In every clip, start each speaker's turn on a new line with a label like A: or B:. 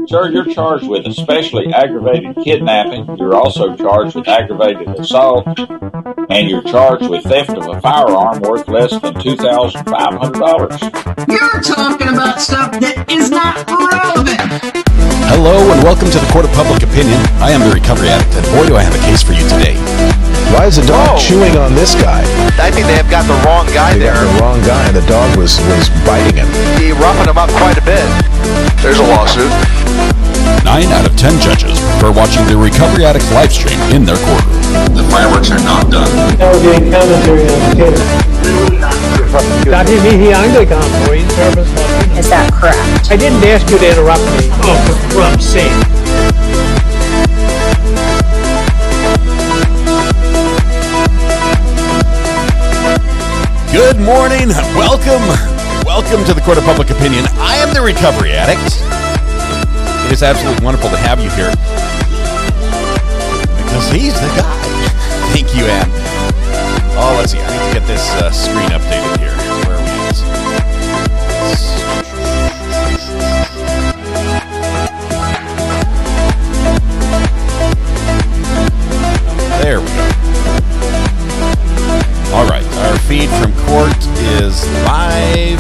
A: Sir, you're charged with especially aggravated kidnapping. You're also charged with aggravated assault. And you're charged with theft of a firearm worth less than $2,500.
B: You're talking about stuff that is not relevant.
C: Hello and welcome to the Court of Public Opinion. I am the Recovery Addict, and boy do I have a case for you today.
D: Why is the dog chewing on this guy?
E: I think they have got the wrong guy there.
D: Got the wrong guy, and the dog was biting him.
E: He roughing him up quite a bit. There's a lawsuit.
C: 9 out of 10 judges prefer watching the Recovery Addict live stream in their courtroom.
A: The fireworks are not done.
F: Now we're getting commentary on the case. Dati Anglican boys, service.
G: Is that correct?
F: I didn't ask you to interrupt me. Oh, for Trump's sake.
C: Good morning. Welcome to the Court of Public Opinion. I am the Recovery Addict. It is absolutely wonderful to have you here because he's the guy. Thank you, Ann. Oh, let's see. I need to get this screen updated here. Where are we at? There we go. All right. Our feed from court is live.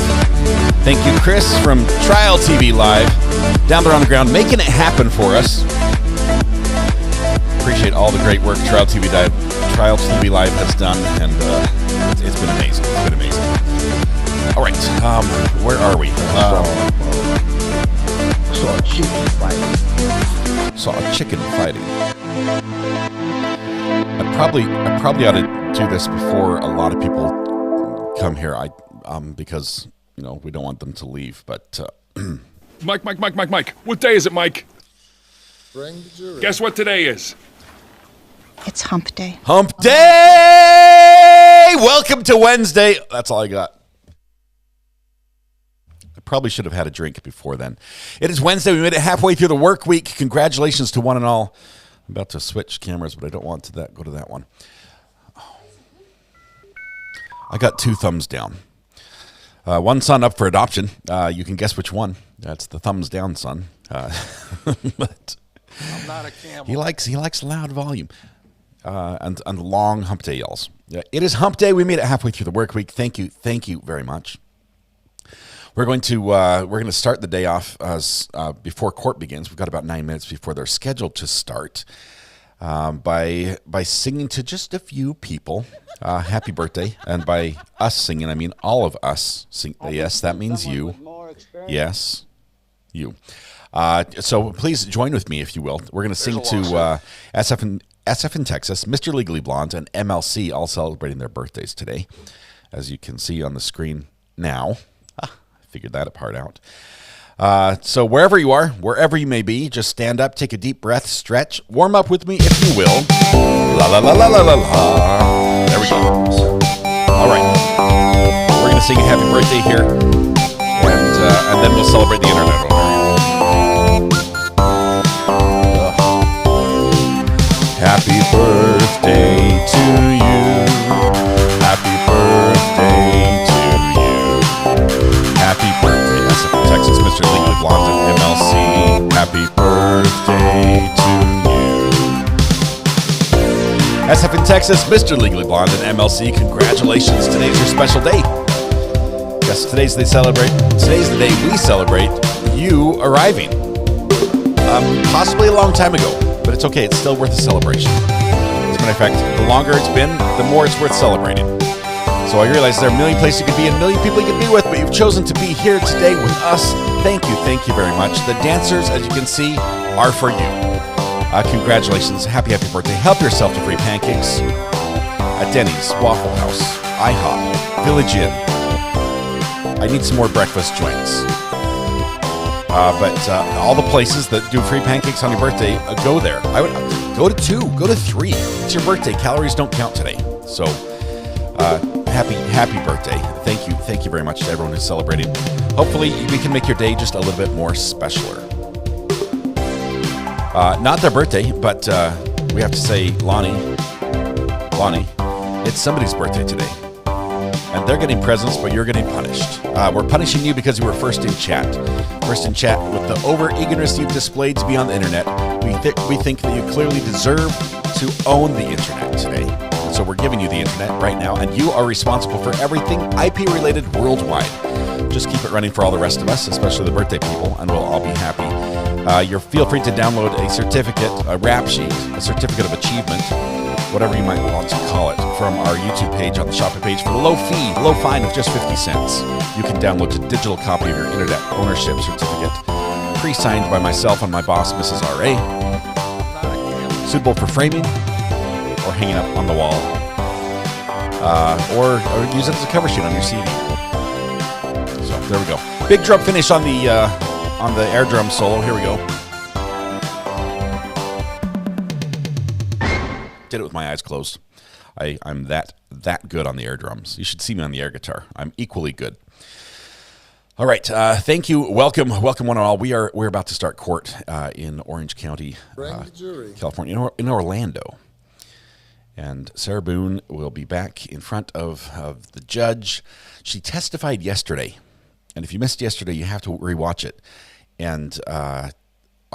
C: Thank you, Chris, from Trial TV Live. Down there on the ground, making it happen for us. Appreciate all the great work Trial TV Live has done, and it's been amazing. It's been amazing. All right, where are we?
D: Saw a chicken fighting.
C: Saw a chicken fighting. I probably ought to do this before a lot of people come here. Because we don't want them to leave, but.
H: Mike. What day is it, Mike?
I: Bring the jury.
H: Guess what today is?
G: It's hump day.
C: Hump day! Welcome to Wednesday. That's all I got. I probably should have had a drink before then. It is Wednesday. We made it halfway through the work week. Congratulations to one and all. I'm about to switch cameras, but I don't want to go to that one. I got 2 thumbs down. One son up for adoption. You can guess which one. That's the thumbs down son. But
I: I'm not a camel.
C: he likes loud volume and long hump day yells. It is hump day. We made it halfway through the work week. Thank you very much. We're going to start the day off as before court begins. We've got about 9 minutes before they're scheduled to start by singing to just a few people. Happy birthday. And by us singing, I mean all of us sing. Yes, that means you. Yes, you. So please join with me, if you will. We're going to sing to SF in Texas, Mr. Legally Blonde, and MLC, all celebrating their birthdays today, as you can see on the screen now. I figured that part out. So wherever you are, wherever you may be, just stand up, take a deep breath, stretch, warm up with me, if you will. La la la la la la la. There we go. All right. We're going to sing a happy birthday here, and then we'll celebrate the internet over here. Happy birthday to you. Happy birthday to you. Happy birthday, SF in Texas, Mr. Legally Blonde and MLC. Happy birthday to you. SF in Texas, Mr. Legally Blonde and MLC, congratulations. Today's your special day. Yes, today's the day we celebrate you arriving. Possibly a long time ago, but it's okay. It's still worth a celebration. As a matter of fact, the longer it's been, the more it's worth celebrating. So I realize there are a million places you could be and a million people you could be with, but you've chosen to be here today with us. Thank you very much. The dancers, as you can see, are for you. Congratulations. Happy birthday. Help yourself to free pancakes at Denny's, Waffle House, IHOP, Village Inn. I need some more breakfast joints. But all the places that do free pancakes on your birthday, go there. I would go to 2, go to 3. It's your birthday. Calories don't count today. So happy birthday. Thank you very much to everyone who's celebrating. Hopefully we can make your day just a little bit more specialer. Not their birthday, but we have to say, Lonnie, it's somebody's birthday today. And they're getting presents, but you're getting punished. We're punishing you because you were first in chat. First in chat with the over-eagerness you've displayed to be on the internet. We think that you clearly deserve to own the internet today. And so we're giving you the internet right now, and you are responsible for everything IP-related worldwide. Just keep it running for all the rest of us, especially the birthday people, and we'll all be happy. You feel free to download a certificate, a rap sheet, a certificate of achievement, whatever you might want to call it, from our YouTube page on the shopping page for a low fine of just 50 cents. You can download a digital copy of your internet ownership certificate, pre-signed by myself and my boss, Mrs. R.A., suitable for framing or hanging up on the wall, or use it as a cover sheet on your CD. So there we go. Big drum finish on the air drum solo. Here we go. Did it with my eyes closed. I'm that good on the air drums. You should see me on the air guitar. I'm equally good. All right. Thank you. Welcome one and all. We're about to start court in Orange County, California, in Orlando. And Sarah Boone will be back in front of the judge. She testified yesterday. And if you missed yesterday, you have to rewatch it. And I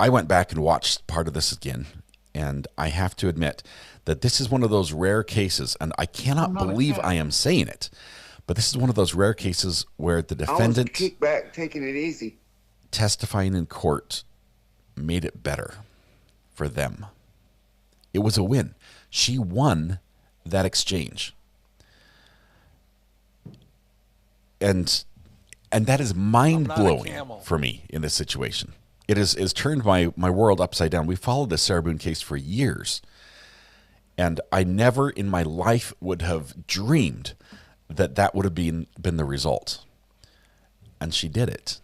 C: went back and watched part of this again. And I have to admit that this is one of those rare cases, and I cannot believe I am saying it, but this is one of those rare cases where the defendant
J: kick back, taking it easy,
C: testifying in court made it better for them. It was a win. She won that exchange. And that is mind-blowing for me in this situation. It has turned my world upside down. We followed the Sarah Boone case for years, and I never in my life would have dreamed that would have been the result. And she did it.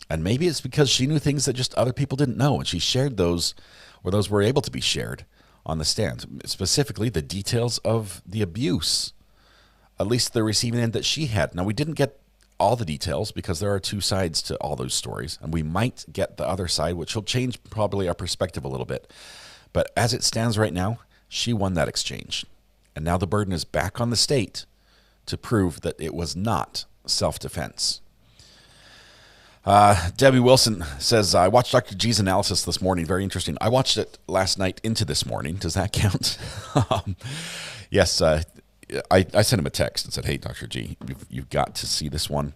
C: And maybe it's because she knew things that just other people didn't know, and she shared those, or those were able to be shared on the stand, specifically the details of the abuse, at least the receiving end that she had. Now, we didn't get all the details because there are two sides to all those stories, and we might get the other side, which will change probably our perspective a little bit. But as it stands right now, she won that exchange. And now the burden is back on the state to prove that it was not self-defense. Debbie Wilson says, I watched Dr. G's analysis this morning. Very interesting. I watched it last night into this morning. Does that count? Yes, I sent him a text and said, hey, Dr. G, you've got to see this one.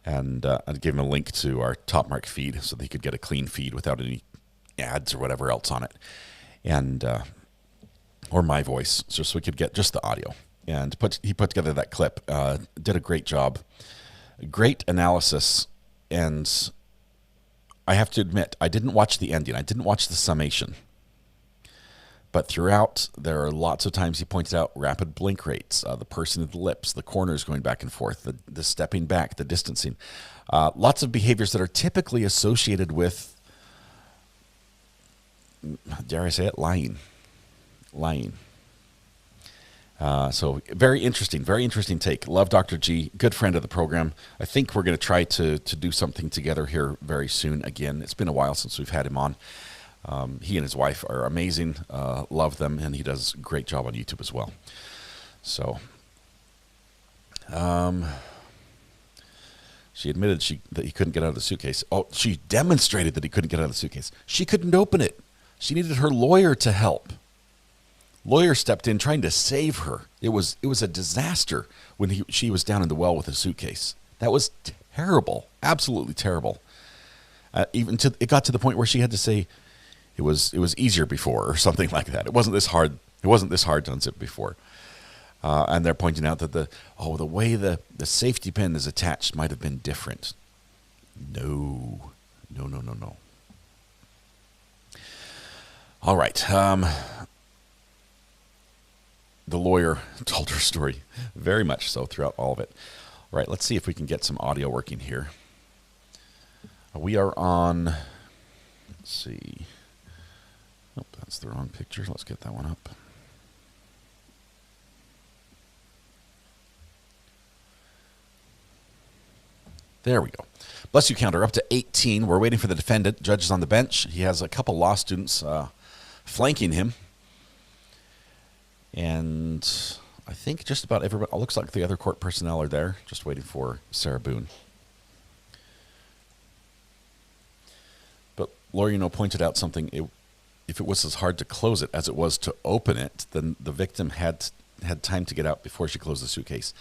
C: And I gave him a link to our Top Mark feed so that he could get a clean feed without any ads or whatever else on it. And or my voice, just so we could get just the audio. And he put together that clip, did a great job. Great analysis. And I have to admit, I didn't watch the ending. I didn't watch the summation. But throughout, there are lots of times he pointed out rapid blink rates, the pursing of the lips, the corners going back and forth, the stepping back, the distancing. Lots of behaviors that are typically associated with, dare I say it, lying. So very interesting take. Love Dr. G, good friend of the program. I think we're going to try to do something together here very soon again. It's been a while since we've had him on. He and his wife are amazing. Love them, and he does a great job on YouTube as well. So, she admitted that he couldn't get out of the suitcase. Oh, she demonstrated that he couldn't get out of the suitcase. She couldn't open it. She needed her lawyer to help. Lawyer stepped in trying to save her. It was a disaster when she was down in the well with a suitcase. That was terrible, absolutely terrible. It got to the point where she had to say it was easier before or something like that. It wasn't this hard. It wasn't this hard to unzip before. And they're pointing out that the way the safety pin is attached might have been different. No. All right. The lawyer told her story very much so throughout all of it. All right, let's see if we can get some audio working here. We are on, let's see. Oh, that's the wrong picture. Let's get that one up. There we go. Bless you counter up to 18. We're waiting for the defendant. Judge is on the bench. He has a couple law students flanking him. And I think just about everybody. It looks like the other court personnel are there, just waiting for Sarah Boone. But Laura, pointed out something. If it was as hard to close it as it was to open it, then the victim had time to get out before she closed the suitcase.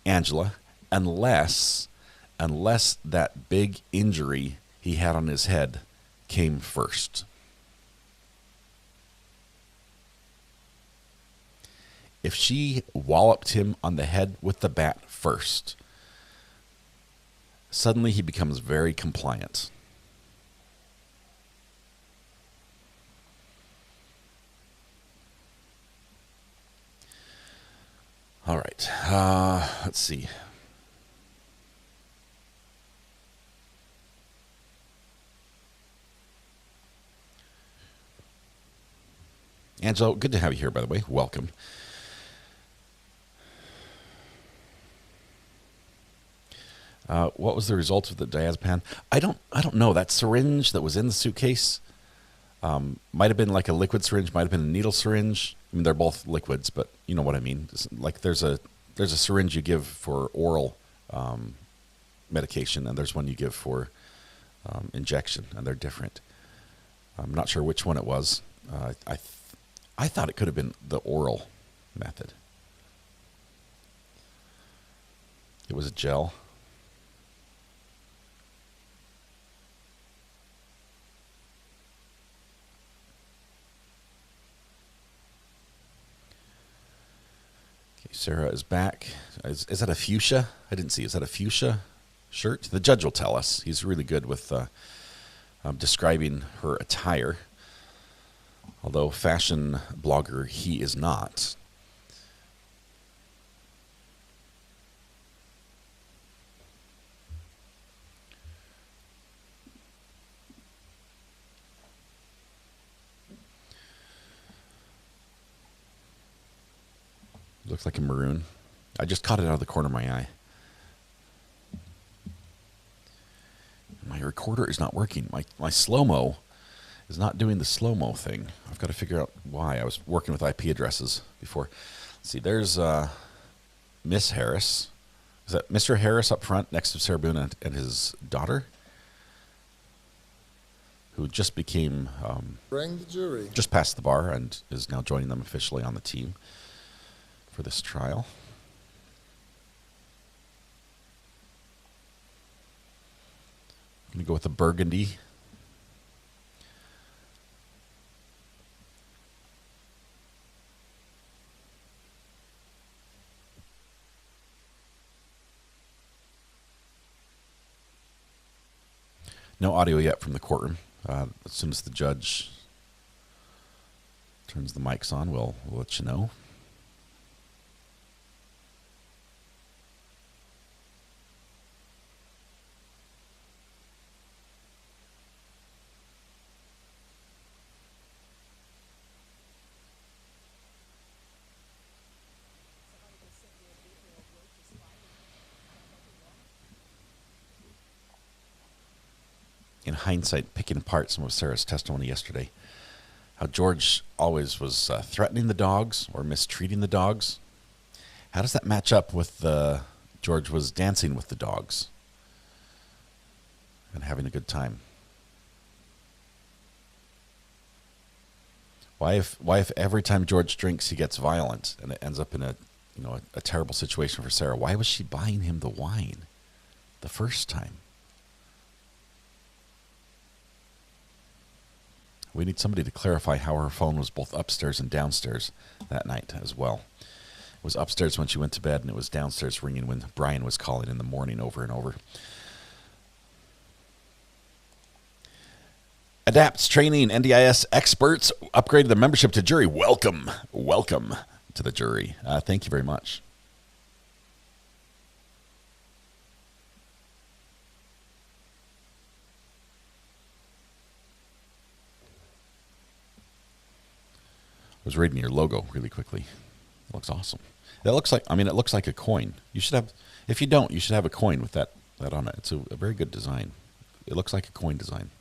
C: Angela, unless that big injury he had on his head came first. If she walloped him on the head with the bat first, suddenly he becomes very compliant. All right. Let's see. Angelo, good to have you here, by the way. Welcome. What was the result of the diazepam? I don't know. That syringe that was in the suitcase might have been like a liquid syringe, might have been a needle syringe. I mean, they're both liquids, but you know what I mean. It's like there's a syringe you give for oral medication, and there's one you give for injection, and they're different. I'm not sure which one it was. I thought it could have been the oral method. It was a gel. Sarah is back. Is that a fuchsia? I didn't see. Is that a fuchsia shirt? The judge will tell us. He's really good with describing her attire. Although fashion blogger, he is not. Looks like a maroon. I just caught it out of the corner of my eye. My recorder is not working. My slow-mo is not doing the slow-mo thing. I've got to figure out why. I was working with IP addresses before. Let's see, there's Miss Harris. Is that Mr. Harris up front next to Sarah Boone and his daughter? Who just became...
I: Bring the jury.
C: Just passed the bar and is now joining them officially on the team for this trial. I'm going to go with the burgundy. No audio yet from the courtroom. As soon as the judge turns the mics on, we'll let you know. In hindsight, picking apart some of Sarah's testimony yesterday, how George always was threatening the dogs or mistreating the dogs. How does that match up with George was dancing with the dogs and having a good time? Why if every time George drinks he gets violent and it ends up in a terrible situation for Sarah? Why was she buying him the wine the first time? We need somebody to clarify how her phone was both upstairs and downstairs that night as well. It was upstairs when she went to bed, and it was downstairs ringing when Brian was calling in the morning over and over. Adapts Training, NDIS experts upgraded the membership to jury. Welcome to the jury. Thank you very much. I was reading your logo really quickly. It looks awesome. It looks like a coin. You should have, if you don't, you should have a coin with that on it. It's a very good design. It looks like a coin design.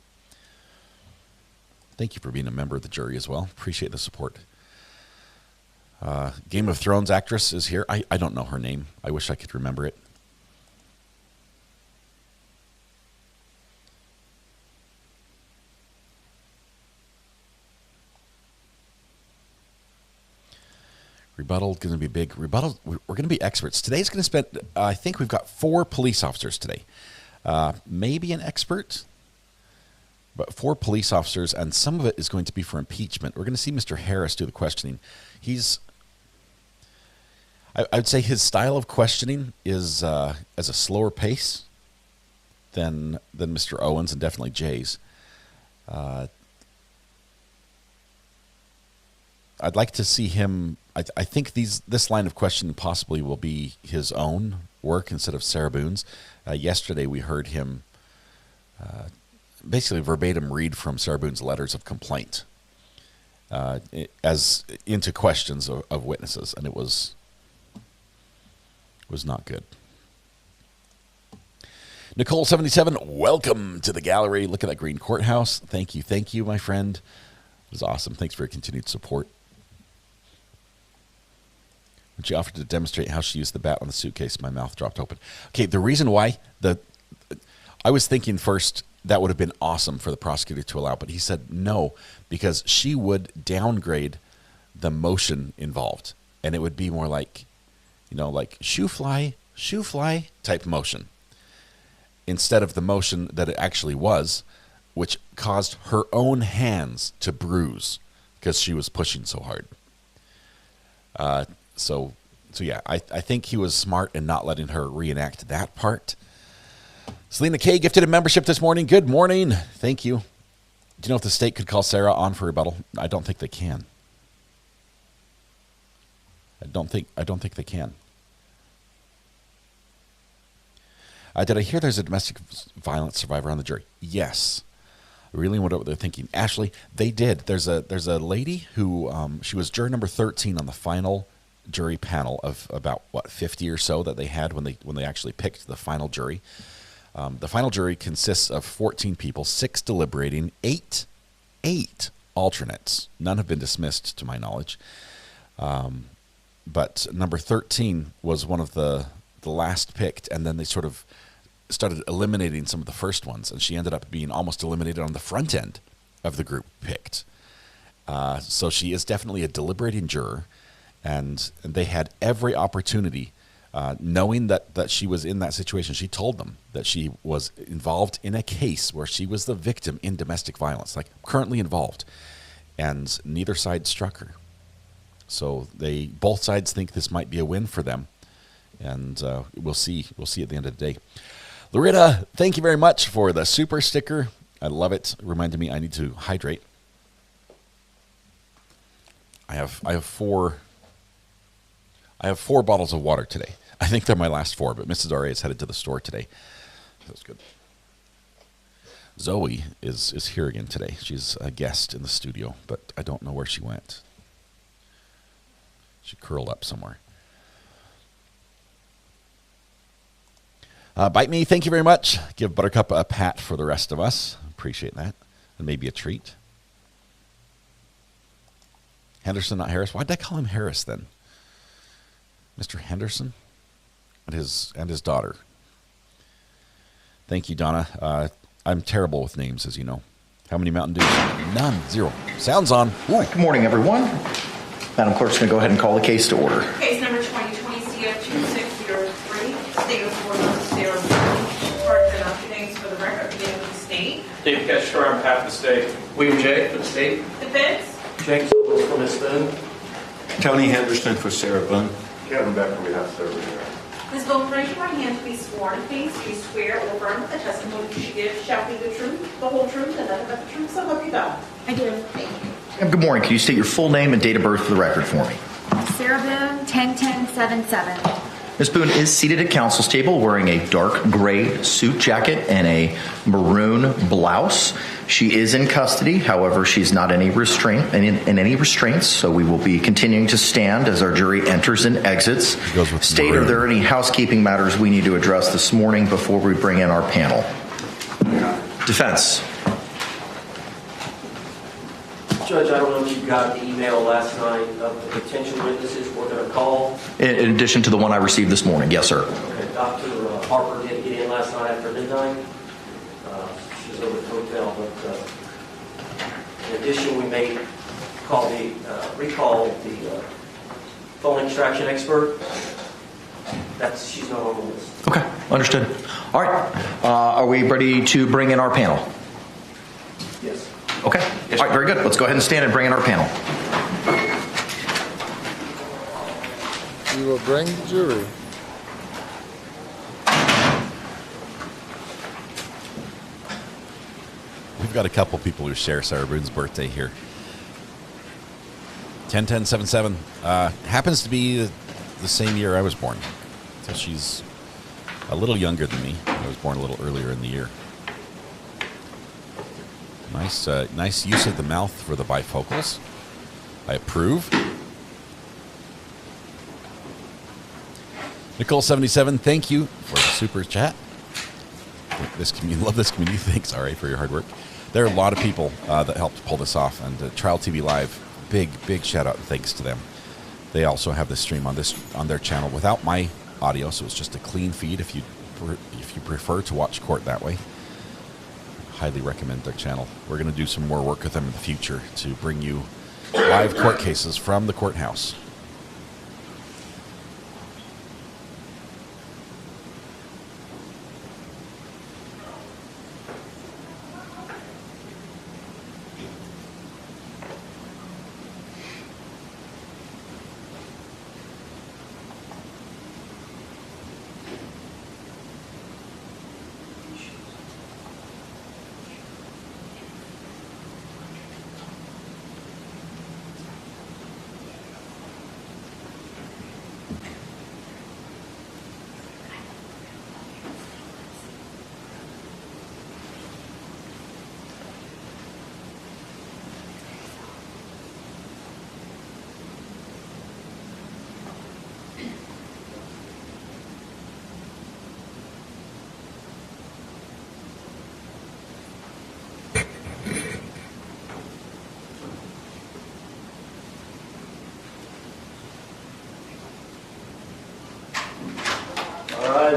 C: Thank you for being a member of the jury as well. Appreciate the support. Game of Thrones actress is here. I don't know her name. I wish I could remember it. Rebuttal going to be big. Rebuttal, we're going to be experts. Today's going to spend, I think we've got 4 police officers today. Maybe an expert, but 4 police officers, and some of it is going to be for impeachment. We're going to see Mr. Harris do the questioning. I would say his style of questioning is as a slower pace than Mr. Owens and definitely Jay's. I'd like to see him. I think this line of questioning possibly will be his own work instead of Sarah Boone's. Yesterday we heard him basically verbatim read from Sarah Boone's letters of complaint as into questions of witnesses, and it was not good. Nicole 77, welcome to the gallery. Look at that green courthouse. Thank you, my friend. It was awesome. Thanks for your continued support. When she offered to demonstrate how she used the bat on the suitcase, my mouth dropped open. Okay, the reason why, I was thinking first that would have been awesome for the prosecutor to allow, but he said no, because she would downgrade the motion involved, and it would be more like, like shoe fly type motion, instead of the motion that it actually was, which caused her own hands to bruise because she was pushing so hard. So yeah, I think he was smart in not letting her reenact that part. Selena K gifted a membership this morning. Good morning. Thank you. Do you know if the state could call Sarah on for rebuttal? I don't think they can. I don't think they can. Did I hear there's a domestic violence survivor on the jury? Yes. I really wonder what they're thinking. Ashley, they did. There's a lady who she was juror number 13 on the final jury panel of about 50 or so that they had when they actually picked the final jury. The final jury consists of 14 people, 6 deliberating, 8 alternates. None have been dismissed to my knowledge. But number 13 was one of the last picked, and then they sort of started eliminating some of the first ones, and she ended up being almost eliminated on the front end of the group picked. So she is definitely a deliberating juror, and they had every opportunity, knowing that she was in that situation. She told them that she was involved in a case where she was the victim in domestic violence, like currently involved, and neither side struck her. So both sides think this might be a win for them, and we'll see at the end of the day. Loretta, thank you very much for the super sticker. I love it. It reminded me I need to hydrate. I have 4 bottles of water today. I think they're my last 4, but Mrs. R.A. is headed to the store today. That's good. Zoe is here again today. She's a guest in the studio, but I don't know where she went. She curled up somewhere. Bite Me, thank you very much. Give Buttercup a pat for the rest of us. Appreciate that. And maybe a treat. Henderson, not Harris. Why did I call him Harris then? Mr. Henderson and his daughter. Thank you, Donna. I'm terrible with names, as you know. How many Mountain Dews? None. 0. Sounds on. Ooh.
J: Good morning, everyone. Madam Clerk's going to go ahead and call the case to order.
K: Case number 2020 CF 2603, State of Florida versus Sarah Boone. Charged and up names for the record, beginning with the state.
L: David Ketchner on behalf of the state.
M: William J. for the state.
K: Defense.
M: James Owens for Ms. Boone.
N: Tony Henderson for Sarah Boone.
O: Kevin Beck on behalf of Sarah Boone.
K: Ms. Boone, raise your right hand to be sworn in case you swear or affirm that the testimony you give shall be the truth, the whole truth, and nothing but the truth, so help you God. I do. Thank you.
J: Good morning. Can you state your full name and date of birth for the record for me?
P: Sarah Boone, 10-10-7-7.
J: Ms. Boone is seated at counsel's table wearing a dark gray suit jacket and a maroon blouse. She is in custody. However, she's not in any restraints, so we will be continuing to stand as our jury enters and exits. State, are there any housekeeping matters we need to address this morning before we bring in our panel? Defense.
M: Judge, I don't know if you got the email last night of the potential witnesses we're going to call.
J: In addition to the one I received this morning, yes, sir.
M: Okay, Dr. Harper didn't get in last night after midnight. She was over at the hotel, but in addition, we may recall the phone extraction expert. She's not on the list.
J: Okay, understood. All right, are we ready to bring in our panel?
M: Yes.
J: Okay, all right, very good. Let's go ahead and stand and bring in our panel.
I: You will bring the jury.
C: We've got a couple people who share Sarah Boone's birthday here. 10-10-7-7 happens to be the same year I was born. So she's a little younger than me. I was born a little earlier in the year. Nice use of the mouth for the bifocals. I approve. Nicole77, thank you for the super chat. Love this community. Thanks, RA, for your hard work. There are a lot of people that helped pull this off, and Trial TV Live, big shout out and thanks to them. They also have this stream on their channel without my audio, so it's just a clean feed if you prefer to watch court that way. Highly recommend their channel. We're going to do some more work with them in the future to bring you live court cases from the courthouse.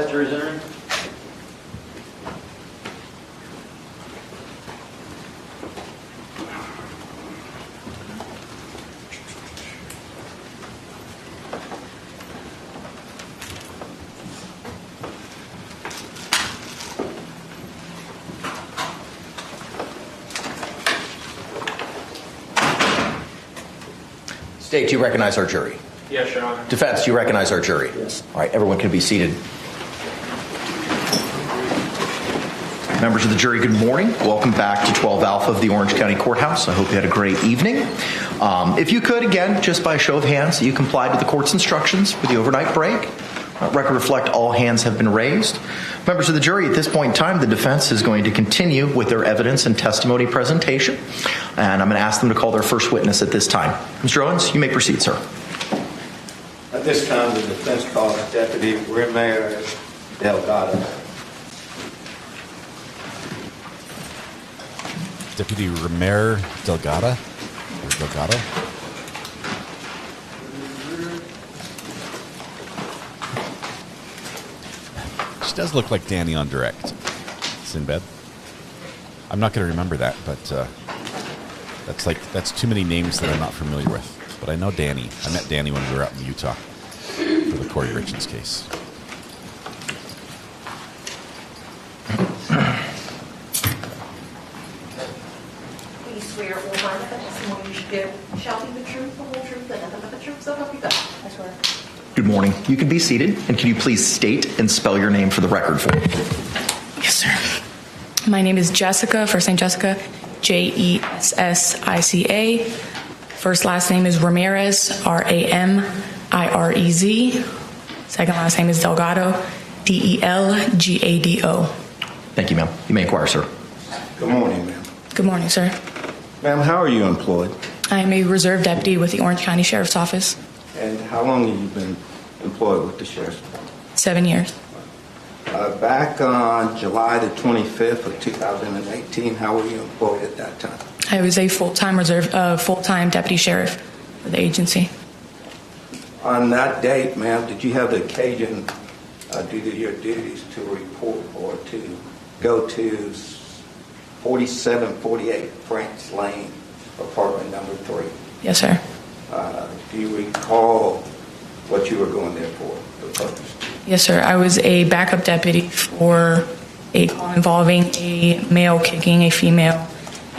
M: Jury's entering.
J: State, do you recognize our jury?
L: Yes, Your Honor.
J: Defense, do you recognize our jury?
L: Yes.
J: All right, everyone can be seated. Members of the jury, good morning. Welcome back to 12 Alpha of the Orange County Courthouse. I hope you had a great evening. If you could, again, just by a show of hands, you complied with the court's instructions for the overnight break. Record reflect all hands have been raised. Members of the jury, at this point in time, the defense is going to continue with their evidence and testimony presentation. And I'm going to ask them to call their first witness at this time. Mr. Owens, you may proceed, sir.
N: At this time, the defense calls Deputy Ramirez Delgado.
C: Deputy Ramirez Delgado? Delgado? She does look like Danny on Direct. Sinbad. I'm not going to remember that, but that's too many names that I'm not familiar with. But I know Danny. I met Danny when we were out in Utah for the Corey Richards case.
K: Please swear or affirm that the testimony you should give shall be the truth, the whole truth, and nothing but the truth, so help you God. I swear.
J: Good morning. You can be seated, and can you please state and spell your name for the record for me?
Q: Yes, sir. My name is Jessica, first name Jessica, Jessica. First last name is Ramirez, Ramirez. Second last name is Delgado, Delgado.
J: Thank you, ma'am. You may inquire, sir.
N: Good morning, ma'am.
Q: Good morning, sir.
N: Ma'am, how are you employed?
Q: I am a reserve deputy with the Orange County Sheriff's Office.
N: And how long have you been employed with the sheriff's department?
Q: 7 years.
N: Back on July the 25th of 2018, how were you employed at that time?
Q: I was a full-time deputy sheriff for the agency.
N: On that date, ma'am, did you have the occasion, due to your duties, to report or to go to 4748 France Lane, apartment number 3?
Q: Yes, sir.
N: Do you recall what you were going there for, the purpose?
Q: Yes, sir. I was a backup deputy for a call involving a male kicking a female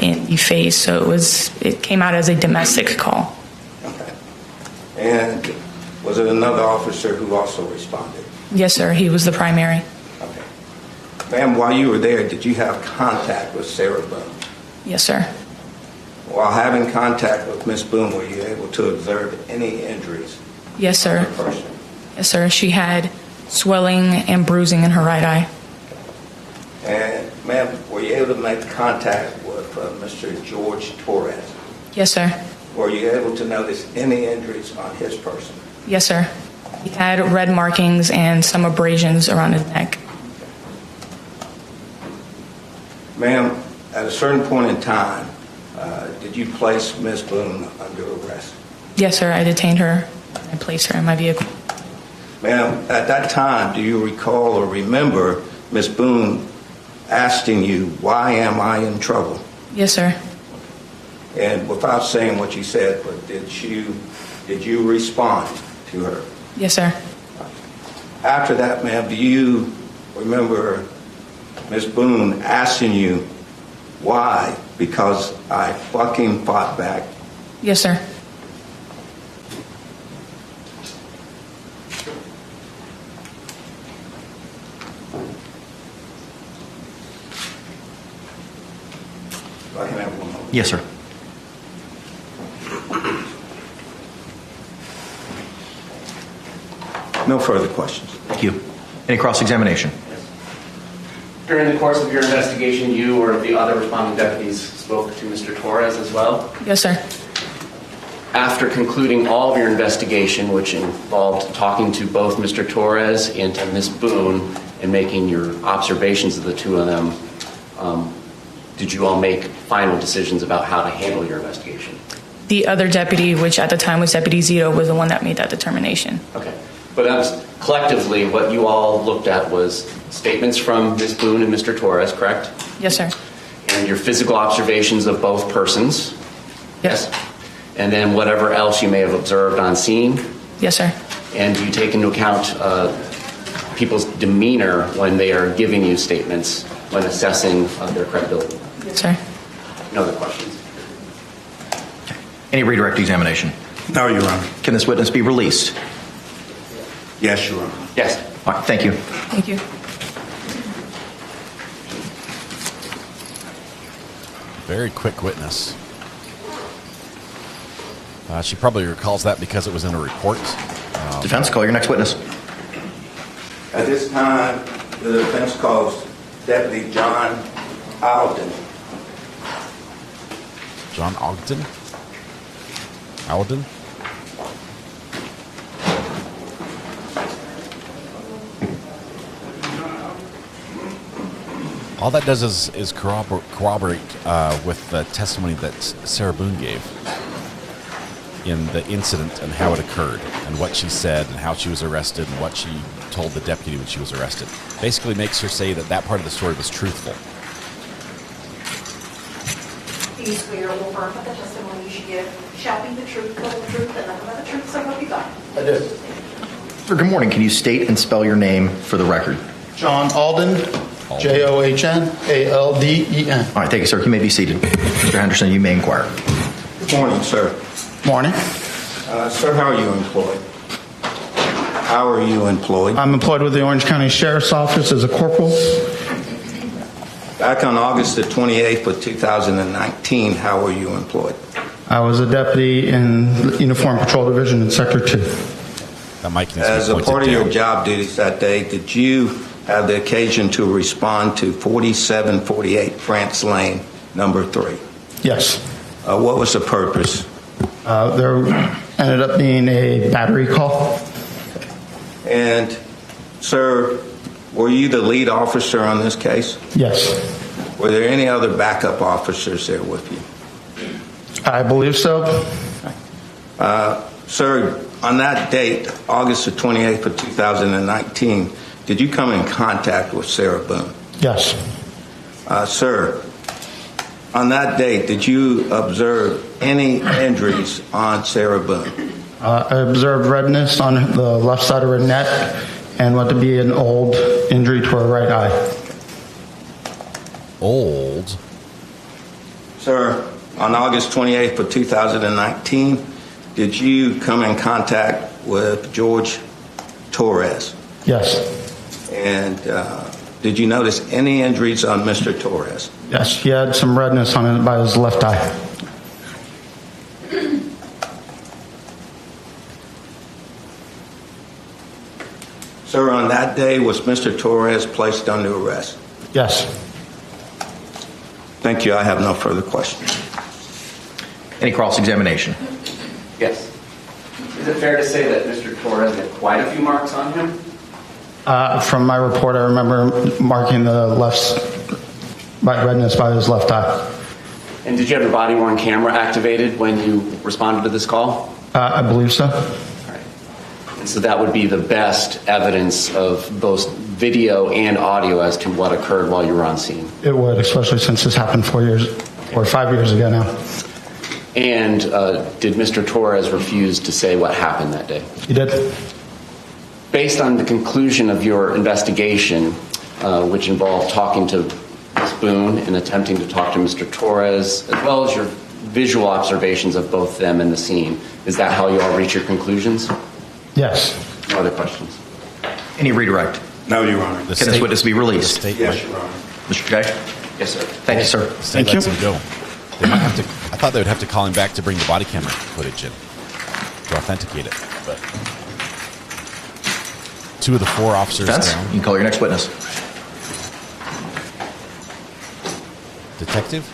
Q: in the face. So it came out as a domestic call.
N: Okay. And was it another officer who also responded?
Q: Yes, sir. He was the primary.
N: Okay. Ma'am, while you were there, did you have contact with Sarah Boone?
Q: Yes, sir.
N: While having contact with Miss Boone, were you able to observe any injuries?
Q: Yes, sir.
N: On her person?
Q: Yes, sir. She had swelling and bruising in her right eye.
N: And ma'am, were you able to make contact with Mr. George Torres?
Q: Yes, sir.
N: Were you able to notice any injuries on his person?
Q: Yes, sir. He had red markings and some abrasions around his neck.
N: Ma'am, at a certain point in time, did you place Miss Boone under arrest?
Q: Yes, sir. I detained her and placed her in my vehicle.
N: Ma'am, at that time, do you recall or remember Miss Boone asking you, "Why am I in trouble?"
Q: Yes, sir.
N: And without saying what you said, but did you respond to her?
Q: Yes, sir.
N: After that, ma'am, do you remember Miss Boone asking you, "Why?" "Because I fucking fought back"?
Q: Yes, sir.
N: I can have one more.
R: Yes, sir.
N: No further questions.
R: Thank you. Any cross-examination?
S: During the course of your investigation, you or the other responding deputies spoke to Mr. Torres as well?
Q: Yes, sir.
S: After concluding all of your investigation, which involved talking to both Mr. Torres and to Ms. Boone and making your observations of the two of them, did you all make final decisions about how to handle your investigation?
Q: The other deputy, which at the time was Deputy Zito, was the one that made that determination.
S: Okay. But that was collectively what you all looked at was statements from Ms. Boone and Mr. Torres, correct?
Q: Yes, sir.
S: And your physical observations of both persons?
Q: Yes.
S: And then whatever else you may have observed on scene?
Q: Yes, sir.
S: And do you take into account people's demeanor when they are giving you statements, when assessing their credibility?
Q: Yes, sir.
S: No other questions?
R: Any redirect examination?
N: No, Your Honor.
R: Can this witness be released?
N: Yes, Your Honor.
S: Yes.
R: All right, thank you.
Q: Thank you.
C: Very quick witness. She probably recalls that because it was in a report.
R: Defense, call your next witness.
N: At this time, the defense calls Deputy John Alden.
C: John Ogden? Alden? All that does is corroborate with the testimony that Sarah Boone gave in the incident and how it occurred and what she said and how she was arrested and what she told the deputy when she was arrested. Basically makes her say that part of the story was truthful.
K: Do you swear or affirm that the testimony you should give shall be the truth, the whole truth, and nothing but the truth, so help you God?
N: I do.
R: Sir, good morning. Can you state and spell your name for the record?
T: John Alden. John Alden.
R: All right, thank you, sir. You may be seated. Mr. Henderson, you may inquire.
N: Good morning, sir.
T: Morning.
N: Sir, how are you employed? How are you employed?
T: I'm employed with the Orange County Sheriff's Office as a corporal.
N: Back on August the 28th of 2019, how were you employed?
T: I was a deputy in the Uniform Patrol Division in Sector 2.
N: As a part of your job duties that day, did you have the occasion to respond to 4748 France Lane, number 3?
T: Yes.
N: What was the purpose?
T: There ended up being a battery call.
N: And, sir, Were you the lead officer on this case?
T: Yes.
N: Were there any other backup officers there with you?
T: I believe so.
N: Sir, on that date, August the 28th of 2019, did you come in contact with Sarah Boone?
T: Yes.
N: Sir, on that date, did you observe any injuries on Sarah Boone?
T: I observed redness on the left side of her neck and what to be an old injury to her right eye.
C: Old?
N: Sir, on August 28th of 2019, did you come in contact with George Torres?
T: Yes.
N: And did you notice any injuries on Mr. Torres?
T: Yes, he had some redness on it by his left eye.
N: Sir, on that day, was Mr. Torres placed under arrest?
T: Yes.
N: Thank you. I have no further questions.
R: Any cross-examination?
S: Yes. Is it fair to say that Mr. Torres had quite a few marks on him?
T: From my report, I remember marking the by redness by his left eye.
S: And did you have your body-worn camera activated when you responded to this call?
T: I believe so.
S: And so that would be the best evidence of both video and audio as to what occurred while you were on scene.
T: It would, especially since this happened 4 years or 5 years ago now.
S: And did Mr. Torres refuse to say what happened that day?
T: He did.
S: Based on the conclusion of your investigation, which involved talking to Ms. Boone and attempting to talk to Mr. Torres, as well as your visual observations of both them and the scene, is that how you all reach your conclusions?
T: Yes.
S: No other questions?
R: Any redirect?
N: No, Your Honor.
R: Can this witness be released?
N: Yes, Your Honor.
R: Mr. J?
S: Yes, sir.
R: Thank you, sir.
C: The state lets him go. They might have to. I thought they would have to call him back to bring the body camera footage in to authenticate it. But 2 of the 4 officers
R: Defense,
C: down.
R: you can call your next witness.
C: Detective?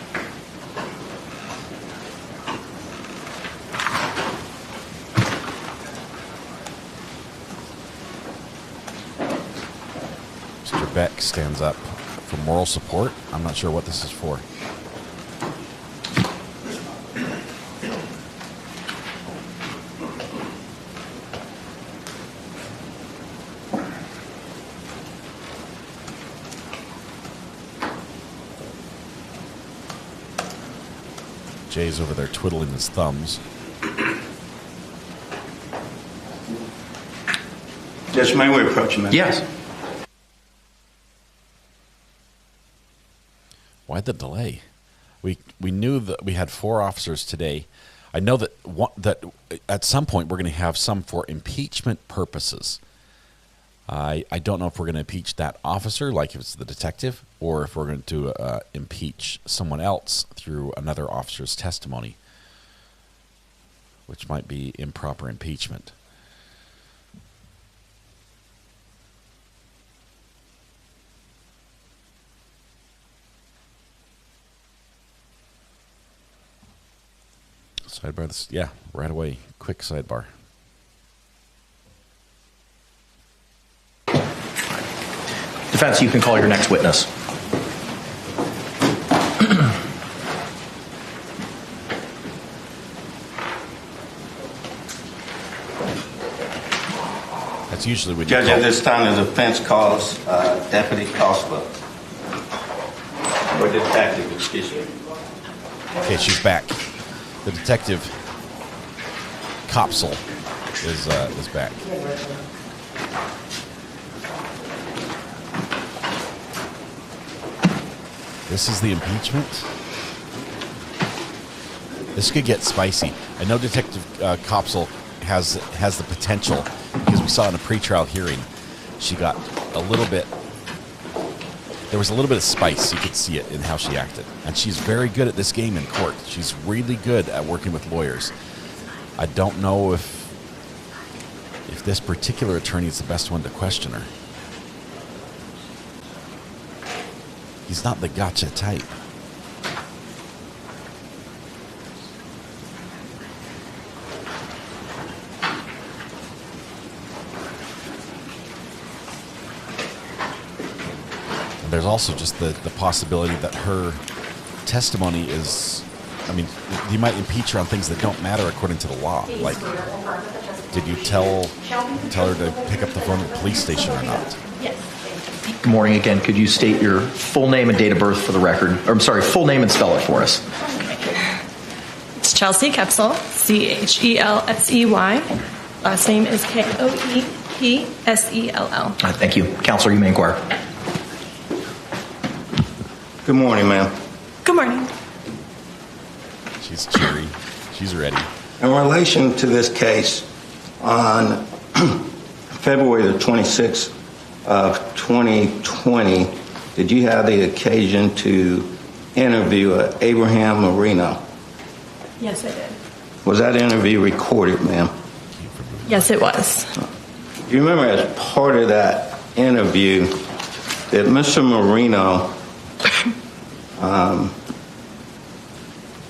C: Mr. Beck stands up for moral support. I'm not sure what this is for. Jay's over there twiddling his thumbs.
N: Judge, may we approach him?
R: Yes.
C: Why the delay? We knew that we had 4 officers today. I know that that at some point we're going to have some for impeachment purposes. I don't know if we're going to impeach that officer, like if it's the detective, or if we're going to impeach someone else through another officer's testimony, which might be improper impeachment. Sidebar, yeah, right away. Quick sidebar.
R: Defense, you can call your next witness.
C: That's usually when
N: Judge, at this time, the defense calls Deputy Koepsell. Or detective, excuse me.
C: Okay, she's back. The detective Koepsell is back. This is the impeachment. This could get spicy. I know Detective Koepsell has the potential, because we saw in a pretrial hearing, she got a little bit. There was a little bit of spice. You could see it in how she acted, and she's very good at this game in court. She's really good at working with lawyers. I don't know if this particular attorney is the best one to question her. He's not the gotcha type. there's also just the possibility that her testimony is, I mean, you might impeach her on things that don't matter according to the law. Like, did you tell her to pick up the phone at the police station or not?
K: Yes.
R: Good morning again. Could you state your full name and date of birth for the record? Or, I'm sorry, full name and spell it for us.
U: It's Chelsea Koepsell, Chelsey. Last name is Koepsell.
R: Thank you. Counselor, you may inquire.
N: Good morning, ma'am.
U: Good morning.
C: She's cheery. She's ready.
N: In relation to this case, on February the 26th of 2020, did you have the occasion to interview Abraham Marino?
U: Yes, I did.
N: Was that interview recorded, ma'am?
U: Yes, it was.
N: You remember as part of that interview that Mr. Marino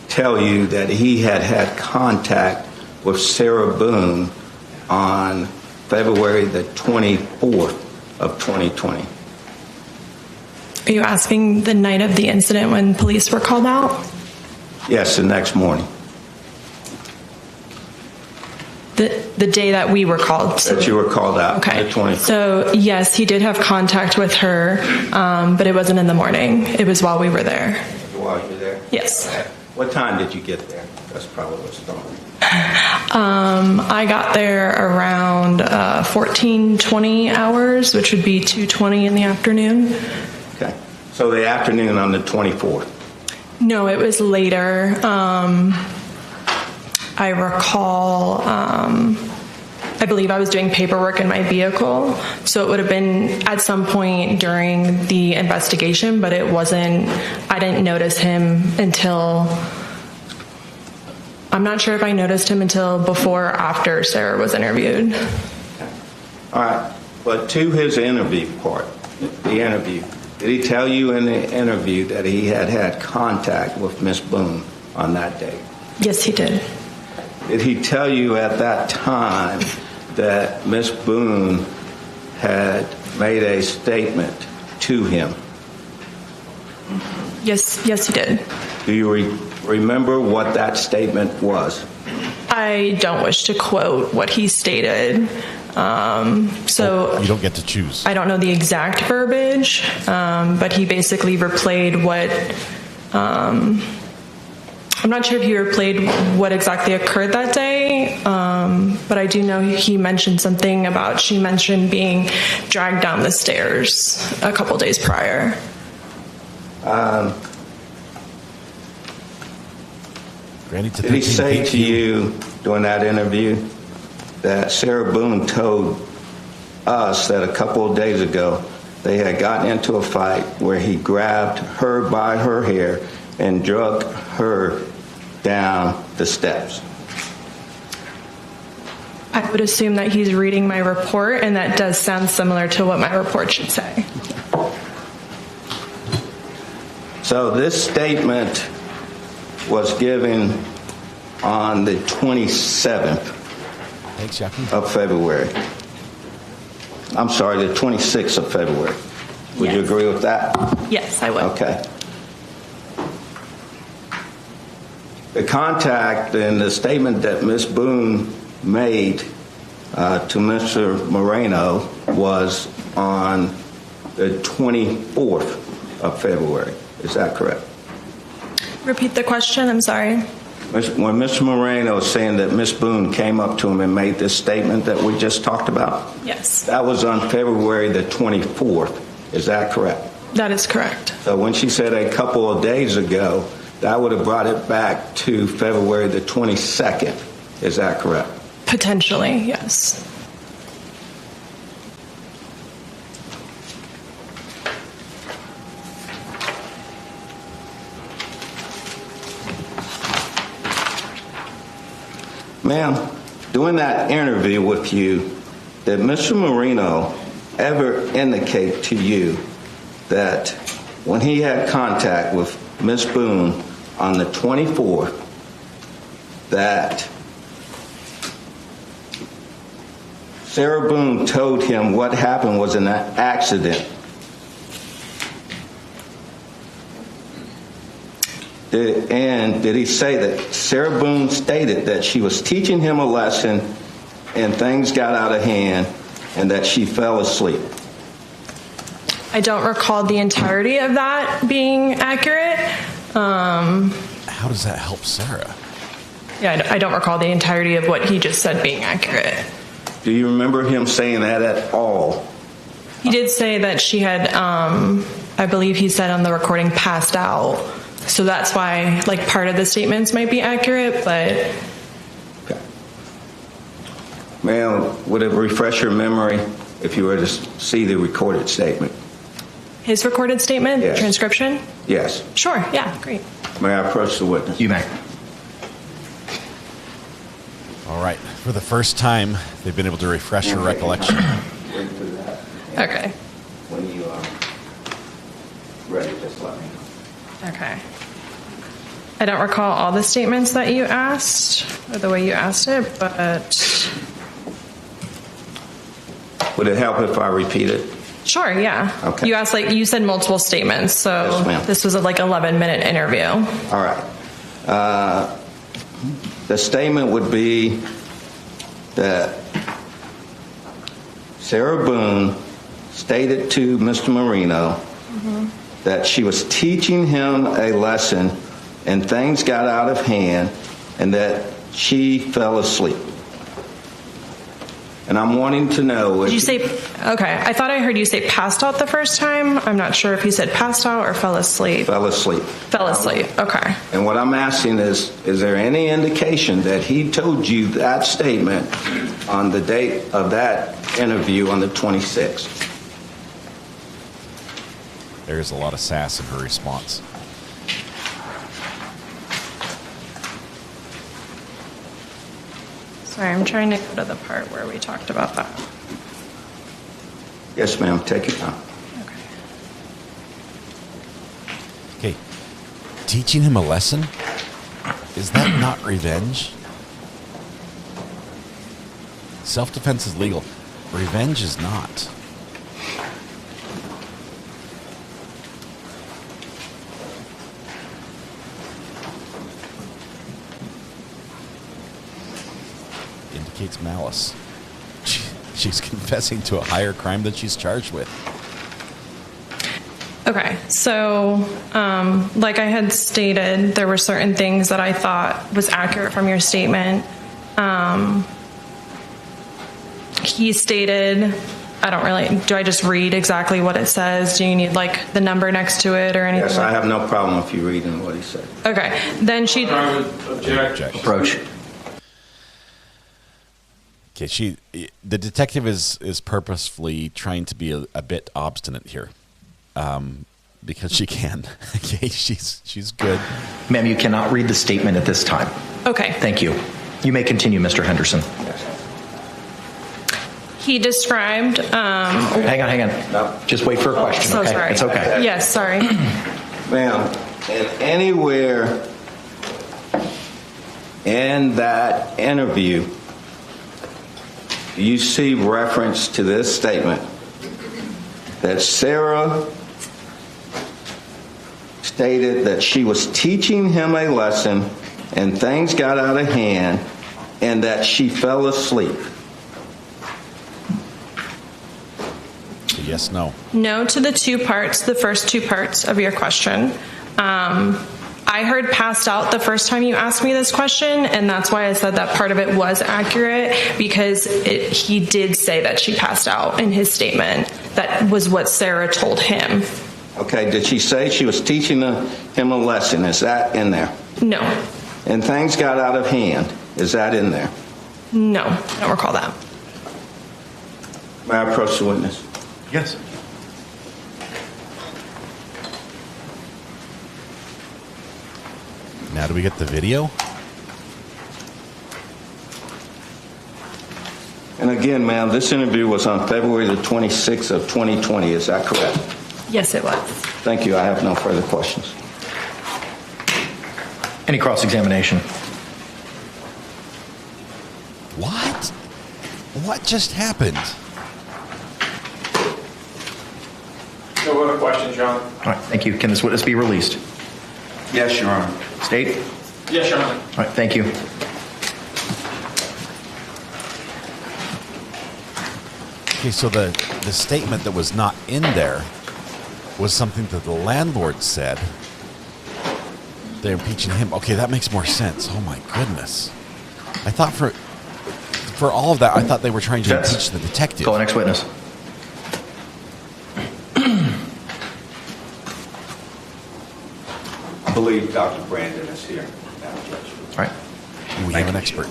N: tell you that he had contact with Sarah Boone on February the 24th of 2020?
U: Are you asking the night of the incident when police were called out?
N: Yes, the next morning.
U: The day that we were called.
N: That you were called out.
U: Okay.
N: The 24th.
U: So yes, he did have contact with her, but it wasn't in the morning. It was while we were there.
N: While you were there?
U: Yes.
N: Okay. What time did you get there? That's probably what's going on.
U: I got there around 14:20 hours, which would be 2:20 in the afternoon.
N: Okay. So the afternoon on the 24th?
U: No, it was later. I recall, I believe I was doing paperwork in my vehicle, so it would have been at some point during the investigation, but it wasn't, I didn't notice him until, I'm not sure if I noticed him until before or after Sarah was interviewed.
N: All right, but to his interview part, the interview, did he tell you in the interview that he had contact with Miss Boone on that day?
U: Yes, he did.
N: Did he tell you at that time that Miss Boone had made a statement to him?
U: Yes, he did.
N: Do you remember what that statement was?
U: I don't wish to quote what he stated. So
C: you don't get to choose.
U: I don't know the exact verbiage, but he basically replayed what, I'm not sure if he replayed what exactly occurred that day, but I do know he mentioned something about, she mentioned being dragged down the stairs a couple days prior.
N: Did he say to you during that interview that Sarah Boone told us that a couple of days ago they had gotten into a fight where he grabbed her by her hair and dragged her down the steps?
U: I would assume that he's reading my report, and that does sound similar to what my report should say.
N: So this statement was given on the 27th of February. I'm sorry, the 26th of February. Would you agree with that?
U: Yes, I would.
N: Okay. The contact and the statement that Ms. Boone made to Mr. Moreno was on the 24th of February. Is that correct?
U: Repeat the question, I'm sorry.
N: When Mr. Moreno is saying that Ms. Boone came up to him and made this statement that we just talked about?
U: Yes.
N: That was on February the 24th. Is that correct?
U: That is correct.
N: So when she said a couple of days ago, that would have brought it back to February the 22nd. Is that correct?
U: Potentially, yes.
N: Ma'am, during that interview with you, did Mr. Moreno ever indicate to you that when he had contact with Ms. Boone on the 24th, that Sarah Boone told him what happened was an accident Did he say that Sarah Boone stated that she was teaching him a lesson and things got out of hand and that she fell asleep?
U: I don't recall the entirety of that being accurate.
C: How does that help Sarah?
U: Yeah, I don't recall the entirety of what he just said being accurate.
N: Do you remember him saying that at all?
U: He did say that she had, I believe he said on the recording, passed out. So that's why, like, part of the statements might be accurate, but...
N: Okay. Ma'am, would it refresh your memory if you were to see the recorded statement?
U: His recorded statement?
N: Yes.
U: Transcription?
N: Yes.
U: Sure, yeah, great.
N: May I approach the witness?
R: You may.
C: All right. For the first time, they've been able to refresh her recollection.
U: Okay.
N: When you are ready, just let me know.
U: Okay. I don't recall all the statements that you asked, or the way you asked it, but...
N: Would it help if I repeat it?
U: Sure, yeah.
N: Okay.
U: You asked, like, you said multiple statements, so
N: Yes, ma'am.
U: this was a, like, 11-minute interview.
N: All right. The statement would be that Sarah Boone stated to Mr. Marino that she was teaching him a lesson and things got out of hand and that she fell asleep. And I'm wanting to know...
U: Did you say... Okay, I thought I heard you say passed out the first time. I'm not sure if you said passed out or fell asleep.
N: Fell asleep.
U: Fell asleep, okay.
N: And what I'm asking is there any indication that he told you that statement on the date of that interview on the 26th?
C: There's a lot of sass in her response.
U: Sorry, I'm trying to go to the part where we talked about that.
N: Yes, ma'am. Take your time.
C: Okay. Teaching him a lesson? Is that not revenge? Self-defense is legal. Revenge is not. Indicates malice. She's confessing to a higher crime than she's charged with.
U: Okay, so like I had stated, there were certain things that I thought was accurate from your statement. He stated, I don't really, do I just read exactly what it says? Do you need like the number next to it or anything?
N: Yes, I have no problem if you reading what he said.
U: Okay, then she...
L: Object.
R: Approach.
C: Okay, the detective is purposefully trying to be a bit obstinate here, because she can. Okay, she's good.
R: Ma'am, you cannot read the statement at this time.
U: Okay.
R: Thank you. You may continue, Mr. Henderson.
U: He described...
R: Hang on. No. Just wait for a question,
U: so
R: okay?
U: Sorry.
R: It's okay.
U: Yes, sorry.
N: Ma'am, and anywhere in that interview, you see reference to this statement that Sarah stated that she was teaching him a lesson and things got out of hand and that she fell asleep.
C: Yes, no.
U: No to the the first two parts of your question. I heard passed out the first time you asked me this question, and that's why I said that part of it was accurate, because he did say that she passed out in his statement. That was what Sarah told him.
N: Okay, did she say she was teaching him a lesson? Is that in there?
U: No.
N: And things got out of hand. Is that in there?
U: No, I don't recall that.
N: May I approach the witness?
R: Yes.
C: Now do we get the video?
N: And again, ma'am, this interview was on February the 26th of 2020. Is that correct?
U: Yes, it was.
N: Thank you. I have no further questions.
R: Any cross-examination?
C: What? What just happened?
L: No other questions, John.
R: All right, thank you. Can this witness be released? Yes, Your Honor. State?
L: Yes, Your Honor.
R: All right, thank you.
C: Okay, so the statement that was not in there was something that the landlord said. They're impeaching him. Okay, that makes more sense. Oh my goodness. I thought for all of that, I thought they were trying to impeach the detective.
R: Call the next witness.
N: I believe Dr. Brannon is here now, Judge.
R: All right.
C: We have an expert.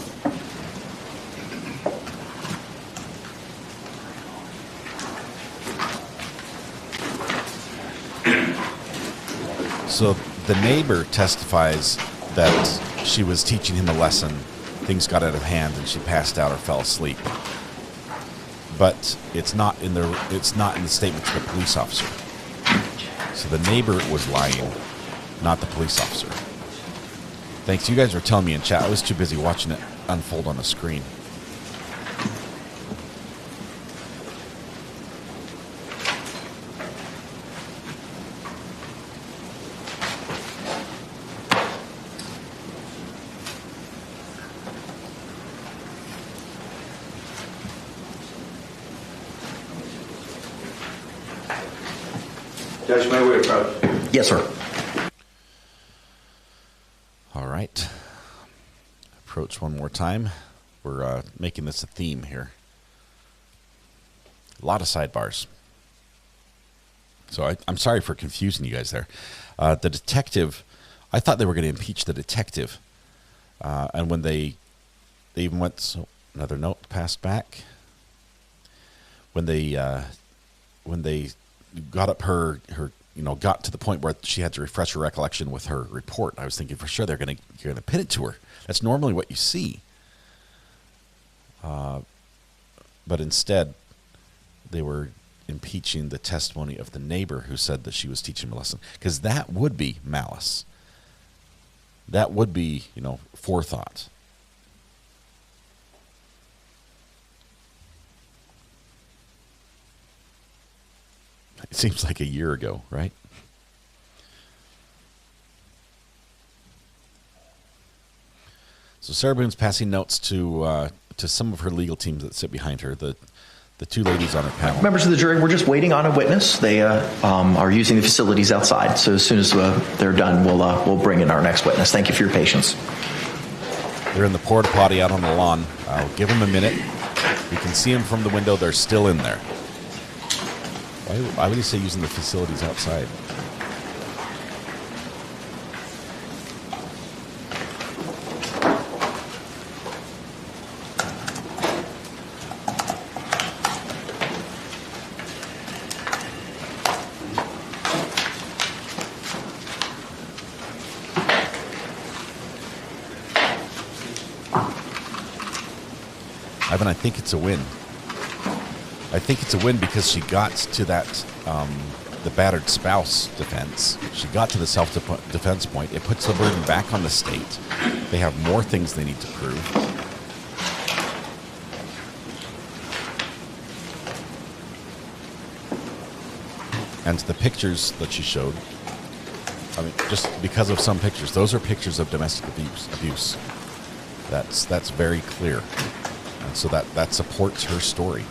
C: So the neighbor testifies that she was teaching him a lesson. Things got out of hand and she passed out or fell asleep. But it's not in the statement to the police officer. So the neighbor was lying, not the police officer. Thanks. You guys were telling me in chat. I was too busy watching it unfold on the screen.
N: Judge, may we approach?
R: Yes, sir.
C: All right. Approach one more time. We're making this a theme here. A lot of sidebars. So I'm sorry for confusing you guys there. The detective, I thought they were going to impeach the detective. And when they even went, so another note passed back. When they got up her got to the point where she had to refresh her recollection with her report, I was thinking for sure you're going to pin it to her. That's normally what you see. But instead, they were impeaching the testimony of the neighbor who said that she was teaching him a lesson, because that would be malice. That would be, forethought. It seems like a year ago, right? So Sarah Boone's passing notes to some of her legal teams that sit behind her, the two ladies on her panel.
R: Members of the jury, we're just waiting on a witness. They are using the facilities outside. So as soon as they're done, we'll bring in our next witness. Thank you for your patience.
C: They're in the porta potty out on the lawn. I'll give them a minute. We can see them from the window. They're still in there. Why would he say using the facilities outside? Ivan, I think it's a win. I think it's a win because she got to that, the battered spouse defense. She got to the self-defense point. It puts the burden back on the state. They have more things they need to prove. And the pictures that she showed, I mean, just because of some pictures, those are pictures of domestic abuse. That's very clear. And so that supports her story.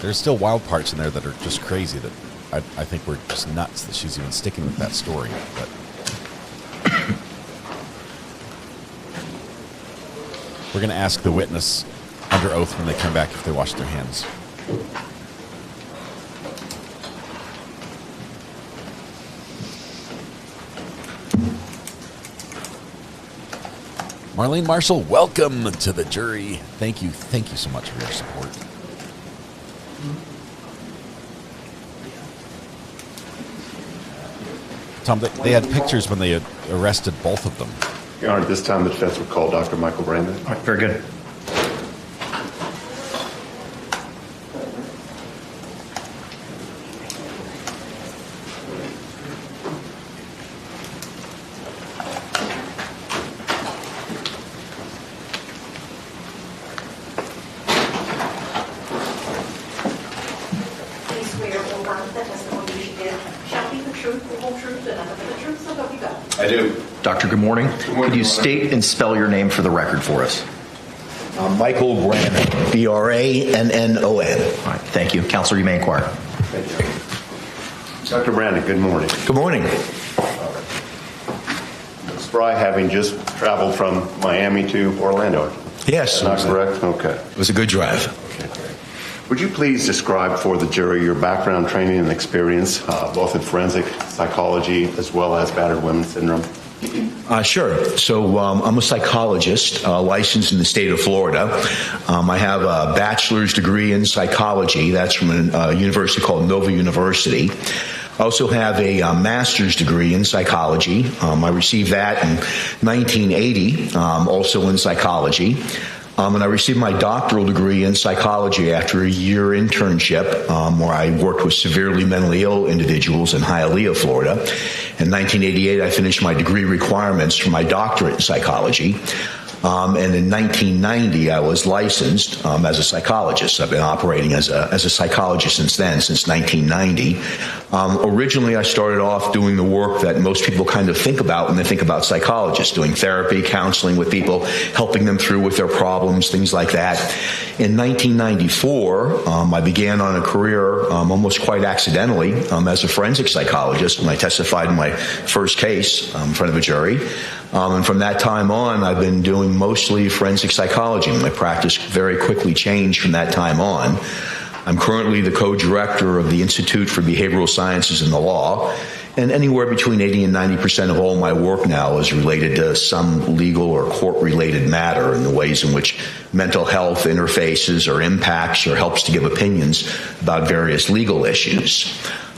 C: There's still wild parts in there that are just crazy that I think we're just nuts that she's even sticking with that story. But we're going to ask the witness under oath when they come back if they wash their hands. Marlene Marshall, welcome to the jury. Thank you so much for your support. Tom, they had pictures when they had arrested both of them.
O: Your Honor, at this time the defense would call Dr. Michael Brannon.
R: All right, very good.
K: Please swear or affirm that the testimony you should give shall be the truth, truth, the whole truth, and nothing but the truth, so help you God.
C: I do.
R: Doctor, good morning. Could you state and spell your name for the record for us?
D: Michael Brannon, Brannon. All
R: right, thank you. Counselor, you may inquire.
O: Thank you. Dr. Brannon, good morning.
D: Good morning.
O: Ms. Fry, having just traveled from Miami to Orlando.
D: Yes.
O: Not correct? Okay.
D: It was a good drive.
O: Okay. Would you please describe for the jury your background, training, and experience, both in forensic psychology as well as battered women syndrome?
D: Sure. So I'm a psychologist licensed in the state of Florida. I have a bachelor's degree in psychology. That's from a university called Nova University. I also have a master's degree in psychology. I received that in 1980, also in psychology. And I received my doctoral degree in psychology after a year internship where I worked with severely mentally ill individuals in Hialeah, Florida. In 1988, I finished my degree requirements for my doctorate in psychology. And in 1990, I was licensed as a psychologist. I've been operating as a psychologist since then, since 1990. Originally, I started off doing the work that most people kind of think about when they think about psychologists, doing therapy, counseling with people, helping them through with their problems, things like that. In 1994, I began on a career almost quite accidentally as a forensic psychologist when I testified in my first case in front of a jury. And from that time on, I've been doing mostly forensic psychology. My practice very quickly changed from that time on. I'm currently the co-director of the Institute for Behavioral Sciences and the Law, and anywhere between 80 and 90% of all my work now is related to some legal or court-related matter in the ways in which mental health interfaces or impacts or helps to give opinions about various legal issues.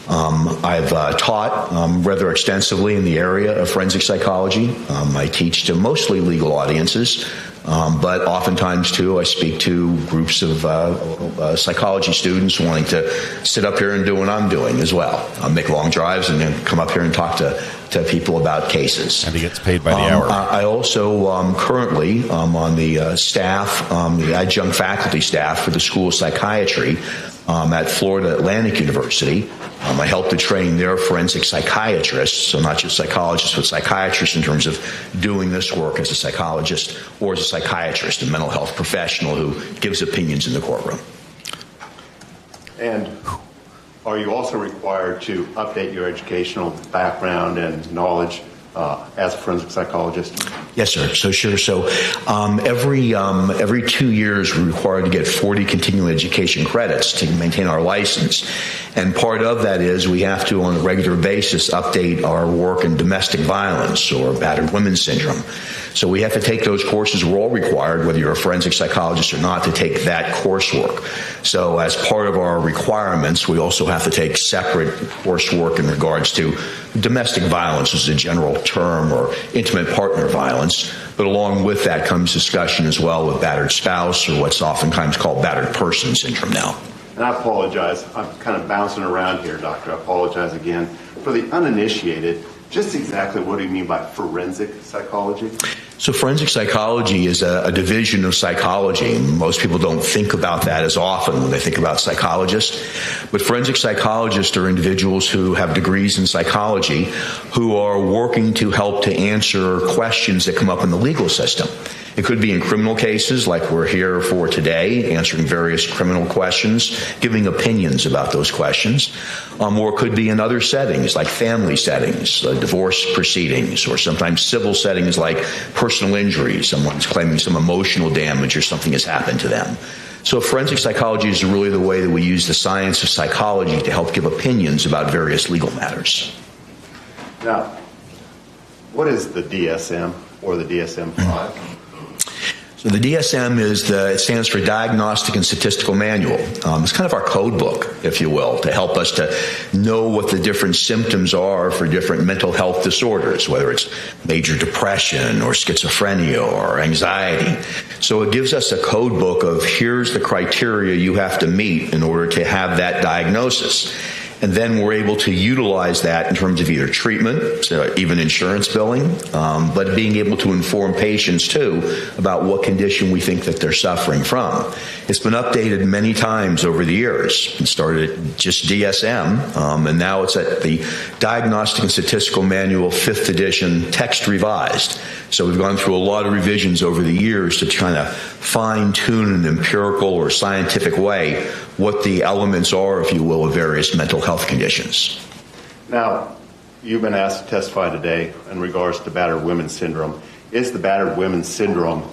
D: I've taught rather extensively in the area of forensic psychology. I teach to mostly legal audiences, but oftentimes, too, I speak to groups of psychology students wanting to sit up here and do what I'm doing as well. I make long drives and then come up here and talk to people about cases.
C: And he gets paid by the hour.
D: I also currently on the staff, the adjunct faculty staff for the School of Psychiatry at Florida Atlantic University. I help to train their forensic psychiatrists, so not just psychologists, but psychiatrists in terms of doing this work as a psychologist or as a psychiatrist, a mental health professional who gives opinions in the courtroom.
O: And are you also required to update your educational background and knowledge as a forensic psychologist?
D: Yes, sir. So every 2 years we're required to get 40 continuing education credits to maintain our license. And part of that is we have to, on a regular basis, update our work in domestic violence or battered women syndrome. So we have to take those courses. We're all required, whether you're a forensic psychologist or not, to take that coursework. So as part of our requirements, we also have to take separate coursework in regards to domestic violence as a general term, or intimate partner violence. But along with that comes discussion as well with battered spouse, or what's oftentimes called battered person syndrome now.
O: And I apologize. I'm kind of bouncing around here, Doctor. I apologize again. For the uninitiated, just exactly what do you mean by forensic psychology?
D: So forensic psychology is a division of psychology. Most people don't think about that as often when they think about psychologists. But forensic psychologists are individuals who have degrees in psychology who are working to help to answer questions that come up in the legal system. It could be in criminal cases like we're here for today, answering various criminal questions, giving opinions about those questions. Or it could be in other settings like family settings, divorce proceedings, or sometimes civil settings like personal injury. Someone's claiming some emotional damage or something has happened to them. So forensic psychology is really the way that we use the science of psychology to help give opinions about various legal matters.
O: Now, what is the DSM or the DSM-5?
D: So the DSM it stands for Diagnostic and Statistical Manual. It's kind of our code book, if you will, to help us to know what the different symptoms are for different mental health disorders, whether it's major depression or schizophrenia or anxiety. So it gives us a code book of here's the criteria you have to meet in order to have that diagnosis. And then we're able to utilize that in terms of either treatment, so even insurance billing, but being able to inform patients too about what condition we think that they're suffering from. It's been updated many times over the years. It started at just DSM, and now it's at the Diagnostic and Statistical Manual 5th edition, text revised. So we've gone through a lot of revisions over the years to try to fine-tune in an empirical or scientific way what the elements are, if you will, of various mental health conditions.
O: Now, you've been asked to testify today in regards to battered women's syndrome. Is the battered women's syndrome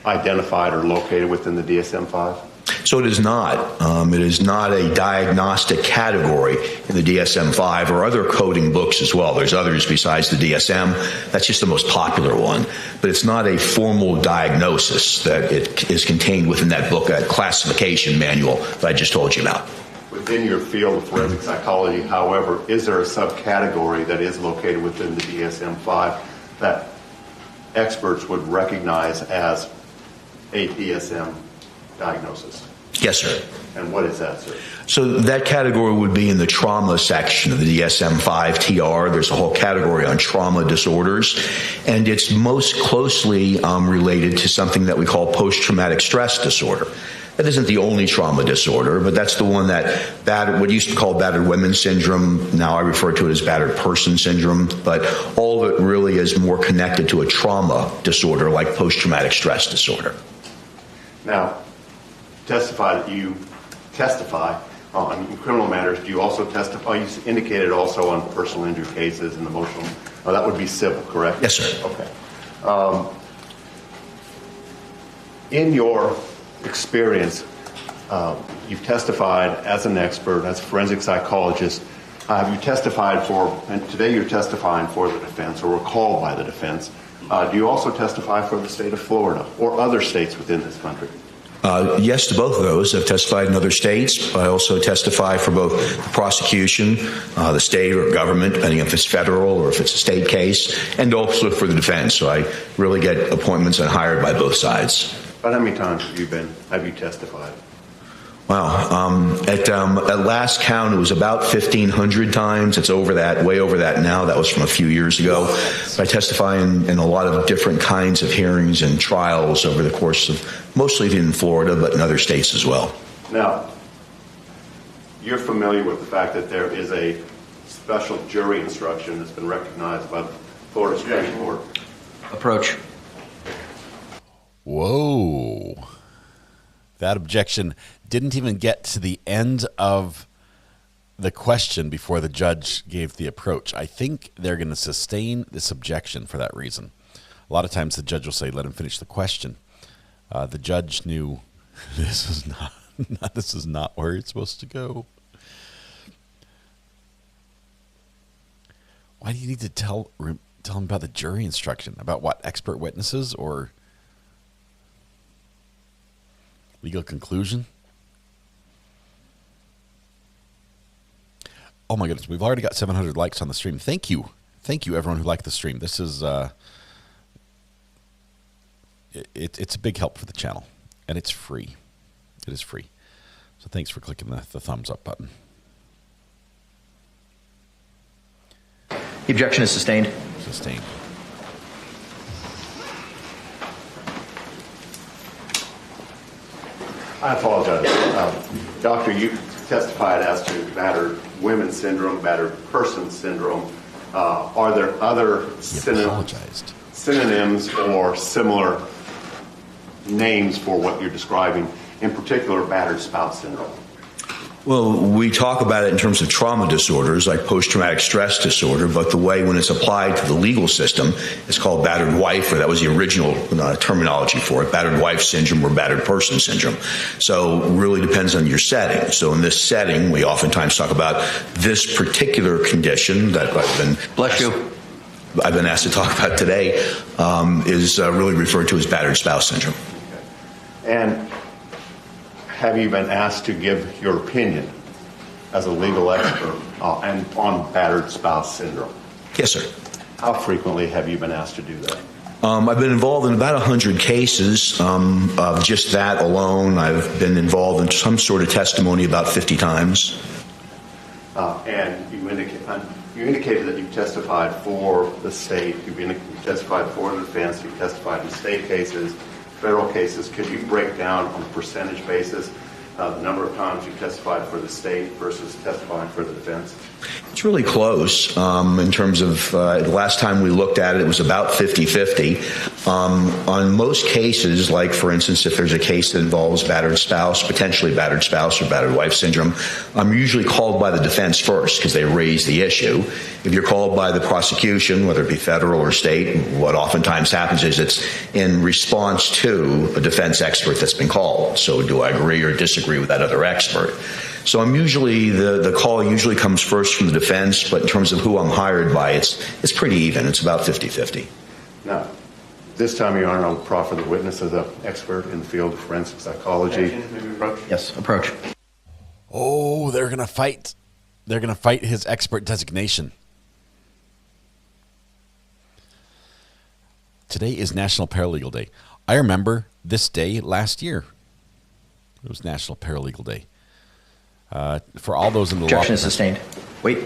O: identified or located within the DSM-5?
D: So it is not. It is not a diagnostic category in the DSM-5 or other coding books as well. There's others besides the DSM. That's just the most popular one. But it's not a formal diagnosis that it is contained within that book, that classification manual that I just told you about.
O: Within your field of forensic psychology, however, is there a subcategory that is located within the DSM-5 that experts would recognize as a DSM diagnosis?
D: Yes, sir.
O: And what is that, sir?
D: So that category would be in the trauma section of the DSM-5 TR. There's a whole category on trauma disorders, and it's most closely related to something that we call post-traumatic stress disorder. That isn't the only trauma disorder, but that's the one that what used to call battered women's syndrome, now I refer to it as battered person syndrome, but all of it really is more connected to a trauma disorder like post-traumatic stress disorder.
O: Now, you testify on criminal matters. Do you also testify? You indicated also on personal injury cases and emotional. That would be civil, correct?
D: Yes, sir.
O: Okay. In your experience, you've testified as an expert, as a forensic psychologist. Have you testified for, and today you're testifying for the defense or were called by the defense. Do you also testify for the state of Florida or other states within this country?
D: Yes to both of those. I've testified in other states. I also testify for both the prosecution, the state or government, depending if it's federal or if it's a state case, and also for the defense. So I really get appointments and hired by both sides.
O: About how many times have you testified?
D: Wow. At last count, it was about 1,500 times. It's over that, way over that now. That was from a few years ago. I testify in a lot of different kinds of hearings and trials over the course of, mostly in Florida, but in other states as well.
O: Now, you're familiar with the fact that there is a special jury instruction that's been recognized by the Florida Supreme Court.
R: Approach.
C: Whoa. That objection didn't even get to the end of the question before the judge gave the approach. I think they're going to sustain this objection for that reason. A lot of times the judge will say, let him finish the question. The judge knew this is not where it's supposed to go. Why do you need to tell him about the jury instruction? About what, expert witnesses or legal conclusion? Oh my goodness, we've already got 700 likes on the stream. Thank you. Thank you, everyone who liked the stream. This is, it's a big help for the channel, and it's free. It is free. So thanks for clicking the thumbs up button.
R: The objection is sustained.
C: Sustained.
O: I apologize. Doctor, you testified as to battered women's syndrome, battered person syndrome. Are there other synonyms or similar names for what you're describing, in particular battered spouse syndrome?
D: Well, we talk about it in terms of trauma disorders like post-traumatic stress disorder, but the way when it's applied to the legal system, it's called battered wife, or that was the original terminology for it, battered wife syndrome or battered person syndrome. So it really depends on your setting. So in this setting, we oftentimes talk about this particular condition that I've been asked to talk about today, is really referred to as battered spouse syndrome.
O: And have you been asked to give your opinion as a legal expert and on battered spouse syndrome?
D: Yes, sir.
O: How frequently have you been asked to do that?
D: I've been involved in about 100 cases of just that alone. I've been involved in some sort of testimony about 50 times.
O: And you indicated that you testified for the state, you testified for the defense, you testified in state cases, federal cases. Could you break down on a percentage basis the number of times you testified for the state versus testifying for the defense?
D: It's really close in terms of the last time we looked at it, it was about 50-50. On most cases, like for instance, if there's a case that involves potentially battered spouse or battered wife syndrome, I'm usually called by the defense first because they raise the issue. If you're called by the prosecution, whether it be federal or state, what oftentimes happens is it's in response to a defense expert that's been called. So do I agree or disagree with that other expert? So I'm usually, the call usually comes first from the defense, but in terms of who I'm hired by, it's pretty even. It's about 50-50.
O: Now, this time, Your Honor, I'll proffer the witness as an expert in the field of forensic psychology.
R: Yes, approach.
C: Oh, they're going to fight. They're going to fight his expert designation. Today is National Paralegal Day. I remember this day last year. It was National Paralegal Day. For all those in the law.
R: Objection is sustained. Wait.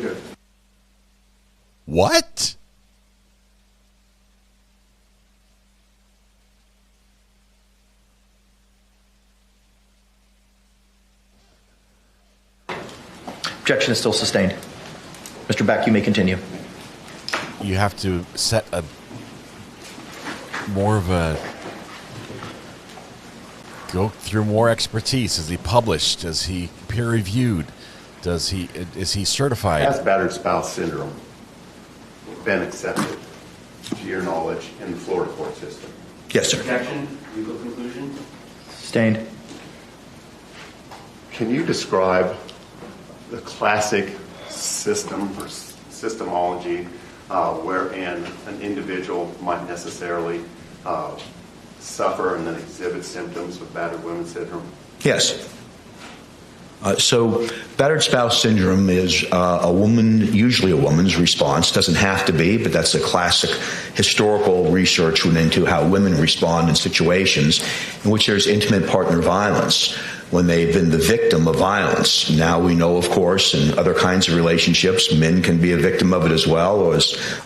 C: What?
R: Objection is still sustained. Mr. Beck, you may continue.
C: You have to set a more of a go through more expertise. Is he published? Is he peer reviewed? Is he certified?
O: Has battered spouse syndrome been accepted, to your knowledge, in the Florida court system?
D: Yes, sir.
S: Objection, legal conclusion.
R: Sustained.
O: Can you describe the classic system or systemology wherein an individual might necessarily suffer and then exhibit symptoms of battered women syndrome?
D: Yes. So battered spouse syndrome is usually a woman's response. Doesn't have to be, but that's a classic historical research went into how women respond in situations in which there's intimate partner violence, when they've been the victim of violence. Now we know, of course, in other kinds of relationships, men can be a victim of it as well, or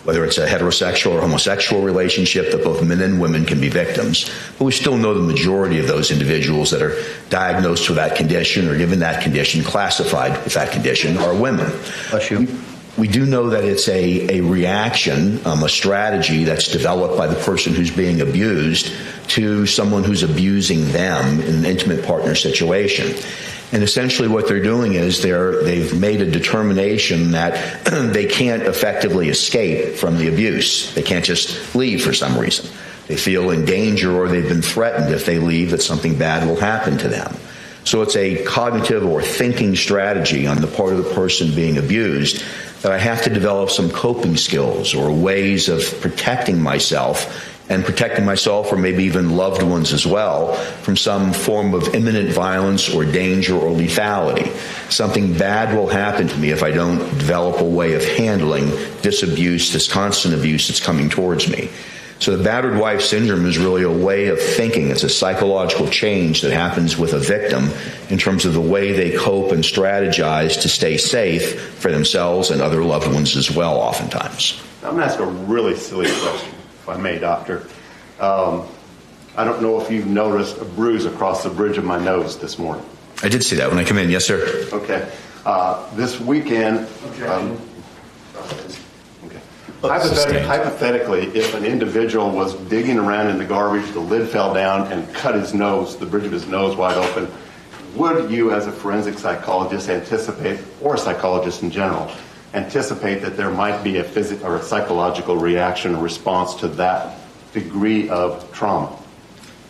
D: whether it's a heterosexual or homosexual relationship, that both men and women can be victims. But we still know the majority of those individuals that are diagnosed with that condition or given that condition, classified with that condition, are women.
R: Bless you.
D: We do know that it's a reaction, a strategy that's developed by the person who's being abused to someone who's abusing them in an intimate partner situation. And essentially what they're doing is they've made a determination that they can't effectively escape from the abuse. They can't just leave for some reason. They feel in danger or they've been threatened if they leave that something bad will happen to them. So it's a cognitive or thinking strategy on the part of the person being abused that I have to develop some coping skills or ways of protecting myself or maybe even loved ones as well from some form of imminent violence or danger or lethality. Something bad will happen to me if I don't develop a way of handling this abuse, this constant abuse that's coming towards me. So the battered wife syndrome is really a way of thinking. It's a psychological change that happens with a victim in terms of the way they cope and strategize to stay safe for themselves and other loved ones as well, oftentimes.
O: I'm going to ask a really silly question, if I may, Doctor. I don't know if you've noticed a bruise across the bridge of my nose this morning.
D: I did see that when I come in. Yes, sir.
O: Okay. This weekend... Hypothetically, if an individual was digging around in the garbage, the lid fell down and cut his nose, the bridge of his nose wide open, would you as a forensic psychologist anticipate, or a psychologist in general, anticipate that there might be a physical or a psychological reaction or response to that degree of trauma?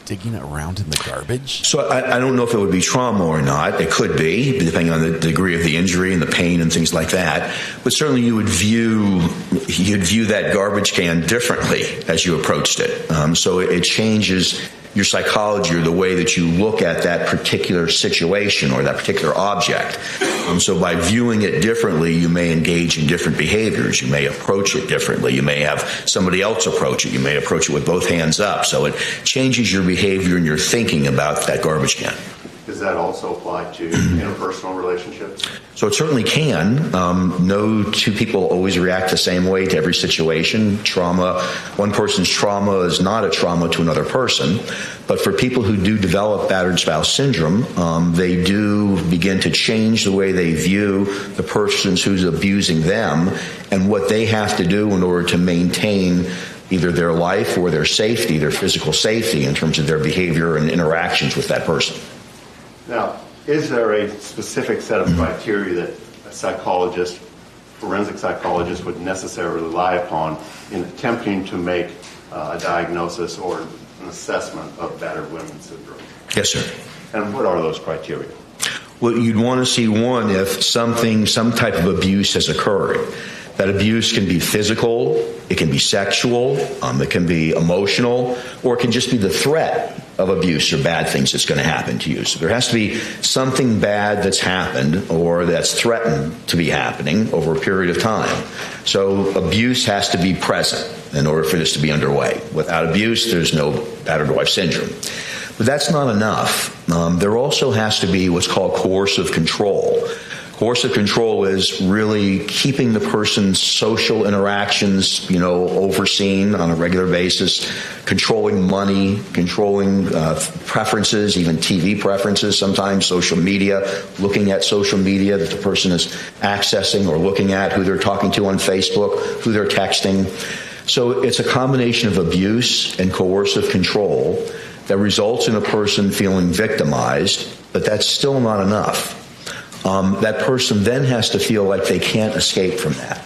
C: Digging around in the garbage?
D: So I don't know if it would be trauma or not. It could be, depending on the degree of the injury and the pain and things like that. But certainly you'd view that garbage can differently as you approached it. So it changes your psychology or the way that you look at that particular situation or that particular object. So by viewing it differently, you may engage in different behaviors. You may approach it differently. You may have somebody else approach it. You may approach it with both hands up. So it changes your behavior and your thinking about that garbage can.
O: Does that also apply to interpersonal relationships?
D: So it certainly can. No two people always react the same way to every situation. Trauma, one person's trauma is not a trauma to another person. But for people who do develop battered spouse syndrome, they do begin to change the way they view the person who's abusing them and what they have to do in order to maintain either their life or their safety, their physical safety in terms of their behavior and interactions with that person.
O: Now, is there a specific set of criteria that a psychologist, forensic psychologist, would necessarily rely upon in attempting to make a diagnosis or an assessment of battered women syndrome?
D: Yes, sir.
O: And what are those criteria?
D: Well, you'd want to see, one, if some type of abuse has occurred. That abuse can be physical, it can be sexual, it can be emotional, or it can just be the threat of abuse or bad things that's going to happen to you. So there has to be something bad that's happened or that's threatened to be happening over a period of time. So abuse has to be present in order for this to be underway. Without abuse, there's no battered wife syndrome. But that's not enough. There also has to be what's called coercive control. Coercive control is really keeping the person's social interactions, overseen on a regular basis, controlling money, controlling preferences, even TV preferences, sometimes social media, looking at social media that the person is accessing or looking at, who they're talking to on Facebook, who they're texting. So it's a combination of abuse and coercive control that results in a person feeling victimized, but that's still not enough. That person then has to feel like they can't escape from that.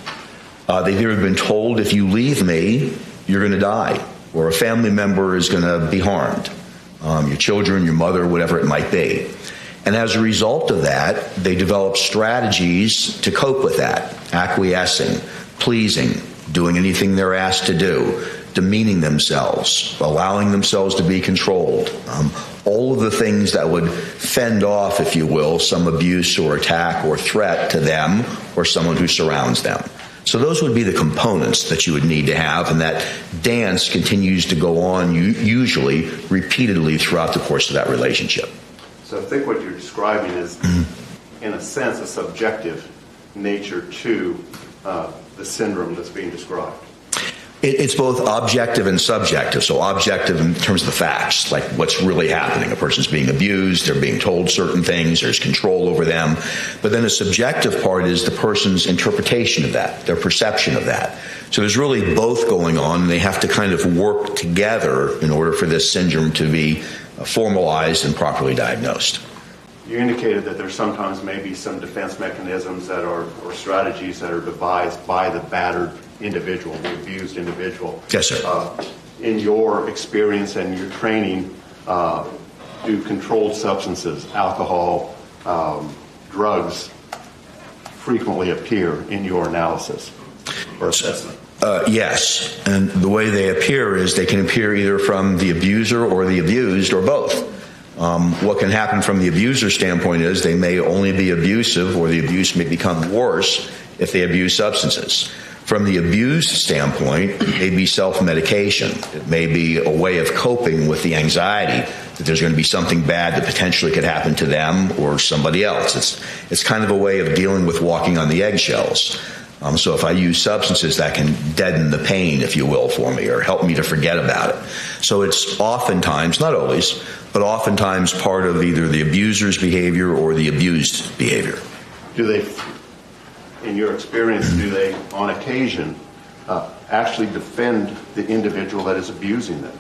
D: They've either been told, if you leave me, you're going to die, or a family member is going to be harmed, your children, your mother, whatever it might be. And as a result of that, they develop strategies to cope with that, acquiescing, pleasing, doing anything they're asked to do, demeaning themselves, allowing themselves to be controlled. All of the things that would fend off, if you will, some abuse or attack or threat to them or someone who surrounds them. So those would be the components that you would need to have, and that dance continues to go on usually repeatedly throughout the course of that relationship.
O: So I think what you're describing is, in a sense, a subjective nature to the syndrome that's being described.
D: It's both objective and subjective. So objective in terms of the facts, like what's really happening. A person's being abused, they're being told certain things, there's control over them. But then the subjective part is the person's interpretation of that, their perception of that. So there's really both going on, and they have to kind of work together in order for this syndrome to be formalized and properly diagnosed.
O: You indicated that there sometimes may be some defense mechanisms that are, or strategies that are devised by the battered individual, the abused individual.
D: Yes, sir.
O: In your experience and your training, do controlled substances, alcohol, drugs, frequently appear in your analysis or assessment?
D: Yes, and the way they appear is they can appear either from the abuser or the abused or both. What can happen from the abuser standpoint is they may only be abusive, or the abuse may become worse if they abuse substances. From the abused standpoint, it may be self-medication. It may be a way of coping with the anxiety that there's going to be something bad that potentially could happen to them or somebody else. It's kind of a way of dealing with walking on the eggshells. So if I use substances, that can deaden the pain, if you will, for me, or help me to forget about it. So it's oftentimes, not always, but oftentimes part of either the abuser's behavior or the abused behavior.
O: Do they, in your experience, do they, on occasion, actually defend the individual that is abusing them?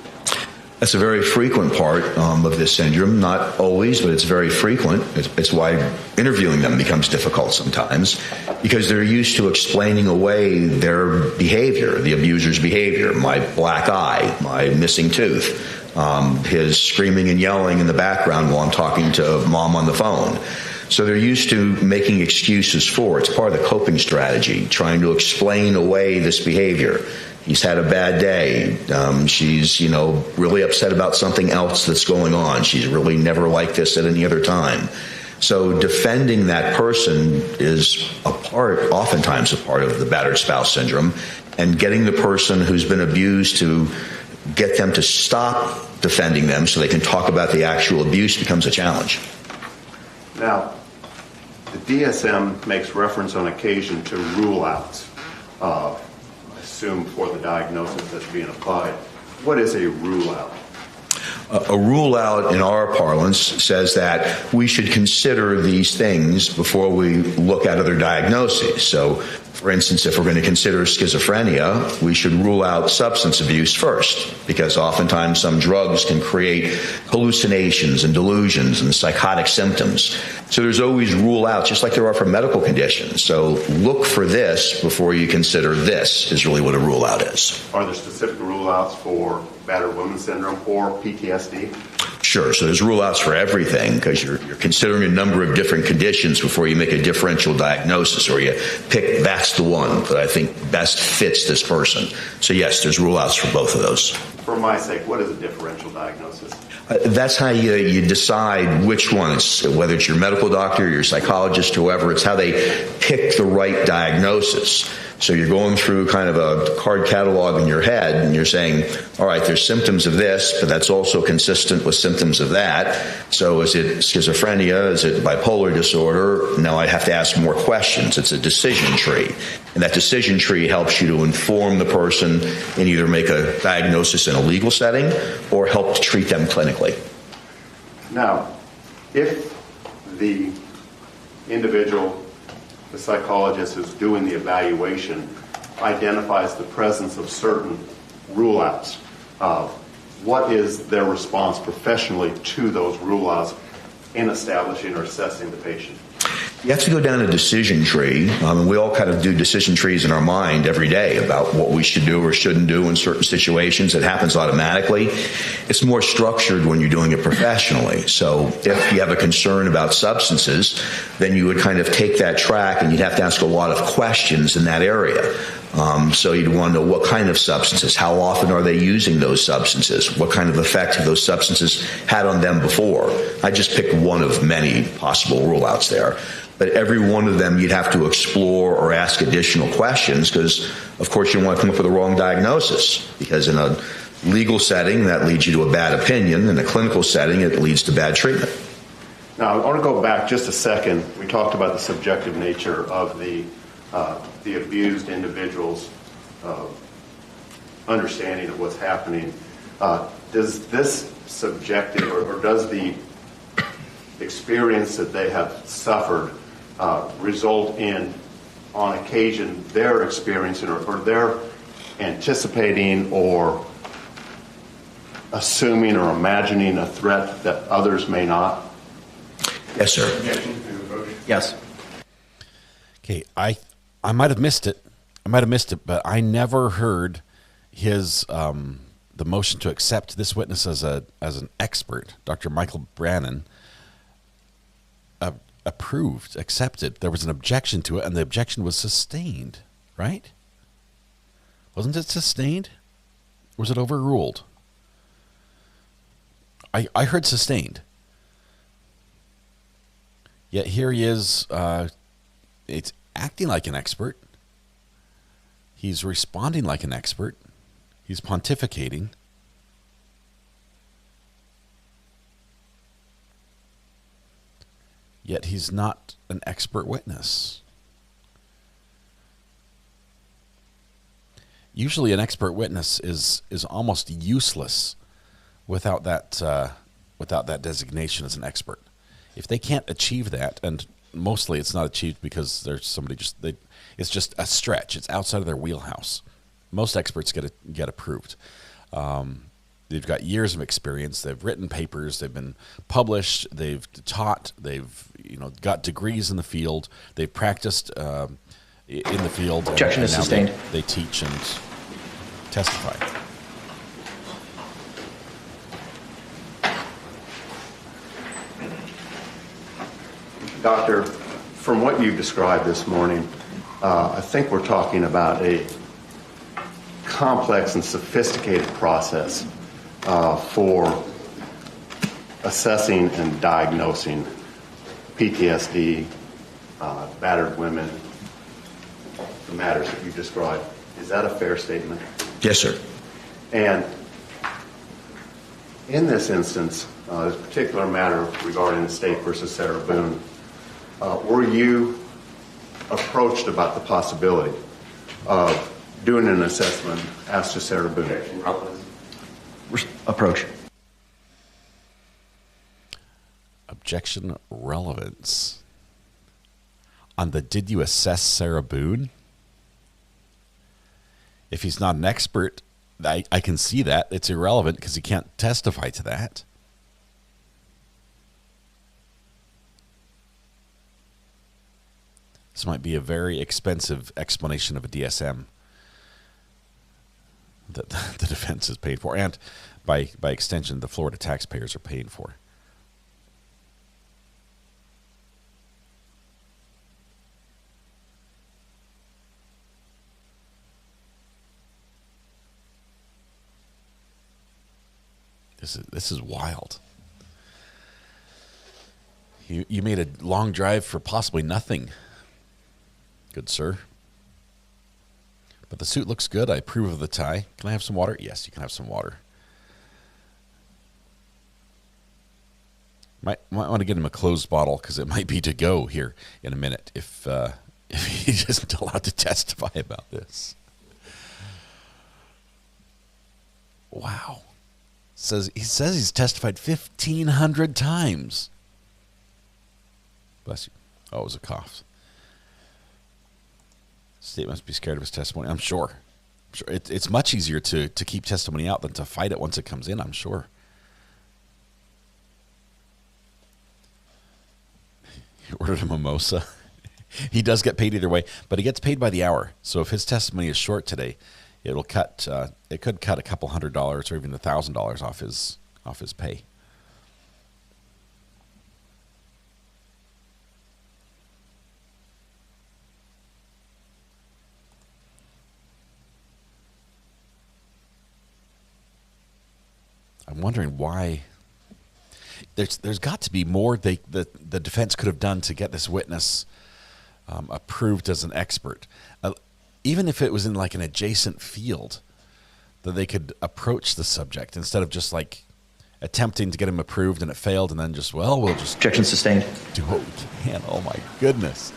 D: That's a very frequent part of this syndrome. Not always, but it's very frequent. It's why interviewing them becomes difficult sometimes, because they're used to explaining away their behavior, the abuser's behavior, my black eye, my missing tooth, his screaming and yelling in the background while I'm talking to mom on the phone. So they're used to making excuses for it. It's part of the coping strategy, trying to explain away this behavior. He's had a bad day. She's, really upset about something else that's going on. She's really never like this at any other time. So defending that person is oftentimes a part of the battered spouse syndrome, and getting the person who's been abused to get them to stop defending them so they can talk about the actual abuse becomes a challenge.
O: Now, the DSM makes reference on occasion to rule-outs, I assume for the diagnosis that's being applied. What is a rule-out?
D: A rule-out in our parlance says that we should consider these things before we look at other diagnoses. So, for instance, if we're going to consider schizophrenia, we should rule out substance abuse first, because oftentimes some drugs can create hallucinations and delusions and psychotic symptoms. So there's always rule-outs, just like there are for medical conditions. So look for this before you consider this, is really what a rule-out is.
O: Are there specific rule-outs for battered women syndrome or PTSD?
D: Sure. So there's rule-outs for everything, because you're considering a number of different conditions before you make a differential diagnosis, or you pick that's the one that I think best fits this person. So yes, there's rule-outs for both of those.
O: For my sake, what is a differential diagnosis?
D: That's how you decide which ones, whether it's your medical doctor, your psychologist, whoever, it's how they pick the right diagnosis. So you're going through kind of a card catalog in your head, and you're saying, all right, there's symptoms of this, but that's also consistent with symptoms of that. So is it schizophrenia? Is it bipolar disorder? Now I have to ask more questions. It's a decision tree. And that decision tree helps you to inform the person and either make a diagnosis in a legal setting or help to treat them clinically.
O: Now, if the individual, the psychologist who's doing the evaluation, identifies the presence of certain rule-outs, what is their response professionally to those rule-outs in establishing or assessing the patient?
D: You have to go down a decision tree. We all kind of do decision trees in our mind every day about what we should do or shouldn't do in certain situations. It happens automatically. It's more structured when you're doing it professionally. So if you have a concern about substances, then you would kind of take that track and you'd have to ask a lot of questions in that area. So you'd want to know what kind of substances, how often are they using those substances, what kind of effect have those substances had on them before. I just picked one of many possible rule-outs there. But every one of them you'd have to explore or ask additional questions because, of course, you don't want to come up with a wrong diagnosis, because in a legal setting that leads you to a bad opinion. In a clinical setting it leads to bad treatment.
O: Now, I want to go back just a second. We talked about the subjective nature of the abused individual's understanding of what's happening. Does this subjective or does the experience that they have suffered result in, on occasion, their experiencing or their anticipating or assuming or imagining a threat that others may not?
D: Yes, sir.
R: Yes.
C: Okay, I might have missed it. But I never heard his the motion to accept this witness as an expert, Dr. Michael Brannon, approved, accepted. There was an objection to it, and the objection was sustained, right? Wasn't it sustained? Or was it overruled? I heard sustained. Yet here he is, it's acting like an expert. He's responding like an expert. He's pontificating. Yet he's not an expert witness. Usually an expert witness is almost useless without that designation as an expert. If they can't achieve that, and mostly it's not achieved because there's somebody it's just a stretch. It's outside of their wheelhouse. Most experts get approved. They've got years of experience. They've written papers. They've been published. They've taught. They've got degrees in the field. They've practiced in the field.
R: Objection is sustained.
C: They teach and testify.
O: Doctor, from what you've described this morning, I think we're talking about a complex and sophisticated process for assessing and diagnosing PTSD, battered women, the matters that you described. Is that a fair statement?
D: Yes, sir.
O: And In this instance, this particular matter regarding the state versus Sarah Boone, were you approached about the possibility of doing an assessment as to Sarah Boone?
R: Approach.
C: Objection relevance. On the did you assess Sarah Boone? If he's not an expert, I can see that. It's irrelevant because he can't testify to that. This might be a very expensive explanation of a DSM that the defense is paid for, and by extension, the Florida taxpayers are paying for. This is wild. You made a long drive for possibly nothing, good sir. But the suit looks good. I approve of the tie. Can I have some water? Yes, you can have some water. Might want to get him a closed bottle because it might be to go here in a minute if he isn't allowed to testify about this. Wow. He says he's testified 1,500 times. Bless you. Oh, it was a cough. State must be scared of his testimony. I'm sure. It's much easier to keep testimony out than to fight it once it comes in, I'm sure. He ordered a mimosa. He does get paid either way, but he gets paid by the hour. So if his testimony is short today, it could cut a couple $100 or even $1,000 off his pay. I'm wondering why. There's got to be more the defense could have done to get this witness approved as an expert. Even if it was in like an adjacent field, that they could approach the subject instead of just like attempting to get him approved and it failed and then just, we'll just...
R: Objection sustained.
C: Do what we can. Oh my goodness.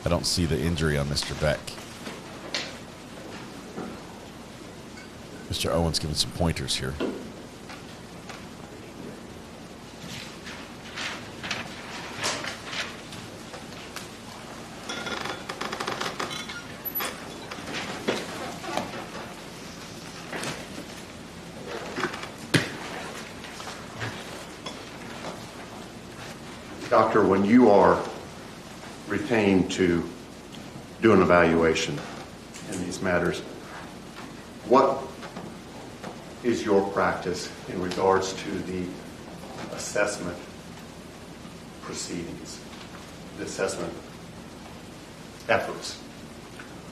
C: I don't see the injury on Mr. Beck. Mr. Owen's giving some pointers here.
O: Doctor, when you are retained to do an evaluation in these matters, what is your practice in regards to the assessment proceedings, the assessment efforts?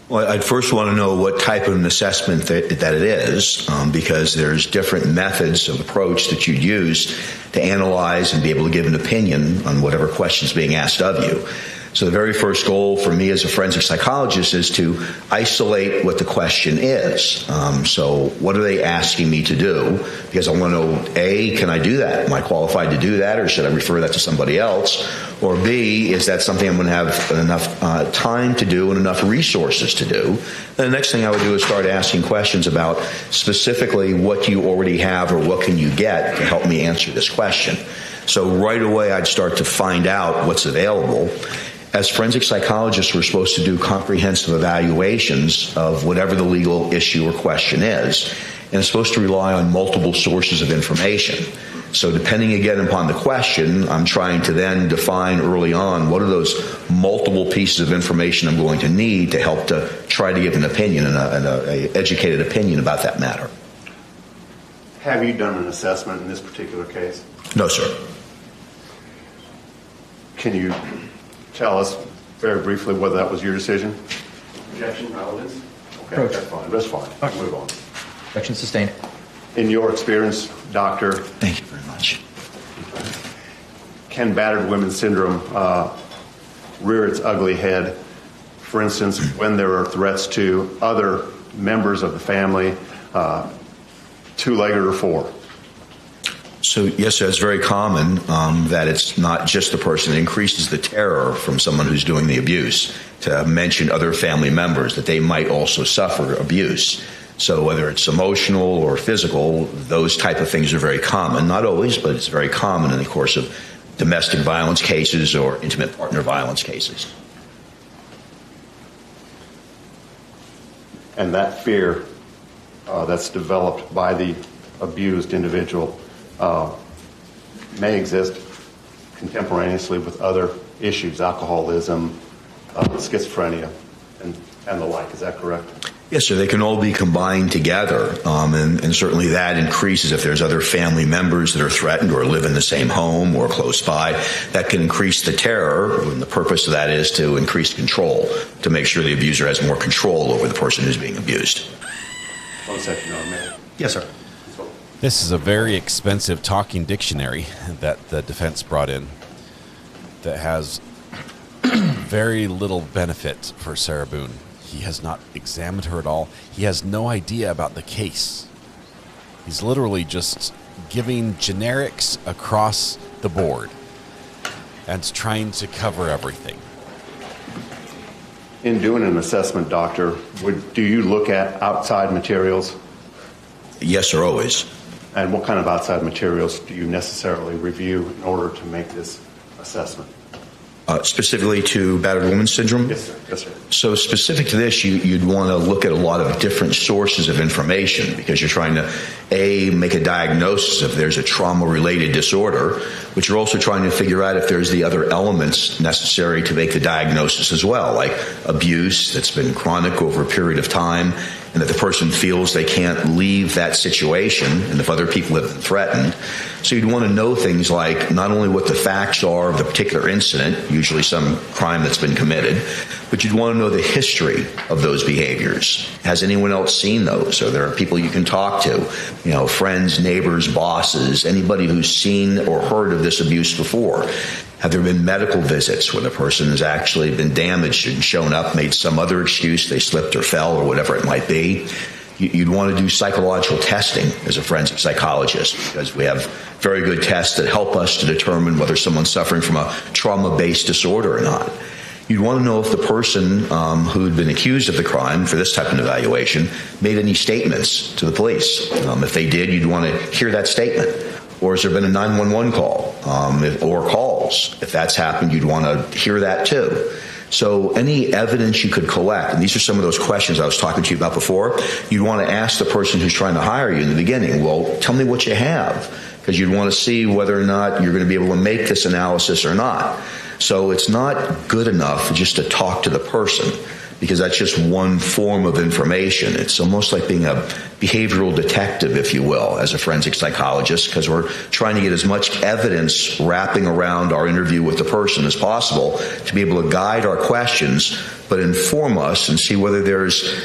D: Well, I'd first want to know what type of an assessment that it is, because there's different methods of approach that you'd use to analyze and be able to give an opinion on whatever question's being asked of you. So the very first goal for me as a forensic psychologist is to isolate what the question is. So what are they asking me to do? Because I want to know, A, can I do that? Am I qualified to do that, or should I refer that to somebody else? Or B, is that something I'm going to have enough time to do and enough resources to do? And the next thing I would do is start asking questions about specifically what you already have or what can you get to help me answer this question. So right away I'd start to find out what's available. As forensic psychologists, we're supposed to do comprehensive evaluations of whatever the legal issue or question is, and it's supposed to rely on multiple sources of information. So depending again upon the question, I'm trying to then define early on what are those multiple pieces of information I'm going to need to help to try to give an opinion and an educated opinion about that matter.
O: Have you done an assessment in this particular case?
D: No, sir.
O: Can you tell us very briefly whether that was your decision?
S: Objection, relevance.
O: Okay,
R: Approach.
O: that's fine. That's fine.
R: Okay.
O: Move on.
R: Objection sustained.
O: In your experience, doctor,
D: Thank you very much.
O: can battered women's syndrome rear its ugly head. For instance, when there are threats to other members of the family, two-legged or four.
D: So, yes, sir, it's very common that it's not just the person. It increases the terror from someone who's doing the abuse to mention other family members that they might also suffer abuse. So whether it's emotional or physical, those type of things are very common. Not always, but it's very common in the course of domestic violence cases or intimate partner violence cases.
O: And that fear that's developed by the abused individual may exist contemporaneously with other issues, alcoholism, schizophrenia, and the like. Is that correct?
D: Yes, sir. They can all be combined together, and certainly that increases if there's other family members that are threatened or live in the same home or close by. That can increase the terror, and the purpose of that is to increase control, to make sure the abuser has more control over the person who's being abused.
O: 1 second, Mayor.
D: Yes, sir.
C: This is a very expensive talking dictionary that the defense brought in that has very little benefit for Sarah Boone. He has not examined her at all. He has no idea about the case. He's literally just giving generics across the board and trying to cover everything.
O: In doing an assessment, doctor, do you look at outside materials?
D: Yes, sir, always.
O: And what kind of outside materials do you necessarily review in order to make this assessment?
D: Specifically to battered woman syndrome?
O: Yes, sir. Yes, sir.
D: So specific to this, you'd want to look at a lot of different sources of information because you're trying to, A, make a diagnosis if there's a trauma-related disorder, but you're also trying to figure out if there's the other elements necessary to make the diagnosis as well, like abuse that's been chronic over a period of time, and that the person feels they can't leave that situation, and if other people have been threatened. So you'd want to know things like not only what the facts are of the particular incident, usually some crime that's been committed, but you'd want to know the history of those behaviors. Has anyone else seen those? Are there people you can talk to? You know, friends, neighbors, bosses, anybody who's seen or heard of this abuse before? Have there been medical visits where the person has actually been damaged and shown up, made some other excuse, they slipped or fell or whatever it might be? You'd want to do psychological testing as a forensic psychologist because we have very good tests that help us to determine whether someone's suffering from a trauma-based disorder or not. You'd want to know if the person who'd been accused of the crime for this type of evaluation made any statements to the police. If they did, you'd want to hear that statement. Or has there been a 911 call or calls? If that's happened, you'd want to hear that too. So any evidence you could collect, and these are some of those questions I was talking to you about before, you'd want to ask the person who's trying to hire you in the beginning, well, tell me what you have, because you'd want to see whether or not you're going to be able to make this analysis or not. So it's not good enough just to talk to the person, because that's just one form of information. It's almost like being a behavioral detective, if you will, as a forensic psychologist, because we're trying to get as much evidence wrapping around our interview with the person as possible to be able to guide our questions, but inform us and see whether there's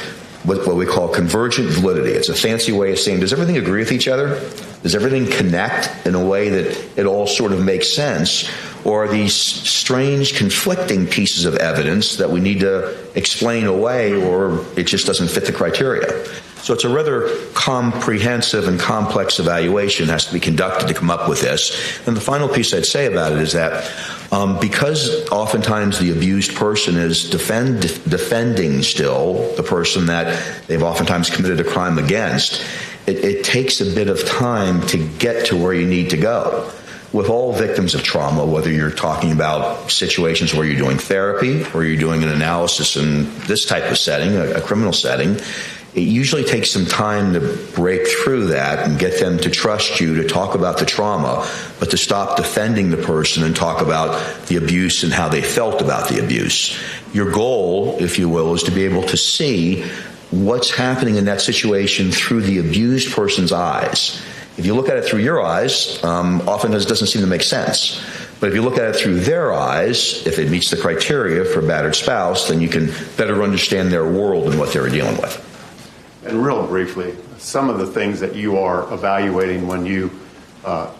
D: what we call convergent validity. It's a fancy way of saying, does everything agree with each other? Does everything connect in a way that it all sort of makes sense? Or are these strange conflicting pieces of evidence that we need to explain away, or it just doesn't fit the criteria? So it's a rather comprehensive and complex evaluation that has to be conducted to come up with this. And the final piece I'd say about it is that because oftentimes the abused person is defending still the person that they've oftentimes committed a crime against, it takes a bit of time to get to where you need to go. With all victims of trauma, whether you're talking about situations where you're doing therapy or you're doing an analysis in this type of setting, a criminal setting, it usually takes some time to break through that and get them to trust you to talk about the trauma, but to stop defending the person and talk about the abuse and how they felt about the abuse. Your goal, if you will, is to be able to see what's happening in that situation through the abused person's eyes. If you look at it through your eyes, often it doesn't seem to make sense. But if you look at it through their eyes, if it meets the criteria for a battered spouse, then you can better understand their world and what they're dealing with.
O: And real briefly, some of the things that you are evaluating when you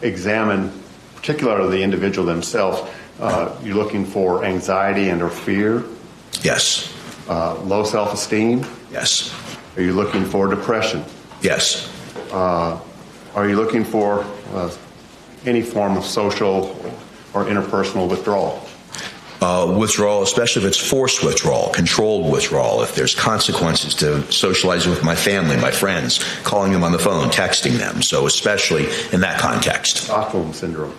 O: examine, particularly the individual themselves, You're looking for anxiety and or fear?
D: Yes.
O: Low self-esteem?
D: Yes.
O: Are you looking for depression?
D: Yes.
O: Are you looking for any form of social or interpersonal withdrawal?
D: Withdrawal, especially if it's forced withdrawal, controlled withdrawal, if there's consequences to socializing with my family, my friends, calling them on the phone, texting them. So especially in that context.
O: Stockholm Syndrome.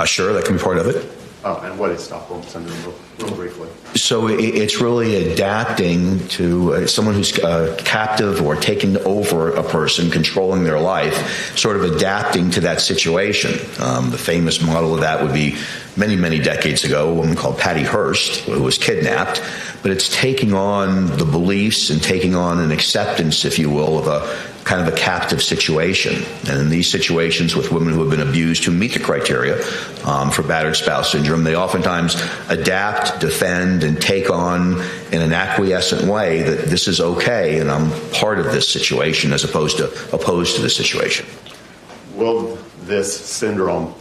D: Sure, that can be part of it.
O: And what is Stockholm Syndrome, real briefly?
D: So it's really adapting to someone who's captive or taking over a person, controlling their life, sort of adapting to that situation. The famous model of that would be many, many decades ago, a woman called Patty Hearst, who was kidnapped. But it's taking on the beliefs and taking on an acceptance, if you will, of a kind of a captive situation. And in these situations with women who have been abused, who meet the criteria for battered spouse syndrome, they oftentimes adapt, defend, and take on in an acquiescent way that this is okay and I'm part of this situation as opposed to opposed to the situation.
O: Will this syndrome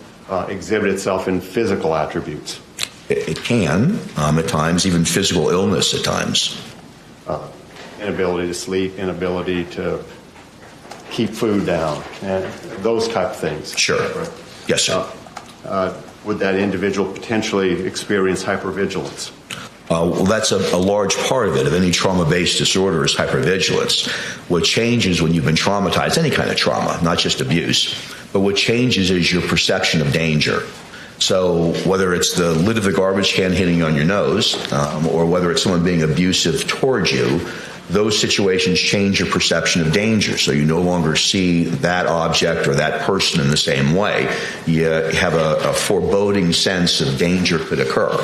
O: exhibit itself in physical attributes?
D: It can, at times, even physical illness at times.
O: Inability to sleep, inability to keep food down, and those type of things.
D: Sure. Yes, sir.
O: Would that individual potentially experience hypervigilance?
D: Well, that's a large part of it. Of any trauma-based disorder is hypervigilance. What changes when you've been traumatized, any kind of trauma, not just abuse, but what changes is your perception of danger. So whether it's the lid of the garbage can hitting you on your nose, or whether it's someone being abusive towards you, those situations change your perception of danger. So you no longer see that object or that person in the same way. You have a foreboding sense of danger could occur.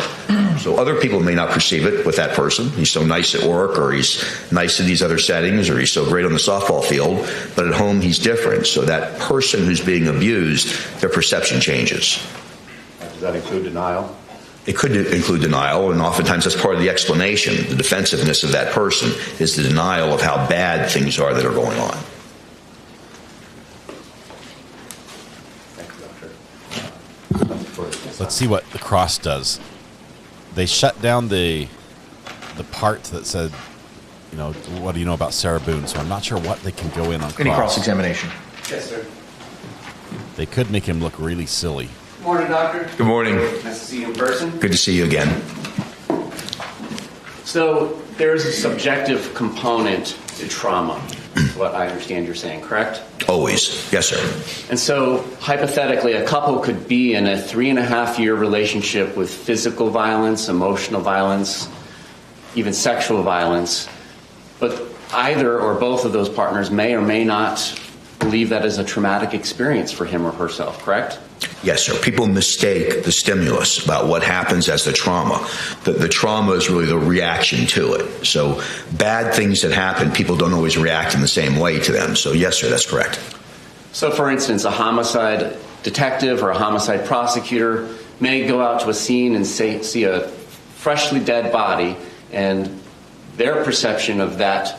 D: So other people may not perceive it with that person. He's so nice at work, or he's nice in these other settings, or he's so great on the softball field, but at home he's different. So that person who's being abused, their perception changes.
O: Does that include denial?
D: It could include denial, and oftentimes that's part of the explanation. The defensiveness of that person is the denial of how bad things are that are going on.
C: Let's see what the cross does. They shut down the part that said, you know, what do you know about Sarah Boone? So I'm not sure what they can go in on.
R: Any cross-examination?
L: Yes, sir.
C: They could make him look really silly.
L: Good morning, doctor.
D: Good morning.
L: Nice to see you in person.
D: Good to see you again.
S: So there's a subjective component to trauma, is what I understand you're saying, correct?
D: Always. Yes, sir.
S: And so hypothetically, a couple could be in a 3.5-year relationship with physical violence, emotional violence, even sexual violence, but either or both of those partners may or may not believe that is a traumatic experience for him or herself, correct?
D: Yes, sir. People mistake the stimulus about what happens as the trauma. The trauma is really the reaction to it. So bad things that happen, people don't always react in the same way to them. So yes, sir, that's correct.
S: So for instance, a homicide detective or a homicide prosecutor may go out to a scene and see a freshly dead body, and their perception of that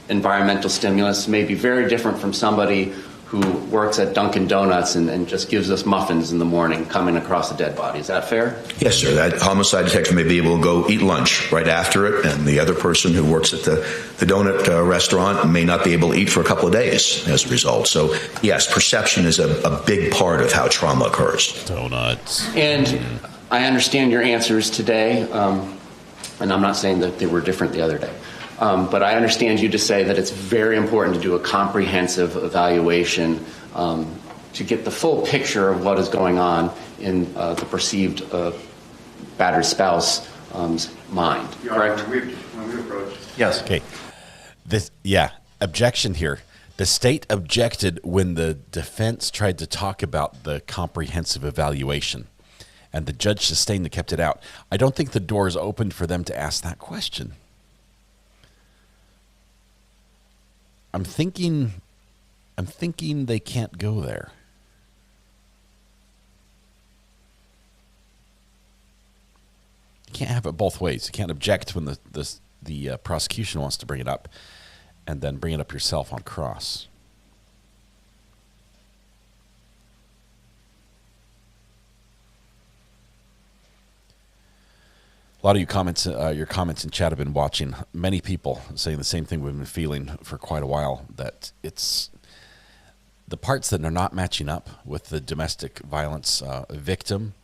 S: environmental stimulus may be very different from somebody who works at Dunkin' Donuts and just gives us muffins in the morning coming across a dead body. Is that fair?
D: Yes, sir. That homicide detective may be able to go eat lunch right after it, and the other person who works at the donut restaurant may not be able to eat for a couple of days as a result. So, yes, perception is a big part of how trauma occurs.
C: Donuts.
S: And I understand your answers today, and I'm not saying that they were different the other day. But I understand you to say that it's very important to do a comprehensive evaluation to get the full picture of what is going on in the perceived battered spouse mind, correct?
L: When we approach.
R: Yes.
C: Okay. Objection here. The state objected when the defense tried to talk about the comprehensive evaluation, and the judge sustained and kept it out. I don't think the door is opened for them to ask that question. I'm thinking they can't go there. You can't have it both ways. You can't object when the prosecution wants to bring it up, and then bring it up yourself on cross. A lot of your comments in chat have been watching. Many people saying the same thing we've been feeling for quite a while, that it's the parts that are not matching up with the domestic violence victim,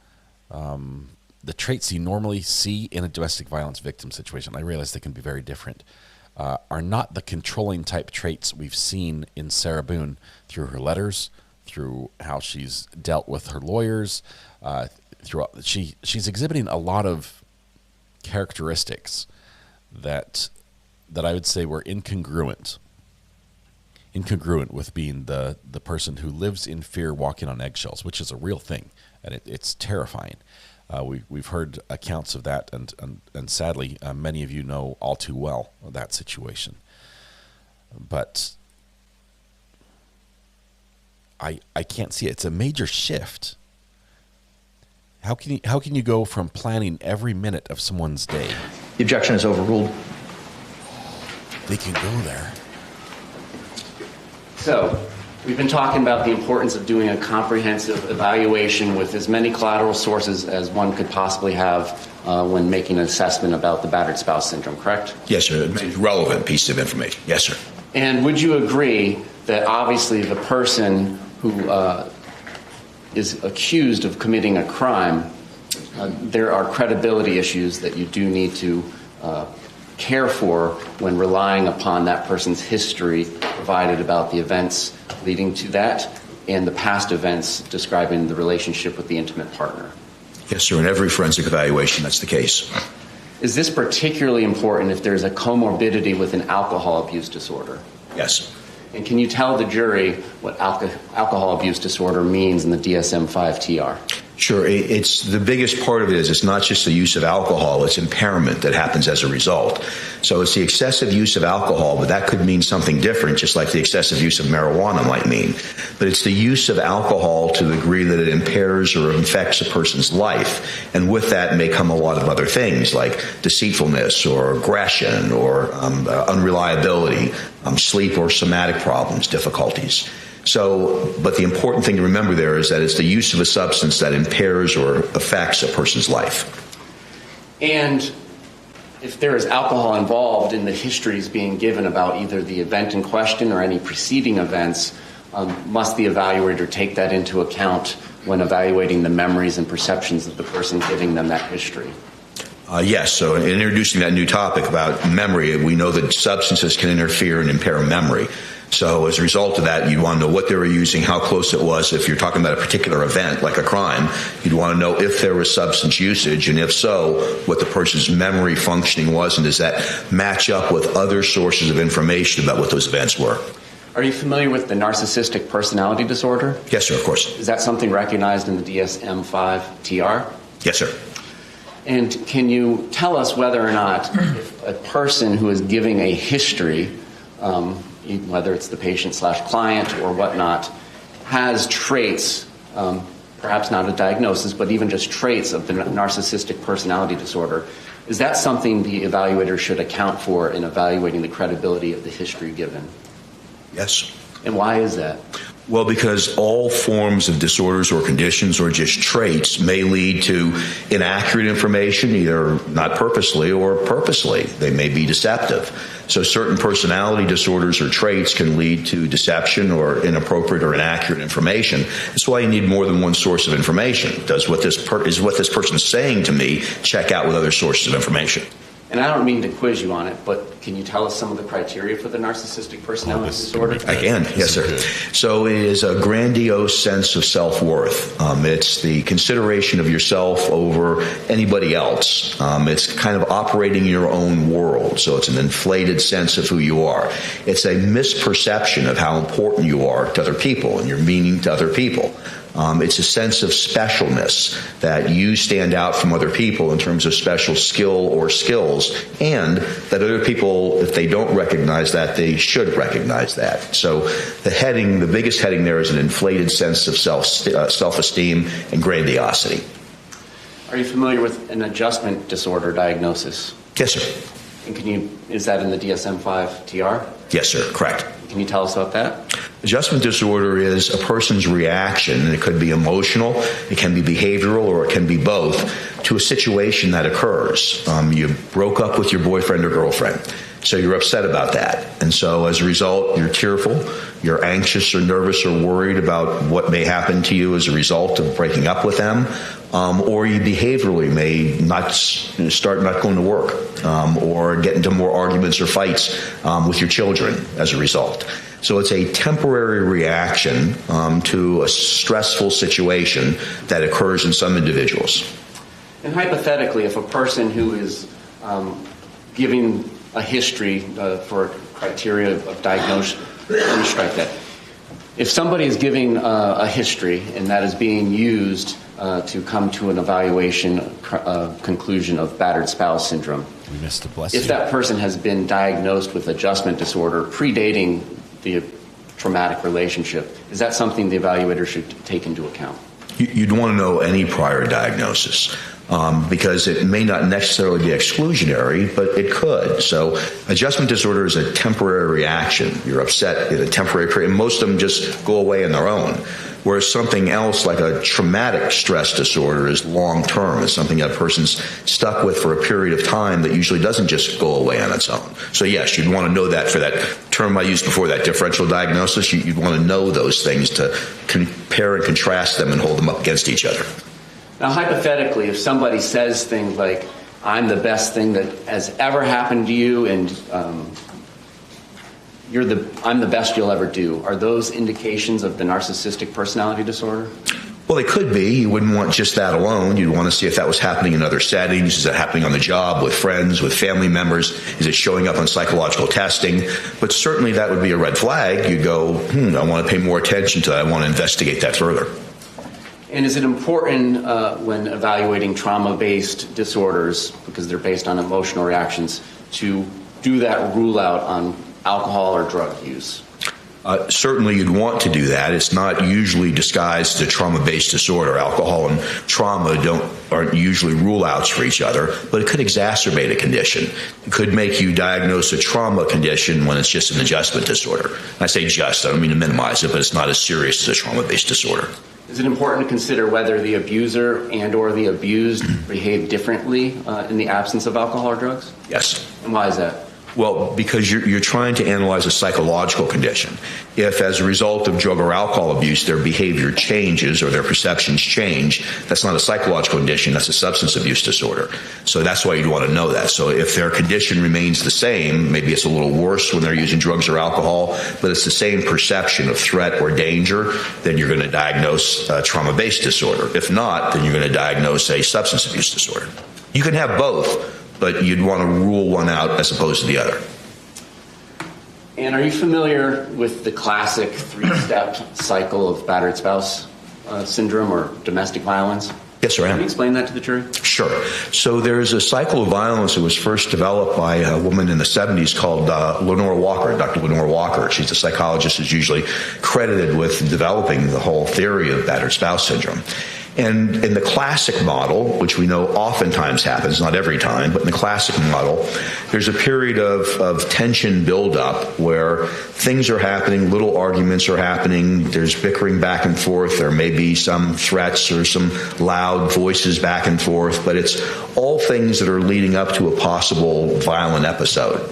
C: the traits you normally see in a domestic violence victim situation, I realize they can be very different, are not the controlling type traits we've seen in Sarah Boone through her letters, through how she's dealt with her lawyers. She's exhibiting a lot of characteristics that I would say were incongruent with being the person who lives in fear, walking on eggshells, which is a real thing, and it's terrifying. We've heard accounts of that, and sadly, many of you know all too well that situation. But I can't see it. It's a major shift. How can you go from planning every minute of someone's day?
R: The objection is overruled.
C: They can go there.
S: So, we've been talking about the importance of doing a comprehensive evaluation with as many collateral sources as one could possibly have when making an assessment about the battered spouse syndrome, correct?
D: Yes, sir. Relevant piece of information. Yes, sir.
S: And would you agree that obviously the person who is accused of committing a crime, there are credibility issues that you do need to care for when relying upon that person's history provided about the events leading to that and the past events describing the relationship with the intimate partner?
D: Yes, sir. In every forensic evaluation, that's the case.
S: Is this particularly important if there's a comorbidity with an alcohol abuse disorder?
D: Yes.
S: And can you tell the jury what alcohol abuse disorder means in the DSM-5 TR?
D: Sure. It's the biggest part of it is it's not just the use of alcohol, it's impairment that happens as a result. So it's the excessive use of alcohol, but that could mean something different, just like the excessive use of marijuana might mean. But it's the use of alcohol to the degree that it impairs or infects a person's life. And with that may come a lot of other things like deceitfulness or aggression or unreliability, sleep or somatic problems, difficulties. So, but the important thing to remember there is that it's the use of a substance that impairs or affects a person's life. And
S: if there is alcohol involved in the histories being given about either the event in question or any preceding events, must the evaluator take that into account when evaluating the memories and perceptions of the person giving them that history?
D: Yes. So in introducing that new topic about memory, we know that substances can interfere and impair memory. So as a result of that, you'd want to know what they were using, how close it was. If you're talking about a particular event, like a crime, you'd want to know if there was substance usage, and if so, what the person's memory functioning was, and does that match up with other sources of information about what those events were.
S: Are you familiar with the narcissistic personality disorder?
D: Yes, sir, of course.
S: Is that something recognized in the DSM-5 TR?
D: Yes, sir.
S: And can you tell us whether or not if a person who is giving a history, whether it's the patient/client or whatnot, has traits, perhaps not a diagnosis, but even just traits of the narcissistic personality disorder, is that something the evaluator should account for in evaluating the credibility of the history given?
D: Yes.
S: And why is that?
D: Well, because all forms of disorders or conditions or just traits may lead to inaccurate information, either not purposely or purposely. They may be deceptive. So certain personality disorders or traits can lead to deception or inappropriate or inaccurate information. That's why you need more than one source of information. Does what this person is saying to me check out with other sources of information?
S: And I don't mean to quiz you on it, but can you tell us some of the criteria for the narcissistic personality disorder?
D: I can, yes, sir. So it is a grandiose sense of self-worth. It's the consideration of yourself over anybody else. It's kind of operating in your own world. So it's an inflated sense of who you are. It's a misperception of how important you are to other people and your meaning to other people. It's a sense of specialness, that you stand out from other people in terms of special skill or skills, and that other people, if they don't recognize that, they should recognize that. So the biggest heading there is an inflated sense of self-esteem and grandiosity.
S: Are you familiar with an adjustment disorder diagnosis?
D: Yes, sir.
S: And is that in the DSM-5 TR?
D: Yes, sir, correct.
S: Can you tell us about that?
D: Adjustment disorder is a person's reaction, and it could be emotional, it can be behavioral, or it can be both, to a situation that occurs. You broke up with your boyfriend or girlfriend, so you're upset about that. And so as a result, you're tearful, you're anxious or nervous or worried about what may happen to you as a result of breaking up with them, or you behaviorally may start not going to work, or get into more arguments or fights with your children as a result. So it's a temporary reaction to a stressful situation that occurs in some individuals.
S: And hypothetically, if a person who is giving a history for criteria of diagnosis, let me strike that. If somebody is giving a history and that is being used to come to an evaluation conclusion of battered spouse syndrome, if that person has been diagnosed with adjustment disorder predating the traumatic relationship, is that something the evaluator should take into account?
D: You'd want to know any prior diagnosis. Because it may not necessarily be exclusionary, but it could. So adjustment disorder is a temporary reaction. You're upset in a temporary period, and most of them just go away on their own. Whereas something else like a traumatic stress disorder is long-term. It's something that a person's stuck with for a period of time that usually doesn't just go away on its own. So yes, you'd want to know that. For that term I used before, that differential diagnosis, you'd want to know those things to compare and contrast them and hold them up against each other.
S: Now, hypothetically, if somebody says things like, I'm the best thing that has ever happened to you, and I'm the best you'll ever do, are those indications of the narcissistic personality disorder?
D: Well, they could be. You wouldn't want just that alone. You'd want to see if that was happening in other settings. Is it happening on the job, with friends, with family members? Is it showing up on psychological testing? But certainly that would be a red flag. You go, I want to pay more attention to that. I want to investigate that further.
S: And is it important when evaluating trauma-based disorders, because they're based on emotional reactions, to do that rule out on alcohol or drug use?
D: Certainly you'd want to do that. It's not usually disguised as a trauma-based disorder. Alcohol and trauma aren't usually rule-outs for each other, but it could exacerbate a condition. It could make you diagnose a trauma condition when it's just an adjustment disorder. I say just, I don't mean to minimize it, but it's not as serious as a trauma-based disorder.
S: Is it important to consider whether the abuser and or the abused behave differently in the absence of alcohol or drugs?
D: Yes.
S: And why is that?
D: Well, because you're trying to analyze a psychological condition. If, as a result of drug or alcohol abuse, their behavior changes or their perceptions change, that's not a psychological condition, that's a substance abuse disorder. So that's why you'd want to know that. So if their condition remains the same, maybe it's a little worse when they're using drugs or alcohol, but it's the same perception of threat or danger, then you're going to diagnose a trauma-based disorder. If not, then you're going to diagnose a substance abuse disorder. You can have both, but you'd want to rule one out as opposed to the other.
S: And are you familiar with the classic three-step cycle of battered spouse syndrome or domestic violence?
D: Yes, sir, I am.
S: Can you explain that to the jury?
D: Sure. So there's a cycle of violence that was first developed by a woman in the 70s called Lenore Walker, Dr. Lenore Walker. She's a psychologist who's usually credited with developing the whole theory of battered spouse syndrome. And in the classic model, which we know oftentimes happens, not every time, but in the classic model, there's a period of tension buildup where things are happening, little arguments are happening, there's bickering back and forth, there may be some threats or some loud voices back and forth, but it's all things that are leading up to a possible violent episode.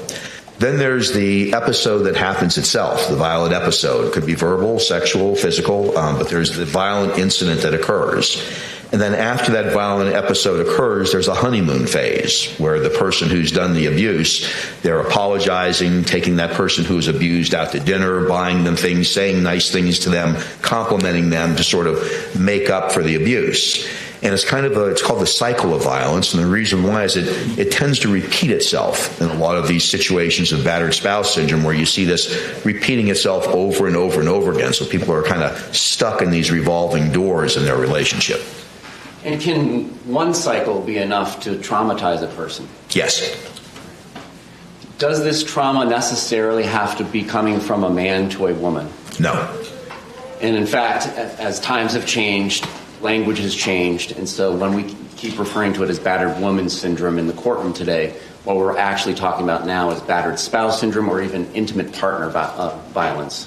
D: Then there's the episode that happens itself, the violent episode. It could be verbal, sexual, physical, but there's the violent incident that occurs. And then after that violent episode occurs, there's a honeymoon phase where the person who's done the abuse, they're apologizing, taking that person who's abused out to dinner, buying them things, saying nice things to them, complimenting them to sort of make up for the abuse. And it's it's called the cycle of violence. And the reason why is it tends to repeat itself in a lot of these situations of battered spouse syndrome where you see this repeating itself over and over and over again. So people are kind of stuck in these revolving doors in their relationship.
S: And can one cycle be enough to traumatize a person?
D: Yes.
S: Does this trauma necessarily have to be coming from a man to a woman?
D: No.
S: And in fact, as times have changed, language has changed, and so when we keep referring to it as battered woman syndrome in the courtroom today, What we're actually talking about now is battered spouse syndrome or even intimate partner violence.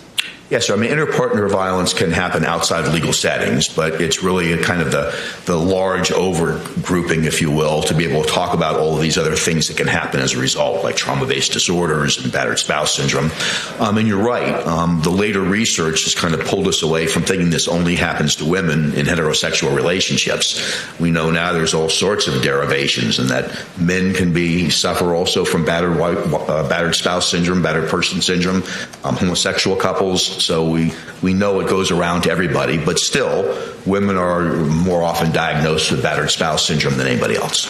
D: Yes, sir. I mean, interpartner violence can happen outside legal settings, but it's really a kind of the large overgrouping, if you will, to be able to talk about all of these other things that can happen as a result, like trauma-based disorders and battered spouse syndrome. And you're right. The later research has kind of pulled us away from thinking this only happens to women in heterosexual relationships. We know now there's all sorts of derivations, and that men can suffer also from battered spouse syndrome, battered person syndrome, homosexual couples. So we know it goes around to everybody, but still, women are more often diagnosed with battered spouse syndrome than anybody else.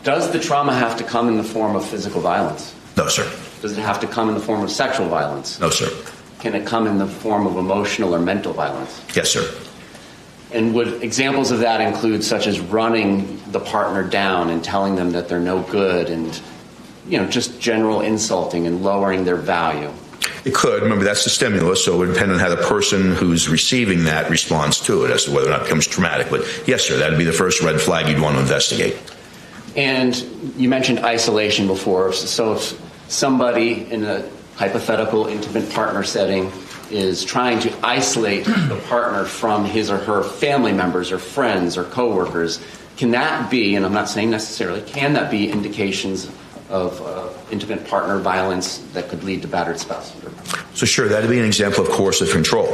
S: Does the trauma have to come in the form of physical violence?
D: No, sir.
S: Does it have to come in the form of sexual violence?
D: No, sir.
S: Can it come in the form of emotional or mental violence?
D: Yes, sir.
S: And would examples of that include such as running the partner down and telling them that they're no good and, just general insulting and lowering their value?
D: It could. Remember, that's the stimulus, so it would depend on how the person who's receiving that responds to it as to whether or not it becomes traumatic. But yes, sir, that would be the first red flag you'd want to investigate.
S: And you mentioned isolation before. So if somebody in a hypothetical intimate partner setting is trying to isolate the partner from his or her family members or friends or coworkers, can that be, and I'm not saying necessarily, can that be indications of intimate partner violence that could lead to battered spouse syndrome?
D: So sure, that would be an example of coercive control.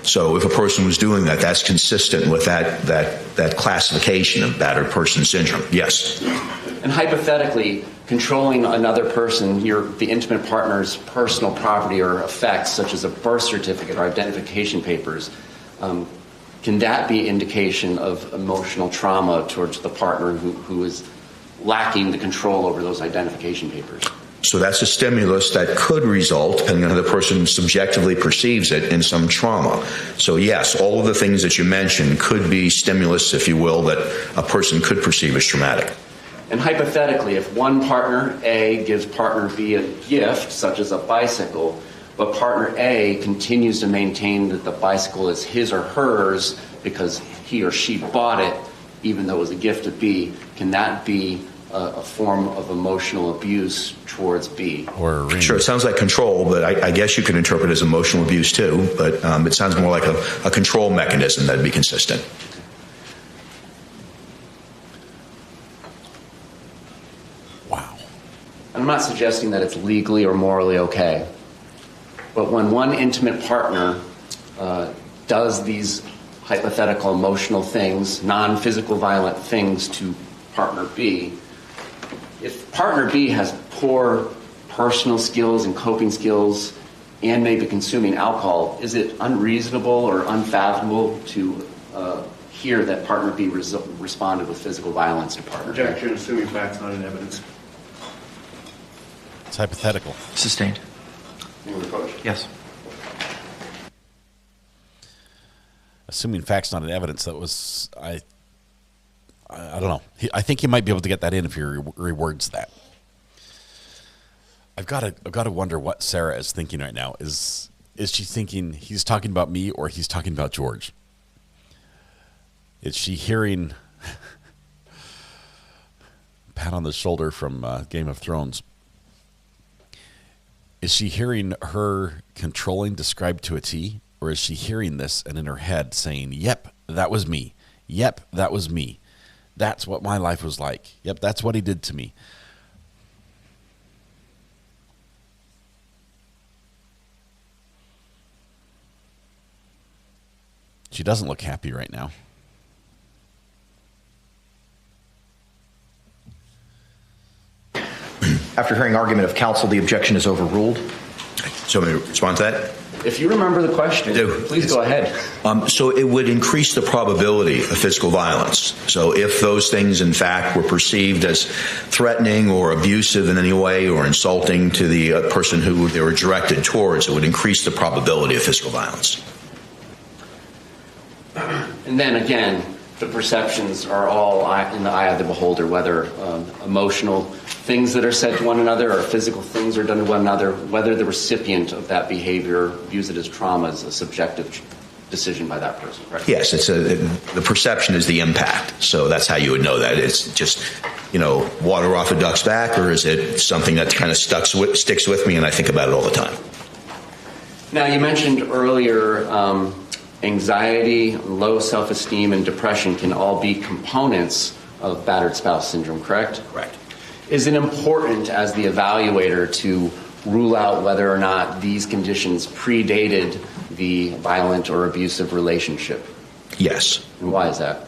D: So if a person was doing that, that's consistent with that classification of battered person syndrome. Yes.
S: And hypothetically, controlling another person, the intimate partner's personal property or effects, such as a birth certificate or identification papers, can that be indication of emotional trauma towards the partner who is lacking the control over those identification papers?
D: So that's a stimulus that could result, depending on how the person subjectively perceives it, in some trauma. So yes, all of the things that you mentioned could be stimulus, if you will, that a person could perceive as traumatic.
S: And hypothetically, if one partner A gives partner B a gift, such as a bicycle, but partner A continues to maintain that the bicycle is his or hers because he or she bought it, even though it was a gift to B, can that be a form of emotional abuse towards B?
D: Sure, it sounds like control, but I guess you could interpret it as emotional abuse too, but it sounds more like a control mechanism that'd be consistent.
C: Wow.
S: I'm not suggesting that it's legally or morally okay, but when one intimate partner does these hypothetical emotional things, non-physical violent things to partner B, if partner B has poor personal skills and coping skills and may be consuming alcohol, is it unreasonable or unfathomable to hear that partner B responded with physical violence to partner B?
L: Objection, assuming facts not in evidence.
C: It's hypothetical.
R: Sustained. Yes.
C: Assuming facts not in evidence, that was I don't know. I think he might be able to get that in if he rewords that. I've got to wonder what Sarah is thinking right now. Is she thinking he's talking about me or he's talking about George? Is she hearing pat on the shoulder from Game of Thrones? Is she hearing her controlling described to a T? Or is she hearing this and in her head saying, yep, that was me. Yep, that was me. That's what my life was like. Yep, that's what he did to me. She doesn't look happy right now.
R: After hearing argument of counsel, the objection is overruled.
D: So may I respond to that?
S: If you remember the question, please go ahead.
D: So it would increase the probability of physical violence. So if those things, in fact, were perceived as threatening or abusive in any way or insulting to the person who they were directed towards, it would increase the probability of physical violence.
S: And then again, the perceptions are all in the eye of the beholder, whether emotional things that are said to one another or physical things are done to one another, whether the recipient of that behavior views it as trauma is a subjective decision by that person, correct?
D: Yes, the perception is the impact. So that's how you would know that. It's just water off a duck's back, or is it something that kind of sticks with me and I think about it all the time?
S: Now, you mentioned earlier anxiety, low self-esteem, and depression can all be components of battered spouse syndrome, correct?
D: Correct.
S: Is it important as the evaluator to rule out whether or not these conditions predated the violent or abusive relationship?
D: Yes.
S: And why is that?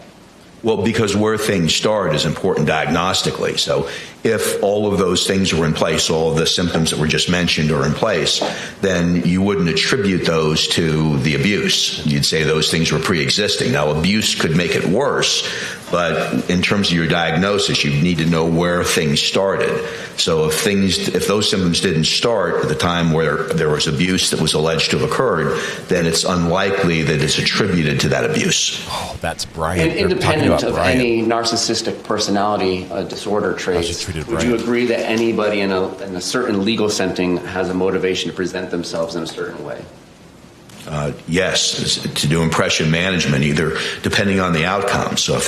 D: Well, because where things start is important diagnostically. So if all of those things were in place, all of the symptoms that were just mentioned are in place, then you wouldn't attribute those to the abuse. You'd say those things were pre-existing. Now, abuse could make it worse, but in terms of your diagnosis, you need to know where things started. So if those symptoms didn't start at the time where there was abuse that was alleged to have occurred, then it's unlikely that it's attributed to that abuse.
C: Oh, that's Brian.
S: And independent of any narcissistic personality disorder traits, would you agree that anybody in a certain legal setting has a motivation to present themselves in a certain way?
D: Yes, to do impression management, either depending on the outcome. So if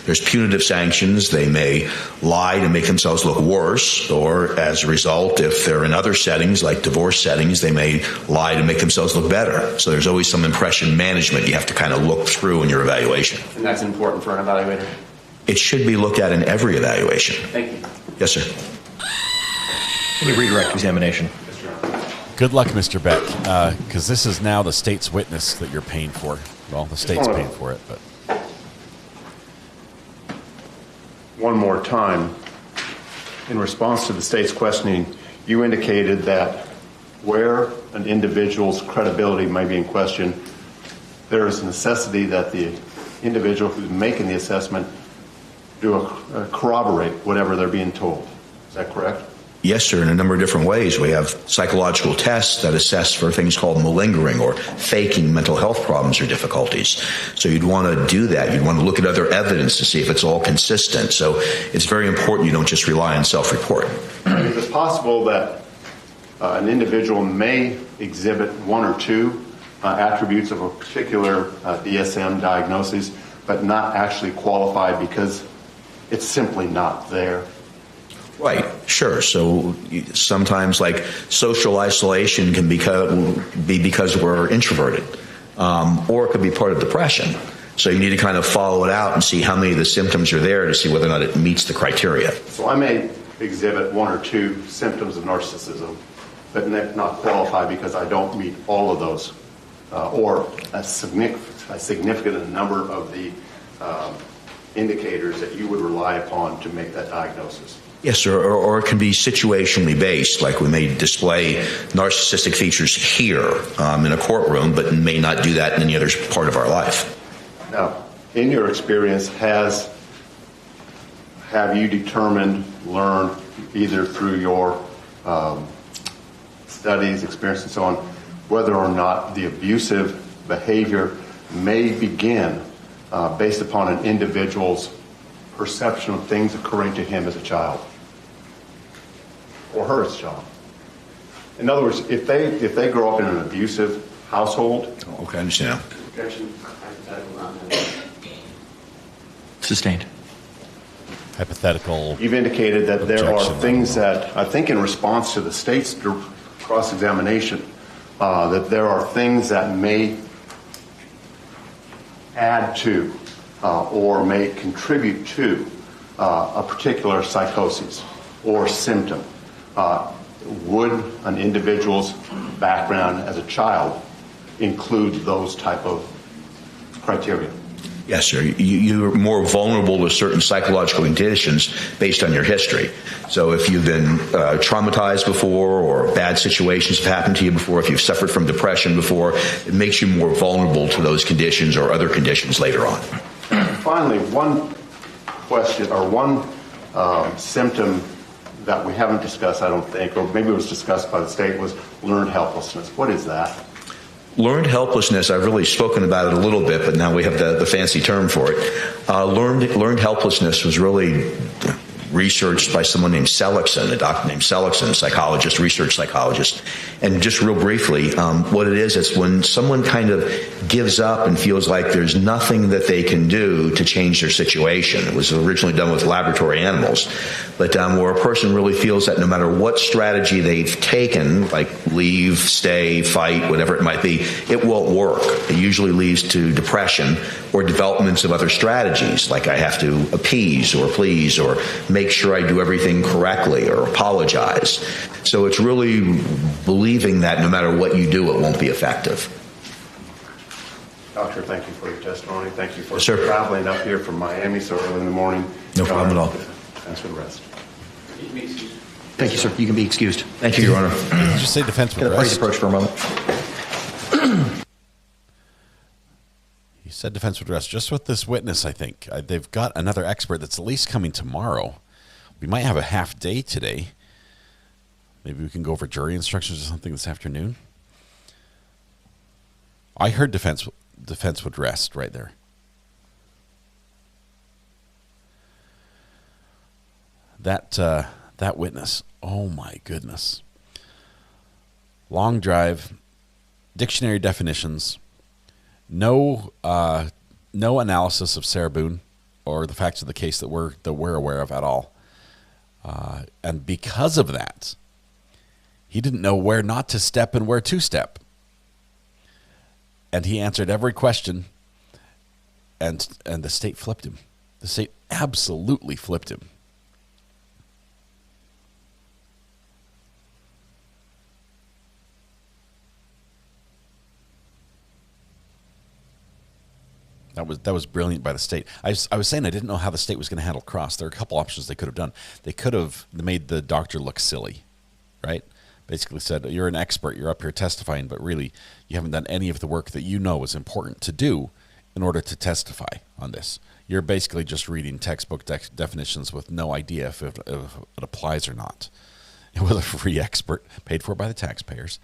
D: there's punitive sanctions, they may lie to make themselves look worse, or as a result, if they're in other settings, like divorce settings, they may lie to make themselves look better. So there's always some impression management you have to kind of look through in your evaluation.
S: And that's important for an evaluator?
D: It should be looked at in every evaluation.
S: Thank you.
D: Yes, sir.
R: Any redirect examination?
C: Good luck, Mr. Beck, because this is now the state's witness that you're paying for. Well, the state's paying for it, but...
O: One more time, in response to the state's questioning, you indicated that where an individual's credibility may be in question, there is a necessity that the individual who's making the assessment corroborate whatever they're being told. Is that correct?
D: Yes, sir, in a number of different ways. We have psychological tests that assess for things called malingering or faking mental health problems or difficulties. So you'd want to do that. You'd want to look at other evidence to see if it's all consistent. So it's very important you don't just rely on self-report.
O: Is it possible that an individual may exhibit one or two attributes of a particular DSM diagnosis, but not actually qualify because it's simply not there?
D: Right, sure. So sometimes, like, social isolation can be because we're introverted, or it could be part of depression. So you need to kind of follow it out and see how many of the symptoms are there to see whether or not it meets the criteria.
O: So I may exhibit one or two symptoms of narcissism, but not qualify because I don't meet all of those, or a significant number of the indicators that you would rely upon to make that diagnosis.
D: Yes, sir, or it can be situationally based, like we may display narcissistic features here in a courtroom, but may not do that in any other part of our life.
O: Now, in your experience, have you determined, learned, either through your studies, experience, and so on, whether or not the abusive behavior may begin based upon an individual's perception of things occurring to him as a child or her as a child? In other words, if they grow up in an abusive household.
D: Okay, I understand.
R: Sustained.
C: Hypothetical.
O: You've indicated that there are
C: objection.
O: things that, I think in response to the state's cross-examination, that there are things that may add to or may contribute to a particular psychosis or symptom. Would an individual's background as a child include those type of criteria?
D: Yes, sir. You're more vulnerable to certain psychological conditions based on your history. So if you've been traumatized before, or bad situations have happened to you before, if you've suffered from depression before, it makes you more vulnerable to those conditions or other conditions later on.
O: Finally, one question or one symptom that we haven't discussed, I don't think, or maybe it was discussed by the state, was learned helplessness. What is that?
D: Learned helplessness, I've really spoken about it a little bit, but now we have the fancy term for it. Learned helplessness was really researched by someone named Seligson, a doctor named Seligson, psychologist, research psychologist. And just real briefly, what it is, it's when someone kind of gives up and feels like there's nothing that they can do to change their situation. It was originally done with laboratory animals. But where a person really feels that no matter what strategy they've taken, like leave, stay, fight, whatever it might be, it won't work. It usually leads to depression or developments of other strategies, like I have to appease or please or make sure I do everything correctly or apologize. So it's really believing that no matter what you do, it won't be effective.
O: Doctor, thank you for your testimony. Thank you for traveling up here from Miami so early in the morning.
D: No problem at all.
O: Thanks for the rest.
R: Thank you, sir. You can be excused.
D: Thank you, Your Honor.
C: Did you say defense would rest?
R: Please approach for a moment.
C: He said defense would rest just with this witness, I think. They've got another expert that's at least coming tomorrow. We might have a half day today. Maybe we can go over jury instructions or something this afternoon. I heard defense would rest right there. That witness, oh my goodness. Long drive, dictionary definitions, no analysis of Sarah Boone or the facts of the case that we're aware of at all. And because of that, he didn't know where not to step and where to step. And he answered every question, and the state flipped him. The state absolutely flipped him. That was brilliant by the state. I was saying I didn't know how the state was going to handle cross. There are a couple options they could have done. They could have made the doctor look silly, right? Basically said, you're an expert, you're up here testifying, but really you haven't done any of the work that you know is important to do in order to testify on this. You're basically just reading textbook definitions with no idea if it applies or not. It was a free expert paid for by the taxpayers.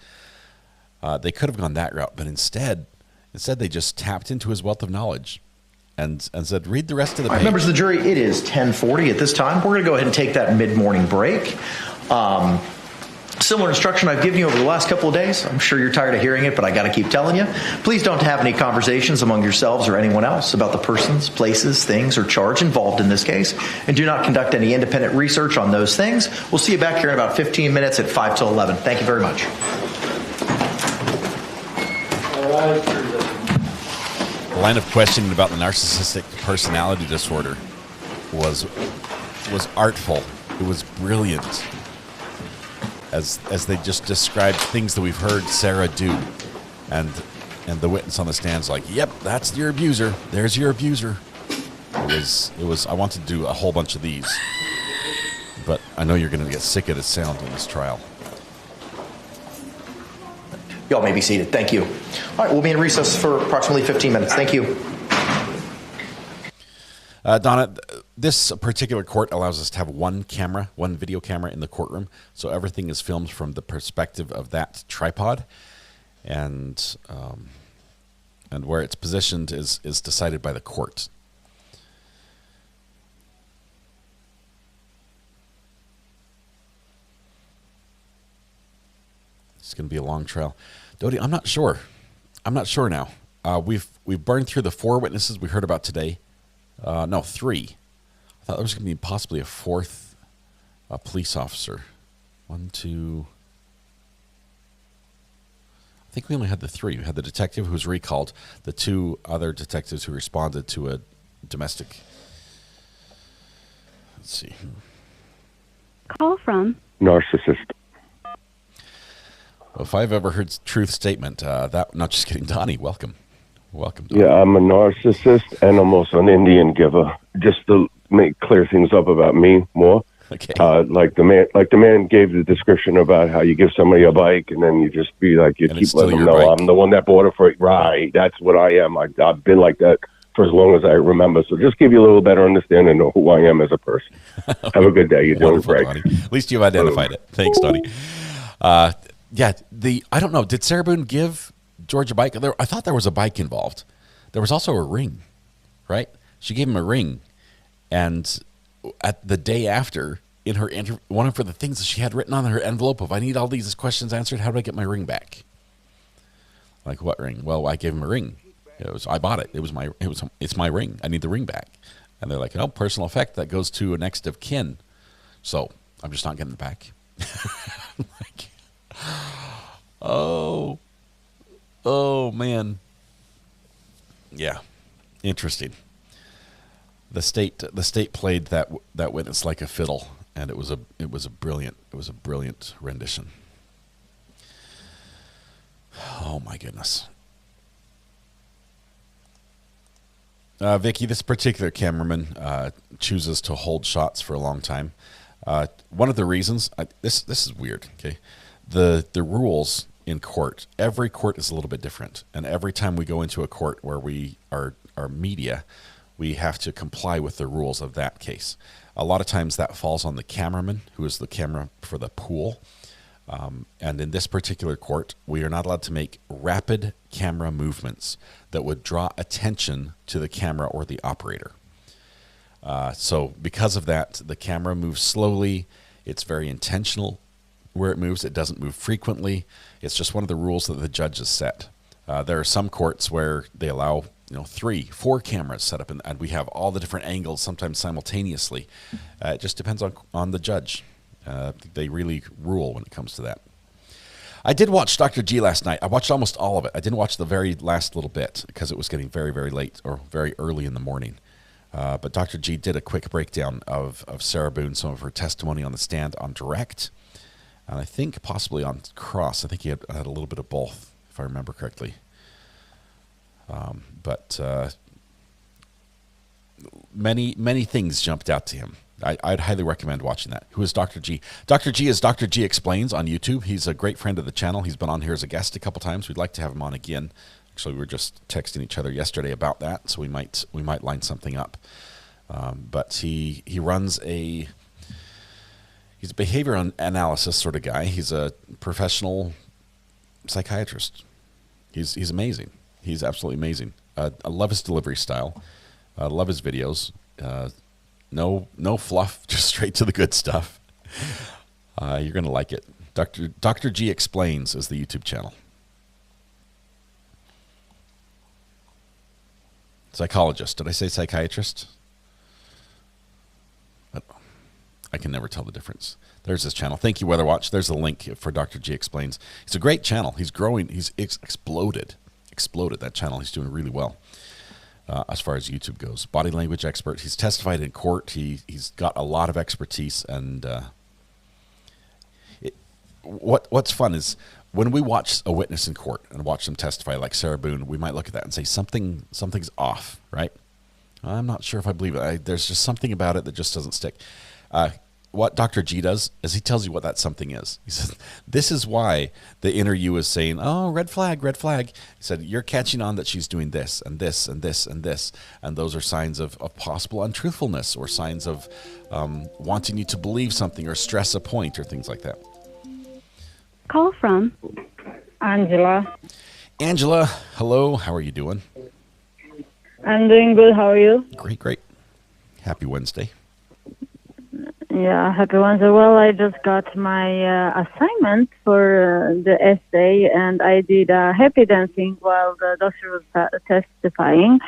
C: They could have gone that route, but instead they just tapped into his wealth of knowledge and said, read the rest of the page.
R: Members of the jury, it is 10:40 at this time. We're going to go ahead and take that mid-morning break. Similar instruction I've given you over the last couple of days. I'm sure you're tired of hearing it, but I got to keep telling you. Please don't have any conversations among yourselves or anyone else about the persons, places, things, or charge involved in this case, and do not conduct any independent research on those things. We'll see you back here in about 15 minutes at 5 till 11. Thank you very much.
C: The line of questioning about the narcissistic personality disorder was artful. It was brilliant. As they just described things that we've heard Sarah do, and the witness on the stand's like, "Yep, that's your abuser. There's your abuser." It was. I wanted to do a whole bunch of these, but I know you're going to get sick of the sound in this trial.
R: Y'all may be seated. Thank you. All right, we'll be in recess for approximately 15 minutes. Thank you.
C: Donna, this particular court allows us to have one video camera in the courtroom, so everything is filmed from the perspective of that tripod, and where it's positioned is decided by the court. It's going to be a long trial. Dodie, I'm not sure. I'm not sure now. We've burned through the 4 witnesses we heard about today. No, 3. I thought there was going to be possibly a 4th police officer. 1, 2. I think we only had the 3. We had the detective who was recalled, the 2 other detectives who responded to a domestic. Let's see.
B: Call from
V: narcissist.
C: Well, if I've ever heard truth statement, not just kidding, Donnie, welcome. Welcome.
V: Yeah, I'm a narcissist, and I'm also an Indian giver. Just to clear things up about me more.
C: Okay.
V: Like the man gave the description about how you give somebody a bike, and then you just be like, you keep letting them know bike. I'm the one that bought it for it. Right. That's what I am. I've been like that for as long as I remember. So just give you a little better understanding of who I am as a person. Have a good day. You're doing great.
C: Donnie. At least you've identified it. Thanks, Donnie. Yeah. I don't know. Did Sarah Boone give George a bike? I thought there was a bike involved. There was also a ring, right? She gave him a ring, and at the day after, in her one of the things that she had written on her envelope of, I need all these questions answered. How do I get my ring back? Like, what ring? Well, I gave him a ring. I bought it. It's my ring. I need the ring back. And they're like, no, personal effect, that goes to a next of kin. So I'm just not getting it back. Like, oh man. Yeah. Interesting. The state played that witness like a fiddle, and it was a brilliant rendition. Oh my goodness. Vicky, this particular cameraman chooses to hold shots for a long time. One of the reasons, this is weird, okay? The rules in court, every court is a little bit different. And every time we go into a court where we are media, we have to comply with the rules of that case. A lot of times that falls on the cameraman, who is the camera for the pool. And in this particular court, we are not allowed to make rapid camera movements that would draw attention to the camera or the operator. So because of that, the camera moves slowly. It's very intentional where it moves. It doesn't move frequently. It's just one of the rules that the judges set. There are some courts where they allow 3, 4 cameras set up, and we have all the different angles, sometimes simultaneously. It just depends on the judge. They really rule when it comes to that. I did watch Dr. G last night. I watched almost all of it. I didn't watch the very last little bit because it was getting very, very late or very early in the morning. But Dr. G did a quick breakdown of Sarah Boone, some of her testimony on the stand on direct, and I think possibly on cross. I think he had a little bit of both, if I remember correctly. But many things jumped out to him. I'd highly recommend watching that. Who is Dr. G? Dr. G is Dr. G Explains on YouTube. He's a great friend of the channel. He's been on here as a guest a couple times. We'd like to have him on again. Actually, we were just texting each other yesterday about that, so we might line something up. But he runs he's a behavior analysis sort of guy. He's a professional psychiatrist. He's amazing. He's absolutely amazing. I love his delivery style. I love his videos. No fluff, just straight to the good stuff. You're going to like it. Dr. G Explains is the YouTube channel. Psychologist. Did I say psychiatrist? I can never tell the difference. There's his channel. Thank you, Weatherwatch. There's a link for Dr. G Explains. It's a great channel. He's growing. He's exploded that channel. He's doing really well. As far as YouTube goes. Body language expert. He's testified in court. He's got a lot of expertise. And what's fun is when we watch a witness in court and watch them testify like Sarah Boone, we might look at that and say something's off, right? I'm not sure if I believe it. There's just something about it that just doesn't stick. What Dr. G does is he tells you what that something is. He says, this is why the interview is saying, oh, red flag, red flag. He said, you're catching on that she's doing this and this and this and this. And those are signs of possible untruthfulness or signs of wanting you to believe something or stress a point or things like that.
B: Call from
A: Angela.
C: Angela, hello. How are you doing?
A: I'm doing good. How are you?
C: Great. Happy Wednesday.
A: Yeah, happy Wednesday. Well, I just got my assignment for the essay, and I did happy dancing while the doctor was testifying.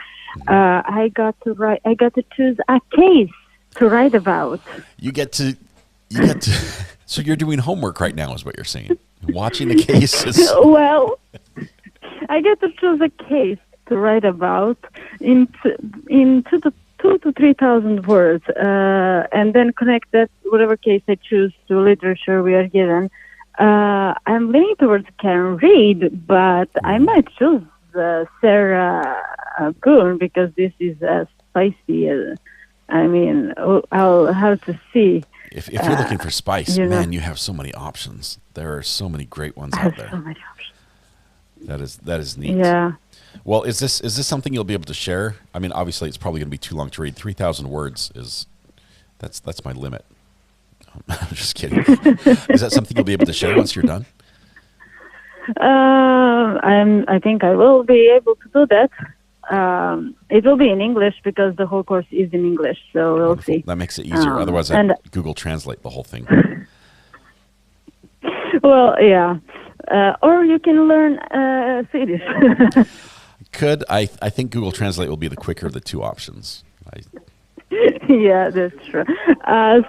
A: I got to choose a case to write about.
C: You get to. So you're doing homework right now, is what you're saying? Watching the cases.
A: Well, I get to choose a case to write about in 2,000 to 3,000 words, and then connect that whatever case I choose to literature we are given. I'm leaning towards Karen Reed, but I might choose Sarah Boone because this is spicy. I'll have to see.
C: If you're looking for spice, man, you have so many options. There are so many great ones out there.
A: So many options.
C: That is neat.
A: Yeah.
C: Well, is this something you'll be able to share? I mean, obviously, it's probably going to be too long to read. 3,000 words that's my limit. I'm just kidding. Is that something you'll be able to share once you're done?
A: I think I will be able to do that. it will be in English because the whole course is in English. So we'll see.
C: That makes it easier. Otherwise,
A: and
C: Google Translate the whole thing.
A: Well, yeah. Or you can learn Swedish.
C: I think Google Translate will be the quicker of the two options.
A: Yeah, that's true.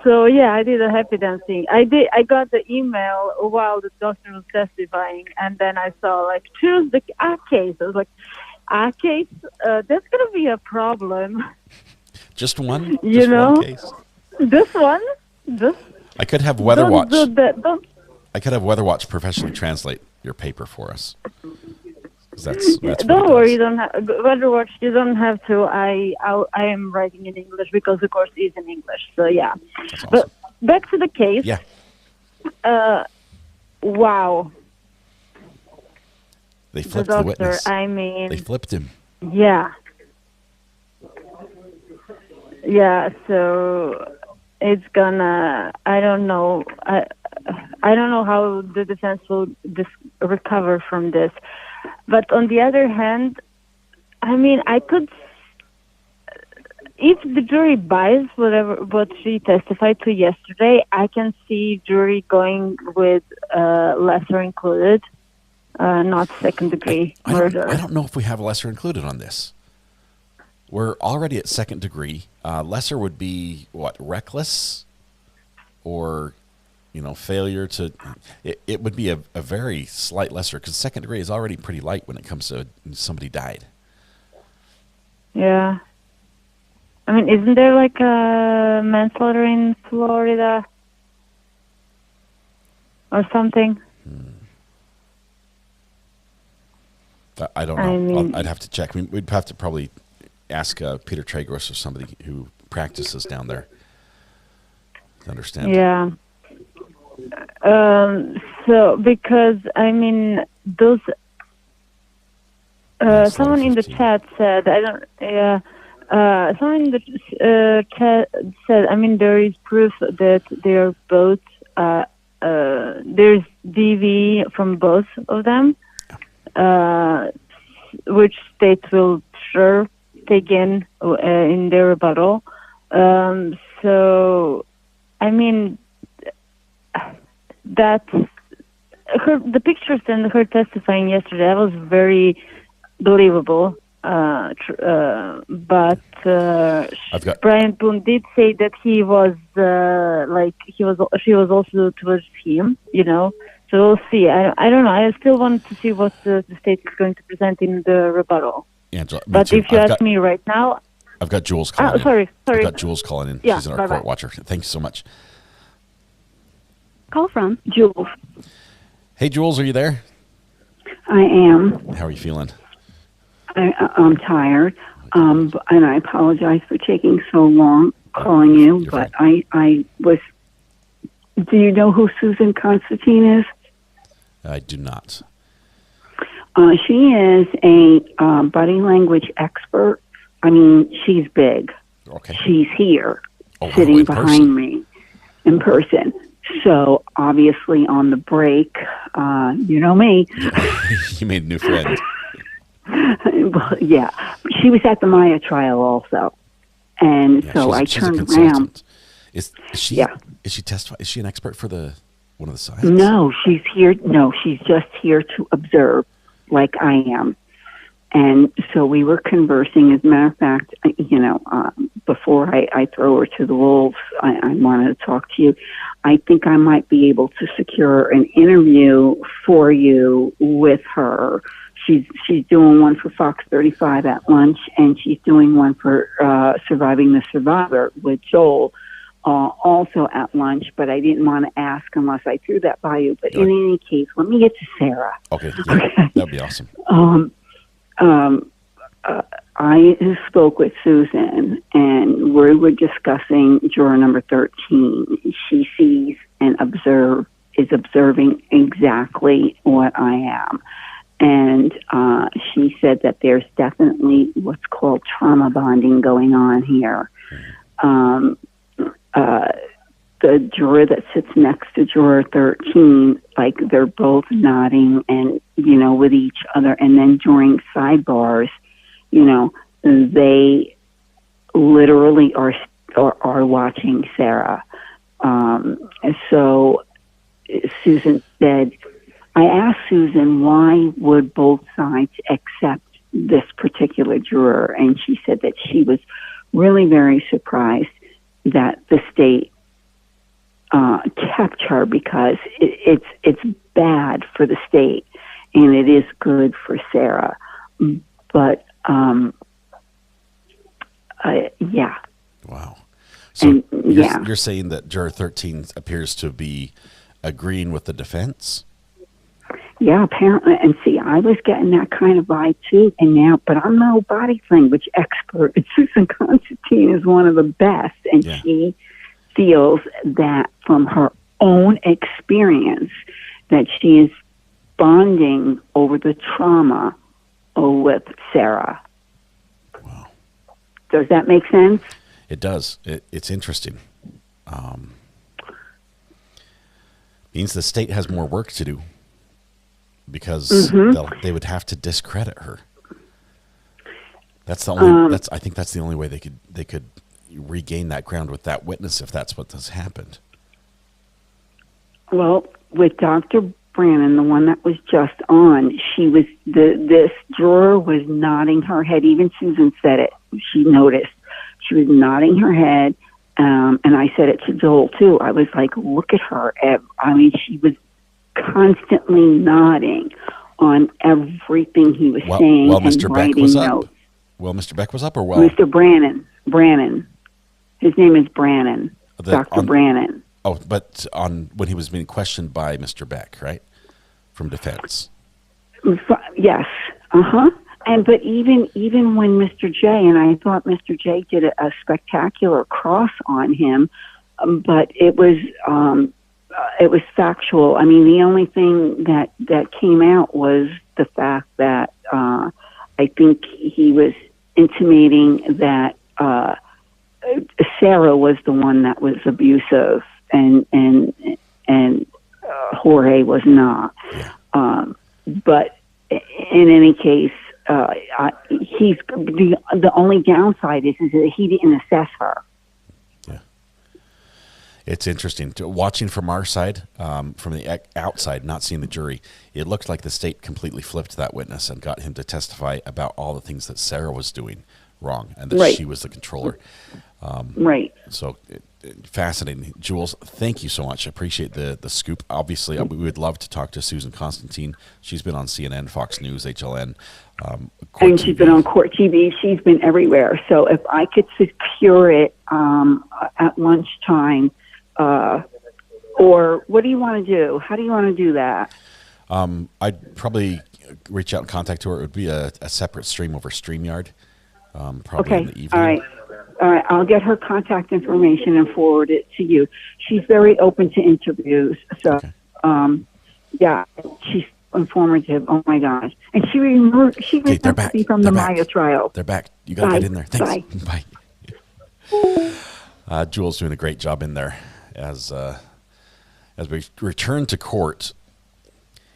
A: So yeah, I did a happy dancing. I got the email while the doctor was testifying, and then I saw like choose the A case. I was like, A case? That's gonna be a problem.
C: Just one?
A: You
C: Just
A: know,
C: one case?
A: This one. Just.
C: I could have WeatherWatch.
A: Don't.
C: I could have WeatherWatch professionally translate your paper for us. That's
A: don't worry, you don't have WeatherWatch. You don't have to. I am writing in English because the course is in English. So yeah.
C: Awesome.
A: But back to the case.
C: Yeah.
A: Wow.
C: They flipped
A: the doctor,
C: witness.
A: I mean,
C: they flipped him.
A: Yeah. Yeah. So it's gonna. I don't know. I don't know how the defense will recover from this. But on the other hand, I mean, I could, if the jury buys what she testified to yesterday, I can see jury going with lesser included, not second degree murder.
C: I don't know if we have lesser included on this. We're already at second degree. Lesser would be what, reckless, or failure to, it would be a very slight lesser, because second degree is already pretty light when it comes to somebody died.
A: Yeah. I mean, isn't there like a manslaughter in Florida or something?
C: I don't know. I'd have to check. We'd have to probably ask Peter Tragros or somebody who practices down there to understand.
A: Yeah. So because I mean those someone in the chat said someone in the chat said, I mean, there is proof that they're both there's DV from both of them, which states will sure take in their rebuttal. So I mean, the pictures and her testifying yesterday, that was very believable. But Brian Boone did say that he was she was also towards him, So we'll see. I don't know. I still want to see what the state is going to present in the rebuttal.
C: Angela,
A: but if you ask me right now,
C: I've got Jules calling in.
A: Sorry.
C: I've got Jules calling in.
A: Yeah,
C: she's our court watcher. Thank you so much.
B: Call from
A: Jules.
C: Hey, Jules, are you there?
E: I am.
C: How are you feeling?
E: I'm tired, and I apologize for taking so long calling you. But I was. Do you know who Susan Constantine is?
C: I do not.
E: She is a body language expert. I mean, she's big.
C: Okay.
E: She's here, sitting behind me in person. So obviously on the break, you know me.
C: You made a new friend.
E: Well, yeah, she was at the Maya trial also, and so I turned around.
C: Is she? Yeah. Is she testifying? Is she an expert for one of the sides?
E: No, she's here. No, she's just here to observe, like I am. And so we were conversing. As a matter of fact, before I throw her to the wolves, I wanted to talk to you. I think I might be able to secure an interview for you with her. She's doing one for Fox 35 at lunch, and she's doing one for Surviving the Survivor with Joel also at lunch. But I didn't want to ask unless I threw that by you. But in any case, let me get to Sarah.
C: Okay, yeah, that'd be awesome.
E: I spoke with Susan, and we were discussing juror number 13. She sees and is observing exactly what I am. And she said that there's definitely what's called trauma bonding going on here. The juror that sits next to juror 13, like they're both nodding and, with each other. And then during sidebars, you know, they literally are watching Sarah. So Susan said, I asked Susan, why would both sides accept this particular juror? And she said that she was really very surprised that the state kept her, because it's bad for the state and it is good for Sarah. But yeah.
C: Wow. So
E: and,
C: you're saying that Juror 13 appears to be agreeing with the defense?
E: Yeah, apparently. And see, I was getting that kind of vibe too. And now, but I'm no body language expert. Susan Constantine is one of the best, and she feels that from her own experience that she is bonding over the trauma with Sarah.
C: Wow.
E: Does that make sense?
C: It does. It's interesting. Means the state has more work to do, because they would have to discredit her. That's the only. I think that's the only way they could regain that ground with that witness, if that's what has happened.
E: Well, with Dr. Brannon, the one that was just on, this juror was nodding her head. Even Susan said it. She noticed. She was nodding her head, and I said it to Joel too. I was like, look at her. I mean, she was constantly nodding on everything he was saying and
C: Mr.
E: writing
C: Beck was
E: notes.
C: Up. Well, Mr. Beck was up, or
E: Mr. Brannon. His name is Brannon. Dr. Brannon.
C: Oh, but when he was being questioned by Mr. Beck, right? From defense.
E: Yes. But even when Mr. J, and I thought Mr. J did a spectacular cross on him, but it was factual. I mean, the only thing that came out was the fact that I think he was intimating that Sarah was the one that was abusive, and Jorge was not. But in any case, he's the only downside is that he didn't assess her.
C: Yeah, it's interesting watching from our side, from the outside, not seeing the jury. It looked like the state completely flipped that witness and got him to testify about all the things that Sarah was doing wrong, and that she was the controller.
E: Right.
C: So fascinating. Jules, thank you so much. I appreciate the scoop. Obviously, we would love to talk to Susan Constantine. She's been on CNN, Fox News, HLN.
E: And she's been on Court TV. She's been everywhere. So if I could secure it at lunchtime, or what do you want to do? How do you want to do that?
C: I'd probably reach out and contact her. It would be a separate stream over StreamYard, probably in the evening.
E: All right, I'll get her contact information and forward it to you. She's very open to interviews. So, yeah, she's informative. Oh, my gosh. And she remembers me from the Maya trial.
C: They're back. You got to get in there. Thanks. Bye. Jules doing a great job in there as we return to court.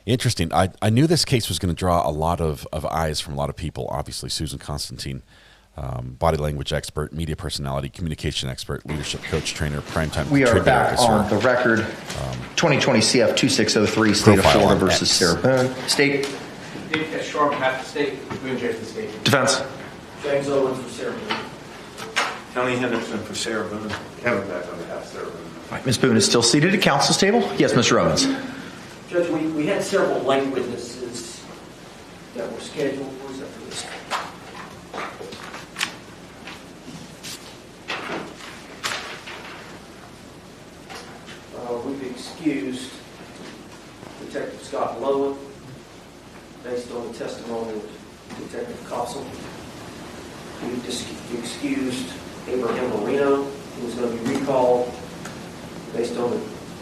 C: Interesting. I knew this case was going to draw a lot of eyes from a lot of people. Obviously, Susan Constantine. Body language expert, media personality, communication expert, leadership coach, trainer, primetime.
R: We are back on the record. 2020 CF 2603, State of Florida versus Sarah Boone. State.
F: David Shore on behalf of the state. Boone Jason State.
R: Defense.
M: James Owens for Sarah Boone.
L: Kelly Henderson for Sarah Boone. Kevin Beck on behalf of Sarah Boone.
R: All right, Ms. Boone is still seated at counsel's table. Yes, Mr. Owens.
M: Judge, we had several late witnesses that were scheduled. Where's that for this? We've excused Detective Scott Lowen based on the testimony of Detective Koepsell. We've excused Abraham Marino, who was going to be recalled based on the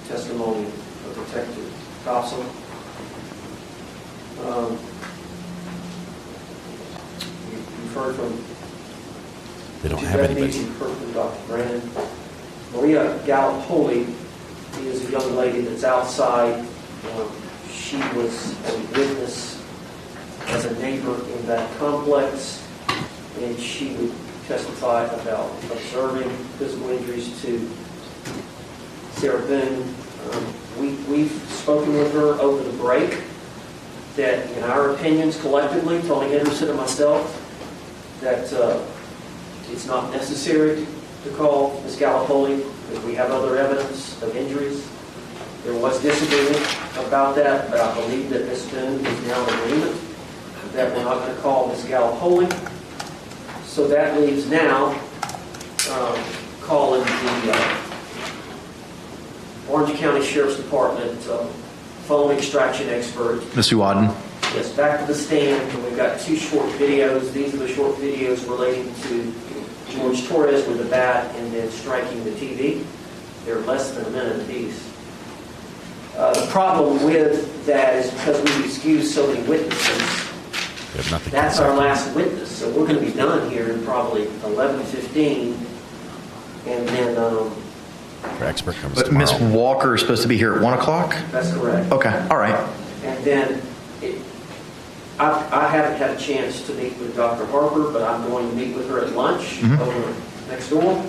M: testimony of Detective Koepsell. We've heard from
C: they don't have anybody.
M: We've heard from Dr. Brannon. Maria Gallup-Holy is a young lady that's outside. She was a witness as a neighbor in that complex. and she would testify about observing physical injuries to Sarah Boone. We've spoken with her over the break that, in our opinions collectively, Tony Henderson and myself, that it's not necessary to call Ms. Gallipoli because we have other evidence of injuries. There was disagreement about that, but I believe that Ms. Boone is now in agreement that we're not going to call Ms. Gallipoli. So that leaves now calling the Orange County Sheriff's Department phone extraction expert.
R: Ms. Ayden.
M: Yes, back to the stand. And we've got 2 short videos. These are the short videos relating to George Torres with a bat and then striking the TV. They're less than a minute apiece. The problem with that is because we've excused so many witnesses, that's our last witness. So we're going to be done here in probably 11:15. And then...
C: Our expert comes
R: But
C: tomorrow.
R: Ms. Walker is supposed to be here at 1 o'clock?
M: That's correct.
R: Okay, all right.
M: And then I haven't had a chance to meet with Dr. Harper, but I'm going to meet with her at lunch over next door.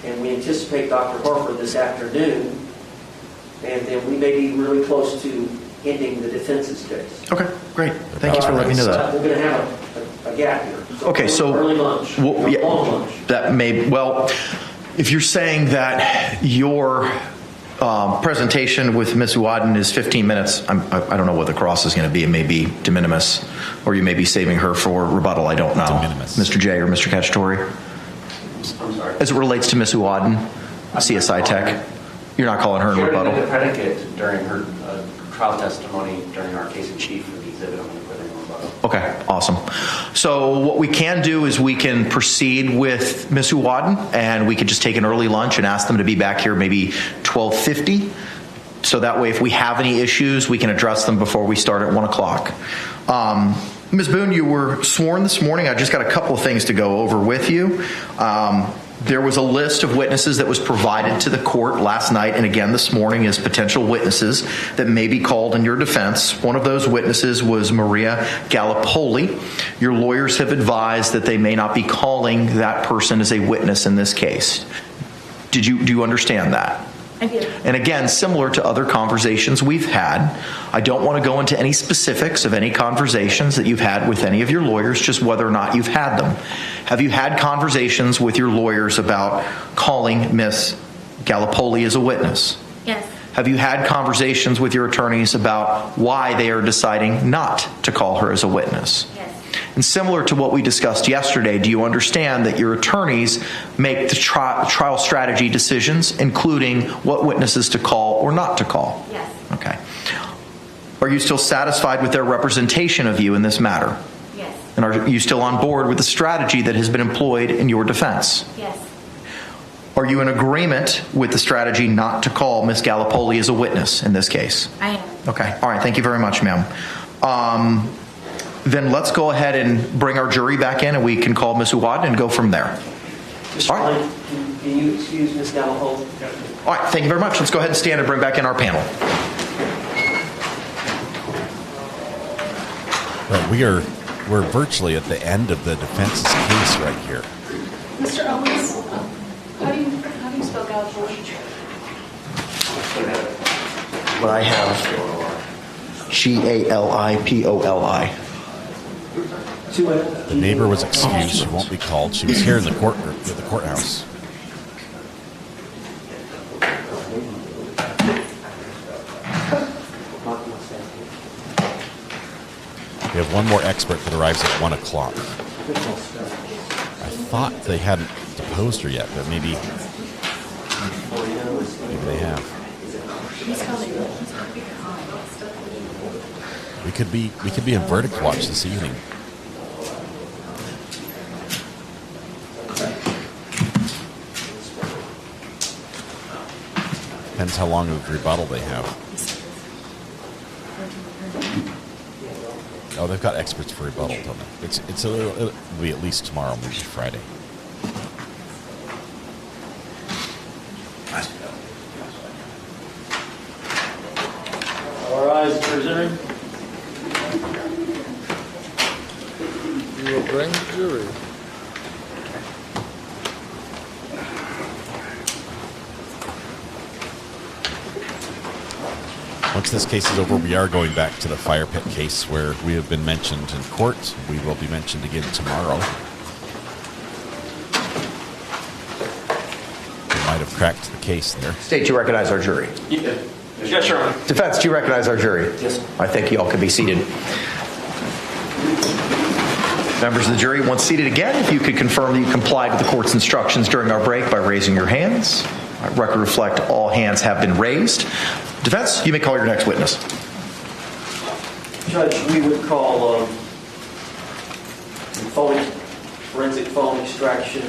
M: And we anticipate Dr. Harper this afternoon. And then we may be really close to ending the defense's case.
R: Okay, great. Thank you for letting me know that.
M: We're going to have a gap here.
R: Okay, so
M: early lunch, long lunch.
R: That may, well, if you're saying that your presentation with Ms. Ayden is 15 minutes, I don't know what the cross is going to be. It may be de minimis, or you may be saving her for rebuttal. I don't know. De minimis. Mr. J or Mr. Cacciatore?
S: I'm sorry.
R: As it relates to Ms. Ayden, CSI Tech, you're not calling her in rebuttal?
S: The predicate during her trial testimony during our case in chief for the exhibit, I'm going to put in rebuttal.
R: Okay, awesome. So what we can do is we can proceed with Ms. Ayden, and we could just take an early lunch and ask them to be back here maybe 12:50. So that way, if we have any issues, we can address them before we start at 1 o'clock. Ms. Boone, you were sworn this morning. I just got a couple of things to go over with you. There was a list of witnesses that was provided to the court last night and again this morning as potential witnesses that may be called in your defense. One of those witnesses was Maria Gallipoli. Your lawyers have advised that they may not be calling that person as a witness in this case. Do you understand that?
P: I do.
R: And again, similar to other conversations we've had, I don't want to go into any specifics of any conversations that you've had with any of your lawyers, just whether or not you've had them. Have you had conversations with your lawyers about calling Miss Gallipoli as a witness?
P: Yes.
R: Have you had conversations with your attorneys about why they are deciding not to call her as a witness?
P: Yes.
R: And similar to what we discussed yesterday, do you understand that your attorneys make the trial strategy decisions, including what witnesses to call or not to call?
P: Yes.
R: Okay. Are you still satisfied with their representation of you in this matter?
P: Yes.
R: And are you still on board with the strategy that has been employed in your defense?
P: Yes.
R: Are you in agreement with the strategy not to call Ms. Gallipoli as a witness in this case?
P: I am.
R: Okay. All right. Thank you very much, ma'am. Then let's go ahead and bring our jury back in, and we can call Ms. Ayden and go from there.
M: Mr.
R: All right.
M: Can you excuse Ms. Gallipoli?
R: All right. Thank you very much. Let's go ahead and stand and bring back in our panel.
C: Well, we're virtually at the end of the defense's case right here.
K: Mr. Owens, how do you spell Gallipoli?
R: What I have, Gallipoli.
C: The neighbor was excused. She won't be called. She was here in the courthouse. We have one more expert that arrives at 1 o'clock. I thought they hadn't deposed her yet, but maybe they have. We could be in verdict watch this evening. Depends how long of rebuttal they have. Oh, they've got experts for rebuttal, don't they? It'll be at least tomorrow, maybe Friday.
M: All rise, prisoner.
I: You will bring the jury.
C: Once this case is over, we are going back to the fire pit case where we have been mentioned in court. We will be mentioned again tomorrow. We might have cracked the case there.
R: State, do you recognize our jury?
F: Yes, Your Honor.
R: Defense, do you recognize our jury?
M: Yes.
R: I think you all can be seated. Members of the jury, once seated again, if you could confirm that you complied with the court's instructions during our break by raising your hands. Record reflect all hands have been raised. Defense, you may call your next witness.
M: Judge, we would call forensic phone extraction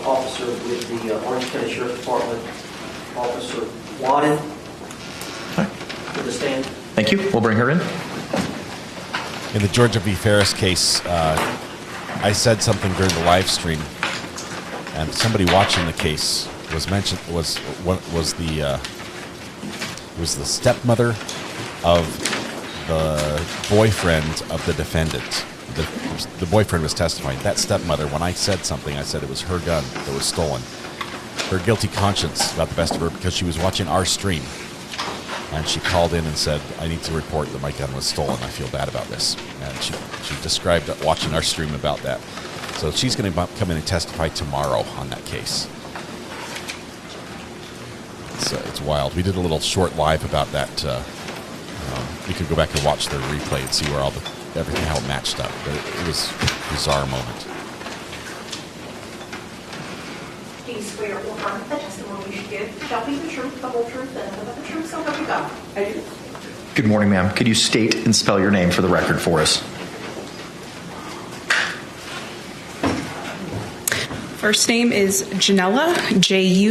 M: officer with the Orange County Sheriff's Department, Officer Wadden, to the stand.
R: Thank you. We'll bring her in.
C: In the Georgia v. Ferris case, I said something during the live stream, and somebody watching the case was mentioned was the stepmother of the boyfriend of the defendant. The boyfriend was testifying. That stepmother, when I said something, I said it was her gun that was stolen. Her guilty conscience got the best of her because she was watching our stream. And she called in and said, I need to report that my gun was stolen. I feel bad about this. And she described watching our stream about that. So she's going to come in and testify tomorrow on that case. It's wild. We did a little short live about that. You could go back and watch the replay and see where everything, how it matched up. But it was a bizarre moment.
K: Do you swear or affirm that the testimony you should give shall be the truth, the whole truth, and nothing but the truth, so help you God? I do.
R: Good morning, ma'am. Could you state and spell your name for the record for us?
G: First name is Janella, Junella.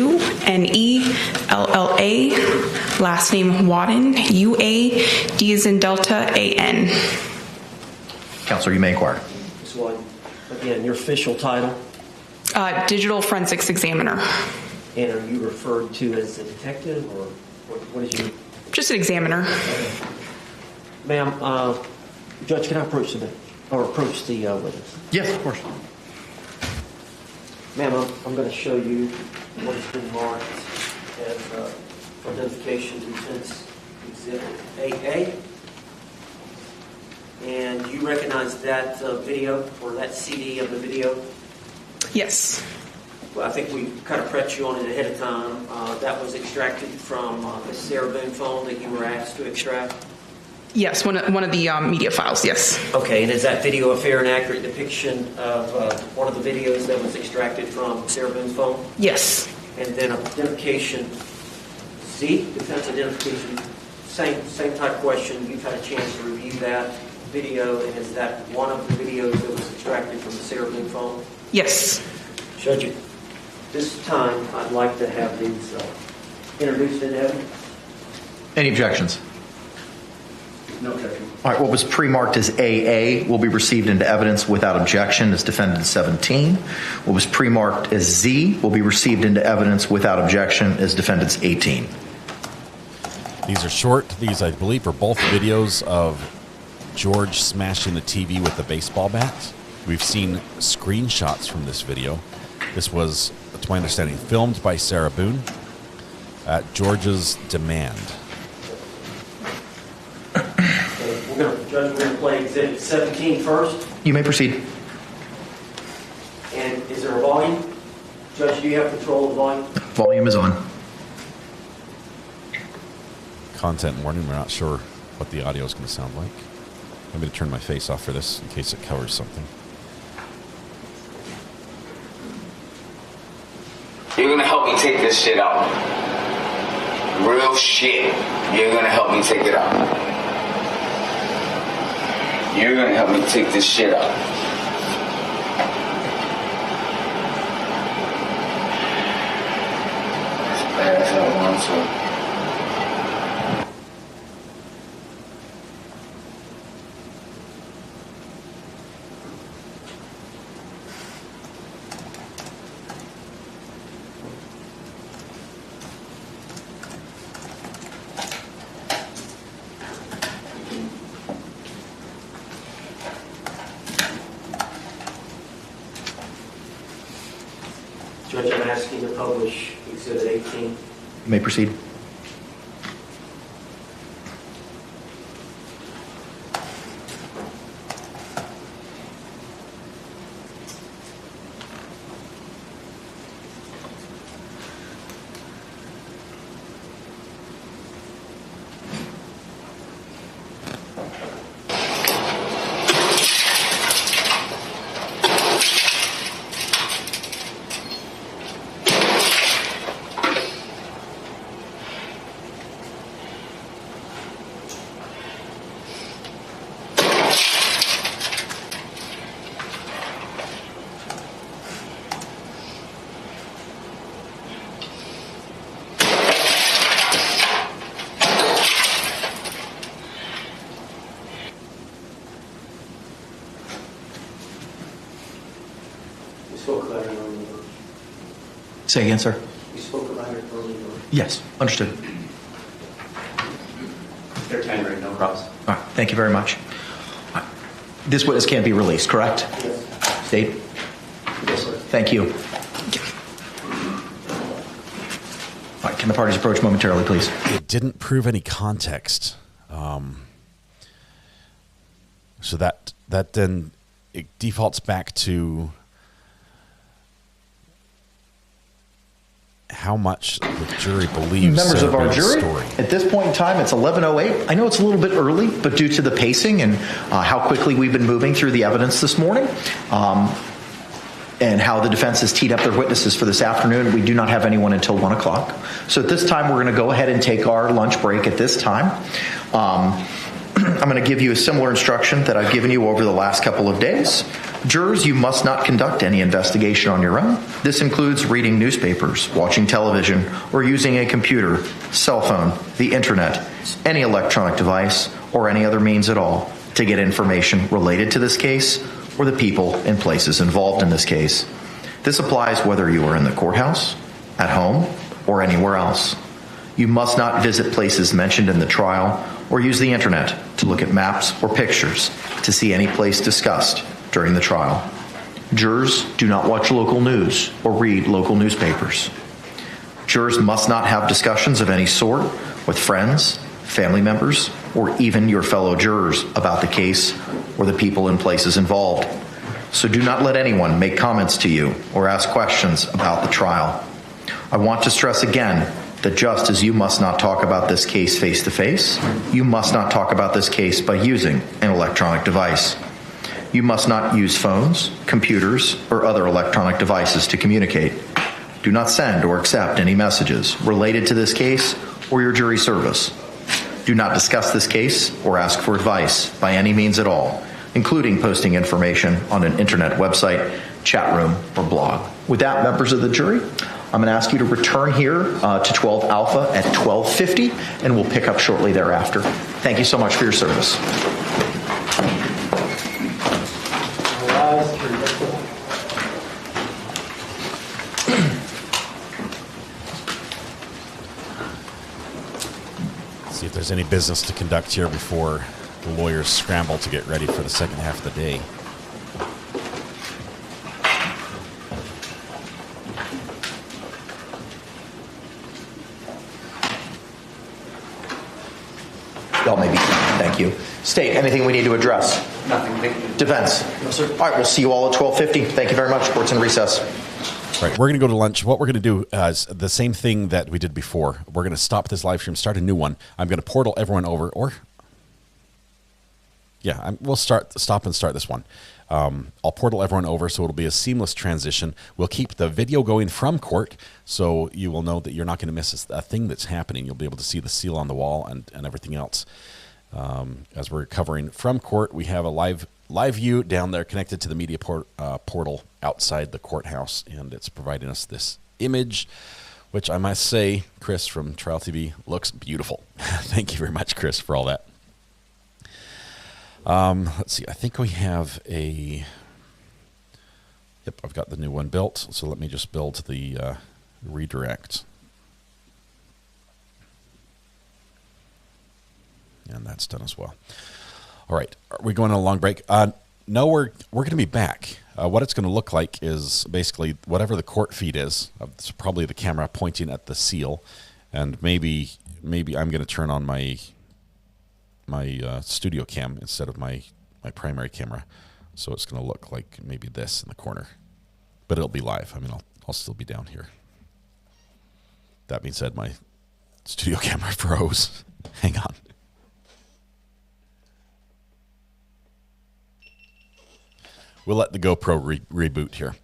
G: Last name Wadden, UAD as in Delta, AN.
R: Counselor, you may inquire.
M: Ms. Wadden, again, your official title?
G: Digital forensics examiner.
M: And are you referred to as a detective, or what is you?
G: Just an examiner.
M: Okay. Ma'am, Judge, can I approach the witness?
R: Yes, of course.
M: Ma'am, I'm going to show you what has been marked as identification defense exhibit AA. And you recognize that video or that CD of the video?
G: Yes.
M: Well, I think we kind of prepped you on it ahead of time. That was extracted from the Sarah Boone phone that you were asked to extract?
G: Yes, one of the media files, yes.
M: Okay, and is that video a fair and accurate depiction of one of the videos that was extracted from Sarah Boone's phone?
G: Yes.
M: And then identification C, defense identification, same type question. You've had a chance to review that video, and is that one of the videos that was extracted from the Sarah Boone phone?
G: Yes.
M: Judge, at this time, I'd like to have these introduced into evidence.
R: Any objections?
M: No objection.
R: All right, what was pre-marked as AA will be received into evidence without objection as defendant 17. What was pre-marked as Z will be received into evidence without objection as defendants 18.
C: These are short. These, I believe, are both videos of George smashing the TV with the baseball bat. We've seen screenshots from this video. This was, to my understanding, filmed by Sarah Boone at George's demand.
M: Judge, we're going to play Exhibit 17 first.
R: You may proceed.
M: And is there a volume? Judge, do you have control of the volume?
R: Volume is on.
C: Content warning. We're not sure what the audio is going to sound like. I'm going to turn my face off for this in case it covers something.
H: You're going to help me take this shit out. Real shit. You're going to help me take it out. You're going to help me take this shit out. As bad as I want to.
M: Judge, I'm asking to publish Exhibit 18.
R: You may proceed.
M: spoke about it earlier.
R: Say again, sir.
M: We spoke about it earlier.
R: Yes, understood.
S: They're tendering, no cross.
R: All right, thank you very much. This witness can't be released, correct?
M: Yes.
R: State?
M: Yes, sir.
R: Thank you. All right, can the parties approach momentarily, please?
C: It didn't prove any context. So that then it defaults back to how much the jury believes
R: members of our jury.
C: Story.
R: At this point in time, it's 11:08. I know it's a little bit early, but due to the pacing and how quickly we've been moving through the evidence this morning, and how the defense has teed up their witnesses for this afternoon, we do not have anyone until 1 o'clock. So at this time, we're going to go ahead and take our lunch break at this time. I'm going to give you a similar instruction that I've given you over the last couple of days. Jurors, you must not conduct any investigation on your own. This includes reading newspapers, watching television, or using a computer, cell phone, the internet, any electronic device, or any other means at all to get information related to this case or the people and places involved in this case. This applies whether you are in the courthouse, at home, or anywhere else. You must not visit places mentioned in the trial or use the internet to look at maps or pictures to see any place discussed during the trial. Jurors do not watch local news or read local newspapers. Jurors must not have discussions of any sort with friends, family members, or even your fellow jurors about the case or the people and places involved. So do not let anyone make comments to you or ask questions about the trial. I want to stress again that just as you must not talk about this case face-to-face, you must not talk about this case by using an electronic device. You must not use phones, computers, or other electronic devices to communicate. Do not send or accept any messages related to this case or your jury service. Do not discuss this case or ask for advice by any means at all, including posting information on an internet website, chat room, or blog. With that, members of the jury, I'm going to ask you to return here to 12 Alpha at 12:50, and we'll pick up shortly thereafter. Thank you so much for your service.
C: See if there's any business to conduct here before the lawyers scramble to get ready for the second half of the day.
R: Y'all may be done. Thank you. State, anything we need to address?
S: Nothing, thank you.
R: Defense? No, sir. All right, we'll see you all at 12:50. Thank you very much. Court's in recess.
C: All right, we're going to go to lunch. What we're going to do is the same thing that we did before. We're going to stop this live stream, start a new one. I'm going to portal everyone over, we'll stop and start this one. I'll portal everyone over so it'll be a seamless transition. We'll keep the video going from court so you will know that you're not going to miss a thing that's happening. You'll be able to see the seal on the wall and everything else. As we're covering from court, we have a live view down there connected to the media portal outside the courthouse, and it's providing us this image, which I must say, Chris from Trial TV looks beautiful. Thank you very much, Chris, for all that. Let's see. I think we have I've got the new one built. So let me just build the redirect. And that's done as well. All right. Are we going on a long break? No, we're going to be back. What it's going to look like is basically whatever the court feed is. It's probably the camera pointing at the seal. And maybe I'm going to turn on my studio cam instead of my primary camera, so it's going to look like maybe this in the corner, but it'll be live. I mean, I'll still be down here. That being said, my studio camera froze. Hang on. We'll let the GoPro reboot here.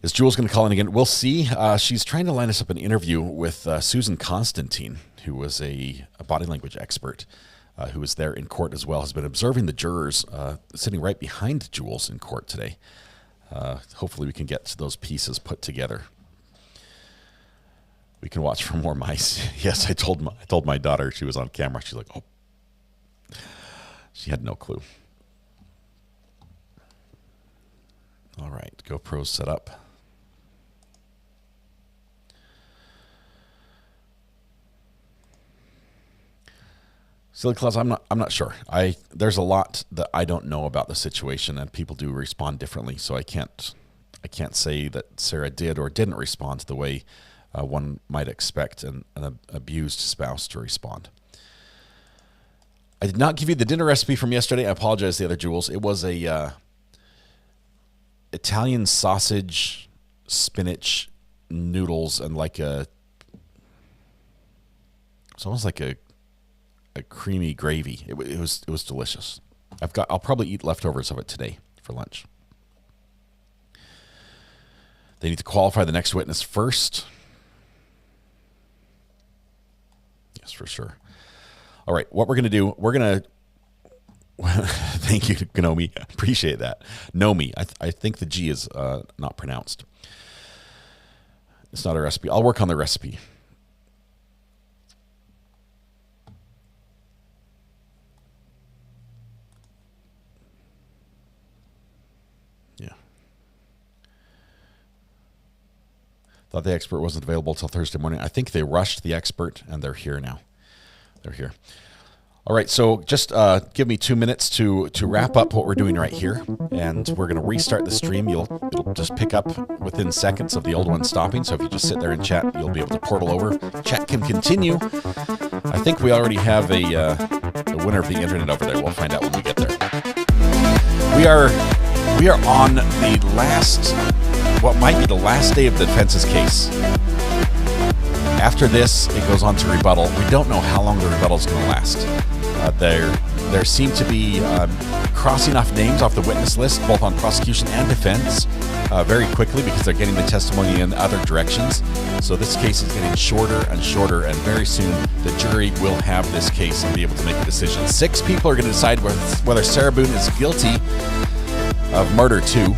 C: Is Jules going to call in again? We'll see. She's trying to line us up an interview with Susan Constantine, who was a body language expert. Who was there in court as well, has been observing the jurors sitting right behind Jules in court today. Hopefully we can get those pieces put together. We can watch for more mice. Yes, I told my daughter she was on camera. She's like, oh. She had no clue. All right, GoPro's set up. Silly Claus, I'm not sure. There's a lot that I don't know about the situation, and people do respond differently. So I can't say that Sarah did or didn't respond the way one might expect an abused spouse to respond. I did not give you the dinner recipe from yesterday. I apologize, the other Jules. It was a Italian sausage, spinach, noodles, and it's almost like a creamy gravy. It was delicious. I'll probably eat leftovers of it today for lunch. They need to qualify the next witness first. Yes, for sure. All right, what we're going to do, thank you, Gnomi. Appreciate that. Nomi. I think the G is not pronounced. It's not a recipe. I'll work on the recipe. Yeah. Thought the expert wasn't available till Thursday morning. I think they rushed the expert, and they're here now. They're here. All right, so just give me 2 minutes to wrap up what we're doing right here, and we're going to restart the stream. It'll just pick up within seconds of the old one stopping, so if you just sit there and chat, you'll be able to portal over. Chat can continue. I think we already have a winner of the internet over there. We'll find out when we get there. We are on the last, what might be the last day of the defense's case. After this, it goes on to rebuttal. We don't know how long the rebuttal is going to last. There seem to be crossing off names off the witness list, both on prosecution and defense, very quickly because they're getting the testimony in other directions. So this case is getting shorter and shorter, and very soon the jury will have this case and be able to make a decision. 6 people are going to decide whether Sarah Boone is guilty of murder 2,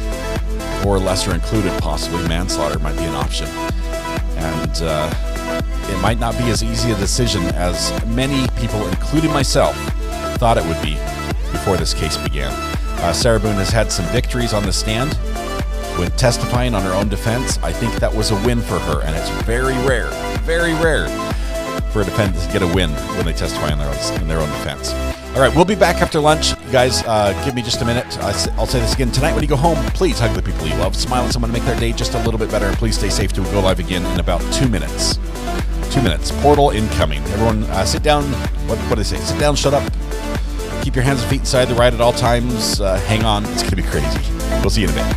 C: or lesser included, possibly manslaughter might be an option. And it might not be as easy a decision as many people, including myself, thought it would be before this case began. Sarah Boone has had some victories on the stand when testifying on her own defense. I think that was a win for her, and it's very rare for a defendant to get a win when they testify in their own defense. All right, we'll be back after lunch. You guys, give me just a minute. I'll say this again. Tonight when you go home, please hug the people you love. Smile at someone to make their day just a little bit better. And please stay safe till we go live again in about 2 minutes. 2 minutes. Portal incoming. Everyone sit down. What do they say? Sit down, shut up. Keep your hands and feet inside the ride at all times. Hang on. It's going to be crazy. We'll see you in a bit.